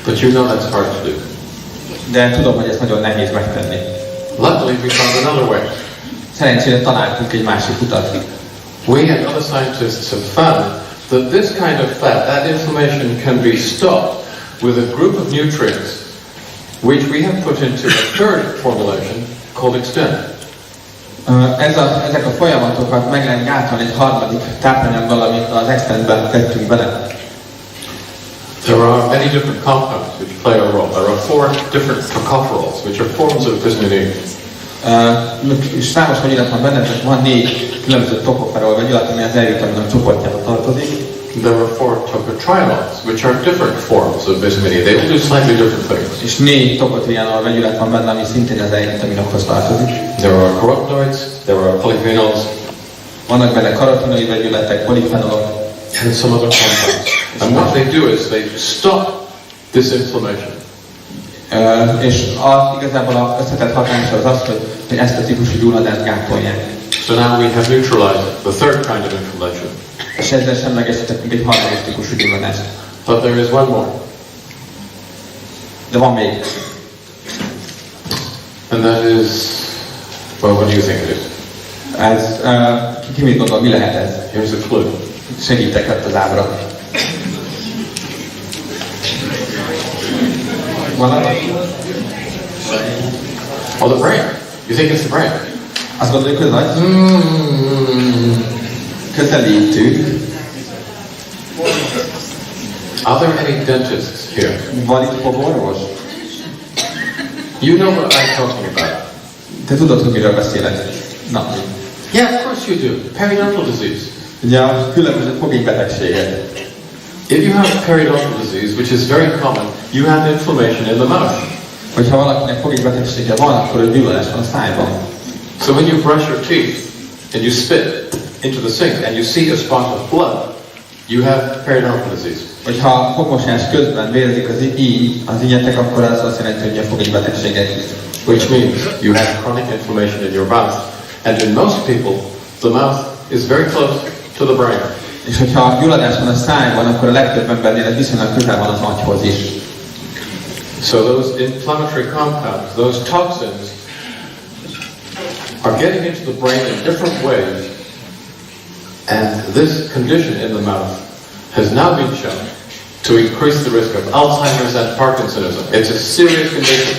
But you know that's hard to do. De tudom, hogy ez nagyon nehéz megtenni. Luckily we found another way. Szerencsére találtunk egy másik utat. We and other scientists have found that this kind of fat, that inflammation can be stopped with a group of nutrients which we have put into a third formulation called extend. Ezek a folyamatokat meg lehet gátolni egy harmadik tápanyaggal, amit az extendben tettünk bele. There are many different compounds which play a role. There are 4 different tocopherols, which are forms of vitamin E. És számos vegyület van benne, tehát van 4 különböző tokoferol vegyület, ami az E-vitaminok csoportjába tartozik. There are 4 tocotrienols, which are different forms of vitamin E. They all do slightly different things. És 4 tokotrienol vegyület van benne, ami szintén az E-vitaminokhoz tartozik. There are carotenoids, there are polyphenols, vannak benne karotinoid vegyületek, polifenolok, and some other compounds. And what they do is they stop this inflammation. És igazából az összetett hatása az az, hogy ezt a típusú gyulladást gátolják. So now we have neutralized the third kind of inflammation. És ezzel semlegesítettünk egy harmadik típusú gyulladást. But there is one more. De van még. And that is, well, what do you think it is? Ez, ki mit gondol, mi lehet ez? Here's a clue. Segítek ott az ábra. Valami? Oh, the brain. You think it's the brain? Azt gondoljuk, hogy nagy? Közelítünk. Are there any dentists here? Van itt fogorvos? You know what I'm talking about. Te tudod, hogy miről beszélek? Na. Yeah, of course you do. Periodontal disease. Ugye a különböző fogékbetegségek. If you have periodontal disease, which is very common, you have inflammation in the mouth. Hogyha valakinek fogékbetegsége van, akkor gyulladás van a szájban. So when you brush your teeth and you spit into the sink and you see a spot of blood, you have periodontal disease. Hogyha fogmosás közben vérzik az ínyetek, akkor az azt jelenti, hogy a fogékbetegségek. Which means you have chronic inflammation in your mouth. And in most people, the mouth is very close to the brain. És hogyha gyulladás van a szájban, akkor a legtöbb embernél ez viszonylag közel van az agyhoz is. So those inflammatory compounds, those toxins, are getting into the brain in different ways, and this condition in the mouth has now been shown to increase the risk of Alzheimer's and Parkinsonism. It's a serious condition.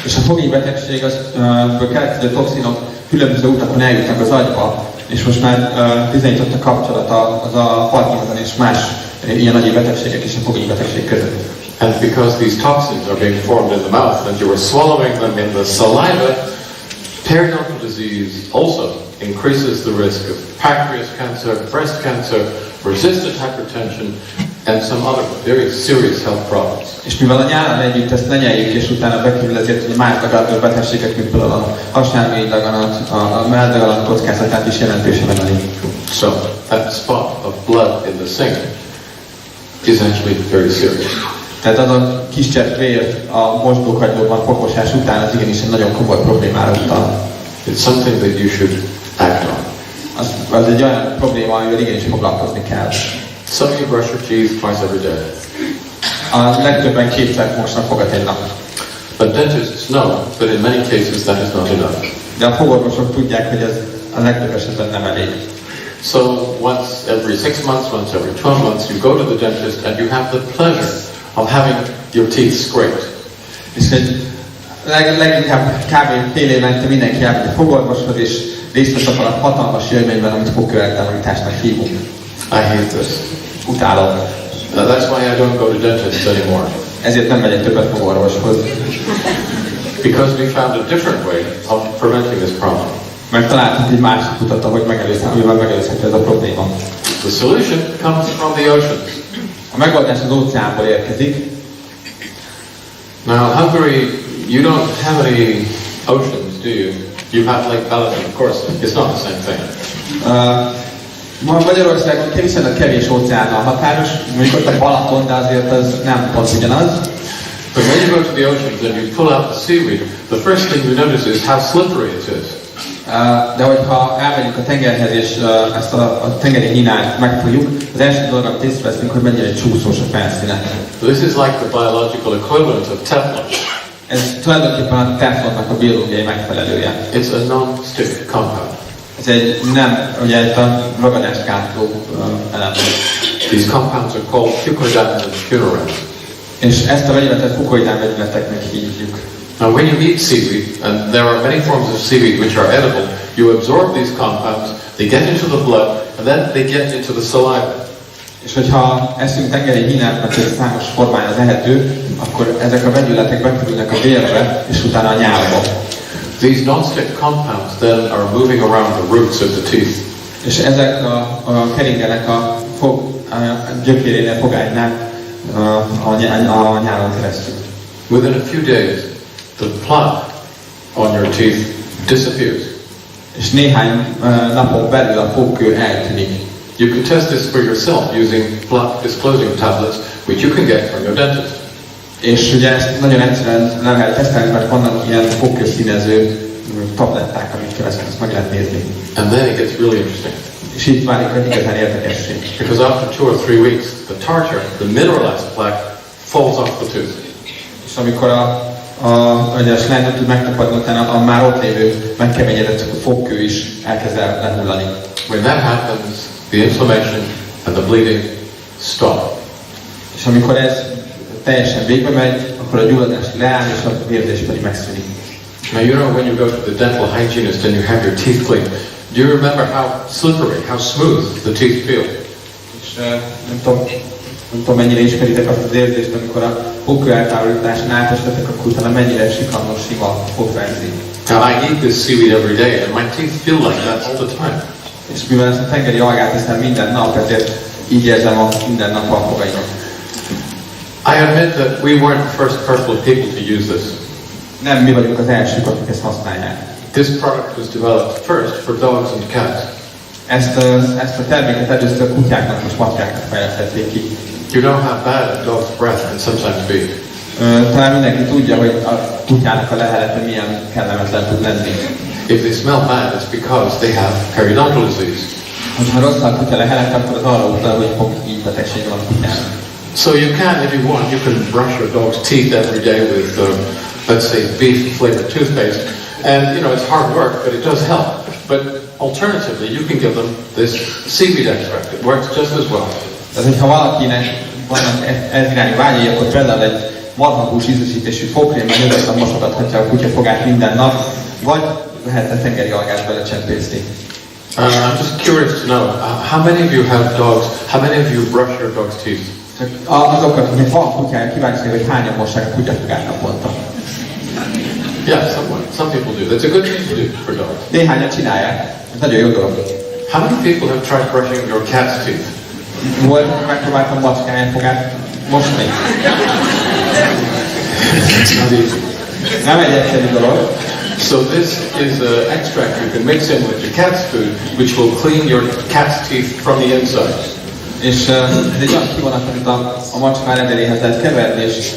És a fogékbetegség azből keletkező toxinok különböző utakon eljutnak az agyba, és most már bizonyított a kapcsolat az a Parkinson és más ilyen agyi betegségek és a fogékbetegség között. And because these toxins are being formed in the mouth and you are swallowing them in the saliva, periodontal disease also increases the risk of pancreas cancer, breast cancer, resistant hypertension, and some other very serious health problems. És mivel a nyáron együtt ezt lenyeljük, és utána bekerül ezért, hogy más dagadó betegségek, mint például a hasnyálmény daganat, a melldaganat kockázatát is jelentősen emeli. So, that spot of blood in the sink is actually very serious. Tehát az a kis csepp vér a mosdókagylóban fogmosás után az igenis egy nagyon komoly problémára utal. It's something that you should act on. Az egy olyan probléma, amivel igenis foglalkozni kell. Some of you brush your teeth twice every day. A legtöbben kétszer mosnak fogat egy nap. But dentists know that in many cases that is not enough. De a fogorvosok tudják, hogy ez a legtöbb esetben nem elég. So once every 6 months, once every 12 months, you go to the dentist and you have the pleasure of having your teeth scraped. És leginkább kb. Fél évente mindenki elmegy a fogorvoshoz, és részt vesz abban a hatalmas élményben, amit fogkövetelmításnak hívunk. I hate this. Utálom. That's why I don't go to dentists anymore. Ezért nem megyek többet fogorvoshoz. Because we found a different way of preventing this problem. Mert találtunk egy másik utat, ahogy megelőzhető ez a probléma. The solution comes from the oceans. A megoldás az óceánból érkezik. Now, Hungary, you don't have any oceans, do you? You have Lake Balaton, of course. It's not the same thing. Magyarországon viszonylag kevés óceánnal határos, mondjuk ott a Balaton, de azért az nem pont ugyanaz. But when you go to the oceans and you pull out the seaweed, the first thing you notice is how slippery it is. De hogyha elmegyünk a tengerhez és ezt a tengeri hínát megfogjuk, az első dolog, amit észreveszünk, hogy mennyire csúszós a felszíne. This is like the biological equivalent of Teflon. Ez tulajdonképpen a teflonnak a biológiai megfelelője. It's a non-stick compound. Ez egy nem, ugye egy a ragadást gátló elem. These compounds are called fucoidan and funoran. És ezt a vegyületet fukoidán vegyületeknek hívjuk. Now when you eat seaweed, and there are many forms of seaweed which are edible, you absorb these compounds, they get into the blood, and then they get into the saliva. És hogyha eszünk tengeri hínát, mert ez számos formája az ehető, akkor ezek a vegyületek bekerülnek a vérbe, és utána a nyálba. These non-stick compounds then are moving around the roots of the teeth. És ezek a keringenek a gyökérénél, fogánynál a nyálon keresztül. Within a few days, the plaque on your teeth disappears. És néhány napon belül a fogkő eltűnik. You can test this for yourself using plaque disclosing tablets, which you can get from your dentist. És ugye ezt nagyon egyszerűen le lehet tesztelni, mert vannak ilyen fogkőszínező tabletták, amikkel ezt meg lehet nézni. And then it gets really interesting. És itt válik egy igazán érdekesség. Because after 2 or 3 weeks, the tartar, the mineralized plaque, falls off the tooth. És amikor a slány nem tud megtapadni, utána a már ott lévő megkeményedett fogkő is elkezd lehullani. When that happens, the inflammation and the bleeding stop. És amikor ez teljesen végbe megy, akkor a gyulladás leáll, és a vérzés pedig megszűnik. Now you know when you go to the dental hygienist and you have your teeth cleaned, do you remember how slippery, how smooth the teeth feel? És nem tudom mennyire ismeritek azt az érzést, amikor a fogkő eltávolításán átestetek, akkor utána mennyire sikannos, sima a fogrendszer. Now I eat this seaweed every day and my teeth feel like that all the time. És mivel ezt a tengeri algát eszem minden nap, ezért így érzem minden nap a fogaimat. I admit that we weren't the first purple people to use this. Nem mi vagyunk az elsők, akik ezt használják. This product was developed first for dogs and cats. Ezt a terméket először kutyáknak és matyáknak fejlesztették ki. You know how bad a dog's breath can sometimes be. Talán mindenki tudja, hogy a kutyának a lehelete milyen kellemetlen tud lenni. If they smell bad, it's because they have periodontal disease. Ha rossz a kutya lehelete, akkor az arra utal, hogy fogígy betegség van a kutyának. So you can, if you want, you can brush your dog's teeth every day with, let's say, beef-flavored toothpaste. And, you know, it's hard work, but it does help. But alternatively, you can give them this seaweed extract. It works just as well. Tehát, hogyha valakinek vannak ez irányú vágyai, akkor például egy marhahús ízesítésű fogkrémmel nyugodtan mosogathatja a kutya fogát minden nap, vagy lehetne tengeri algát belecsempészni. I'm just curious to know, how many of you have dogs, how many of you brush your dog's teeth? Azokat, akik van kutyája, kíváncsi, hogy hányan mossák a kutyafogát naponta. Yeah, some people do. That's a good thing to do for dogs. Néhányan csinálják. Ez nagyon jó dolog. How many people have tried brushing your cat's teeth? Volt, megpróbáltam macskáján fogát mosni. It's not easy. Nem egy egyszerű dolog. So this is an extract you can mix in with your cat's food, which will clean your cat's teeth from the inside. És ez egy olyan kivonat, amit a macska rendeléhez lehet keverni, és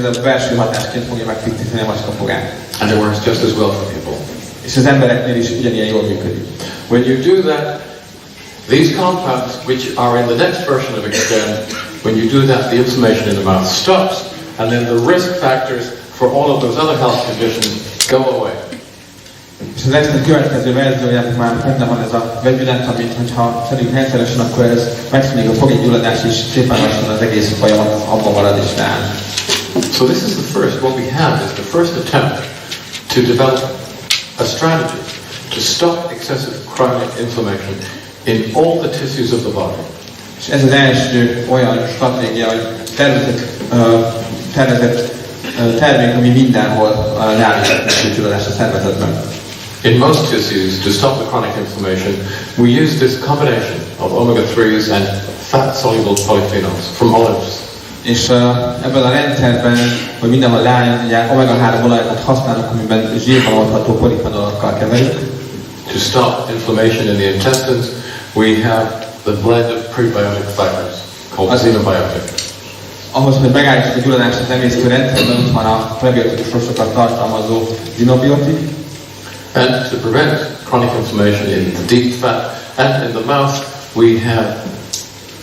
a belső hatásként fogja megtisztítani a macska fogát. And it works just as well for people. És az embereknél is ugyanilyen jól működik. When you do that, these compounds, which are in the next version of Extend, when you do that, the inflammation in the mouth stops, and then the risk factors for all of those other health conditions go away. És az Extend következő verziójában már benne van ez a vegyület, amit ha szedünk rendszeresen, akkor ez megszűnik a fogégyulladás, és szépen lassan az egész folyamat abban marad és leáll. So this is the first, what we have is the first attempt to develop a strategy to stop excessive chronic inflammation in all the tissues of the body. És ez az első olyan stratégia, hogy tervezett termék, ami mindenhol leállítja a gyulladást a szervezetben. In most tissues, to stop the chronic inflammation, we use this combination of omega-3s and fat-soluble polyphenols from olives. És ebben a rendszerben, hogy mindenhol leállítják, omega-3 olajokat használunk, amiben zsírban oldható polifenolokkal keverjük. To stop inflammation in the intestines, we have the blend of prebiotic fibers called xenobiotic. Ahhoz, hogy megállítsuk a gyulladást az emésztő rendszerben, ott van a prebiotikusrosokat tartalmazó xenobiotik. And to prevent chronic inflammation in the deep fat and in the mouth, we have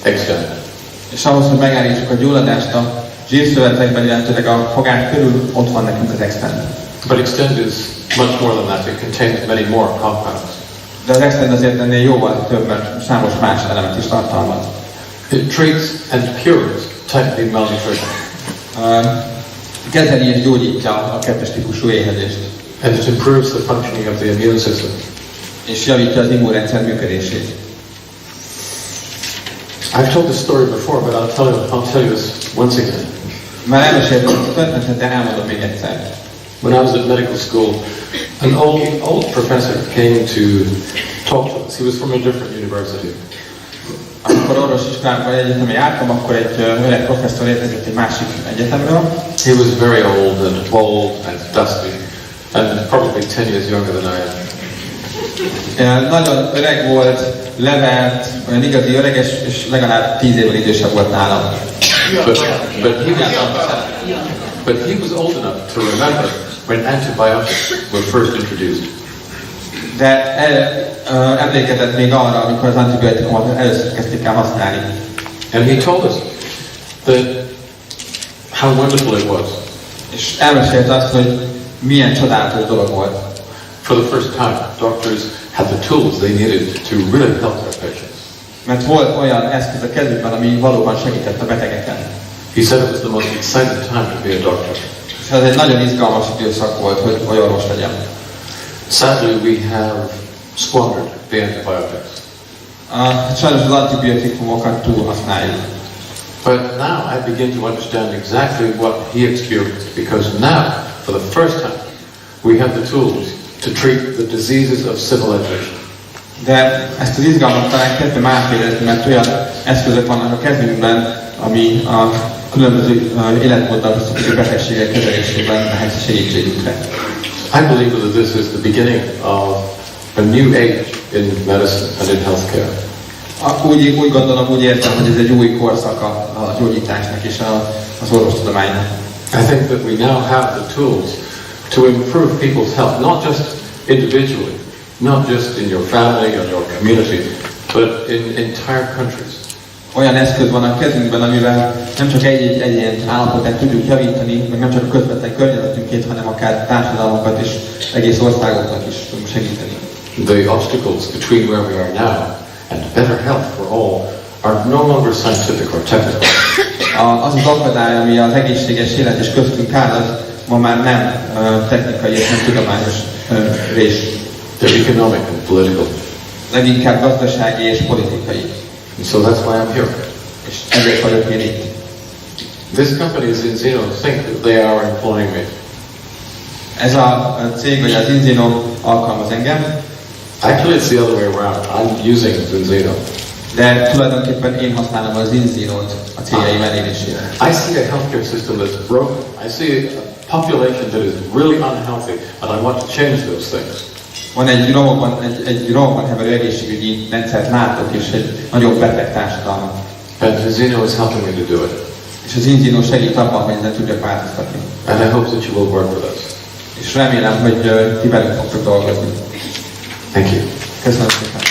Extend. És ahhoz, hogy megállítsuk a gyulladást a zsírszövetekben, illetőleg a fogát körül, ott van nekünk az Extend. But Extend is much more than that. It contains many more compounds. De az Extend azért ennél jóval több, mert számos más elemet is tartalmaz. It treats and cures type B malnutrition. Kezeli és gyógyítja a kettes típusú éhezést. And it improves the functioning of the immune system. És javítja az immunrendszer működését. I've told this story before, but I'll tell you this once again. Már elmeséltem ezt a történetet, de elmondom még egyszer. When I was at medical school, an old professor came to talk to us. He was from a different university. Amikor orvosiskolában vagy egyetemre jártam, akkor egy öreg professzor érkezett egy másik egyetemről. He was very old and bald and dusty, and probably 10 years younger than I am. Nagyon öreg volt, levert, olyan igazi öreges, és legalább 10 évvel idősebb volt nálam. But he was old enough to remember when antibiotics were first introduced. De emlékezett még arra, amikor az antibiotikumot először kezdték el használni. And he told us that how wonderful it was. És elmesélte azt, hogy milyen csodálatos dolog volt. For the first time, doctors had the tools they needed to really help their patients. Mert volt olyan eszköz a kezükben, ami valóban segített a betegeken. He said it was the most exciting time to be a doctor. És ez egy nagyon izgalmas időszak volt, hogy orvos legyen. Sadly, we have squandered the antibiotics. Sajnos az antibiotikumokat túl használjuk. But now I begin to understand exactly what he experienced, because now, for the first time, we have the tools to treat the diseases of civilization. De ezt az izgalmat talán kezdem átérezni, mert olyan eszközök vannak a kezünkben, ami a különböző életmóddal összefüggő betegségek kezelésében lehet segítségünkre. I believe that this is the beginning of a new age in medicine and in healthcare. Úgy gondolom, úgy értem, hogy ez egy új korszak a gyógyításnak és az orvostudománynak. I think that we now have the tools to improve people's health, not just individually, not just in your family or your community, but in entire countries. Olyan eszköz van a kezünkben, amivel nem csak egy egyén állapotát tudjuk javítani, meg nem csak a közvetlen környezetünkét, hanem akár társadalmakat és egész országokat is tudunk segíteni. The obstacles between where we are now and better health for all are no longer scientific or technical. Az akadály, ami az egészséges élet és köztünk áll, az ma már nem technikai és nem tudományos rés. They're economic and political. Leginkább gazdasági és politikai. And so that's why I'm here. És ezért vagyok én itt. This company, Zinzino, think that they are employing me. Ez a cég, vagy az Zinzino alkalmaz engem. Actually, it's the other way around. I'm using Zinzino. De tulajdonképpen én használom az Zinzinót a céljaim elérésére. I see a healthcare system that's broken. I see a population that is really unhealthy, and I want to change those things. Van egy romokban heverő egészségügyi rendszert látok, és egy nagyobb beteg társadalmat. And Zinzino is helping me to do it. És az Zinzino segít abban, hogy ezen tudjak változtatni. And I hope that you will work with us. És remélem, hogy ti velünk fogtok dolgozni. Thank you. Köszönöm szépen.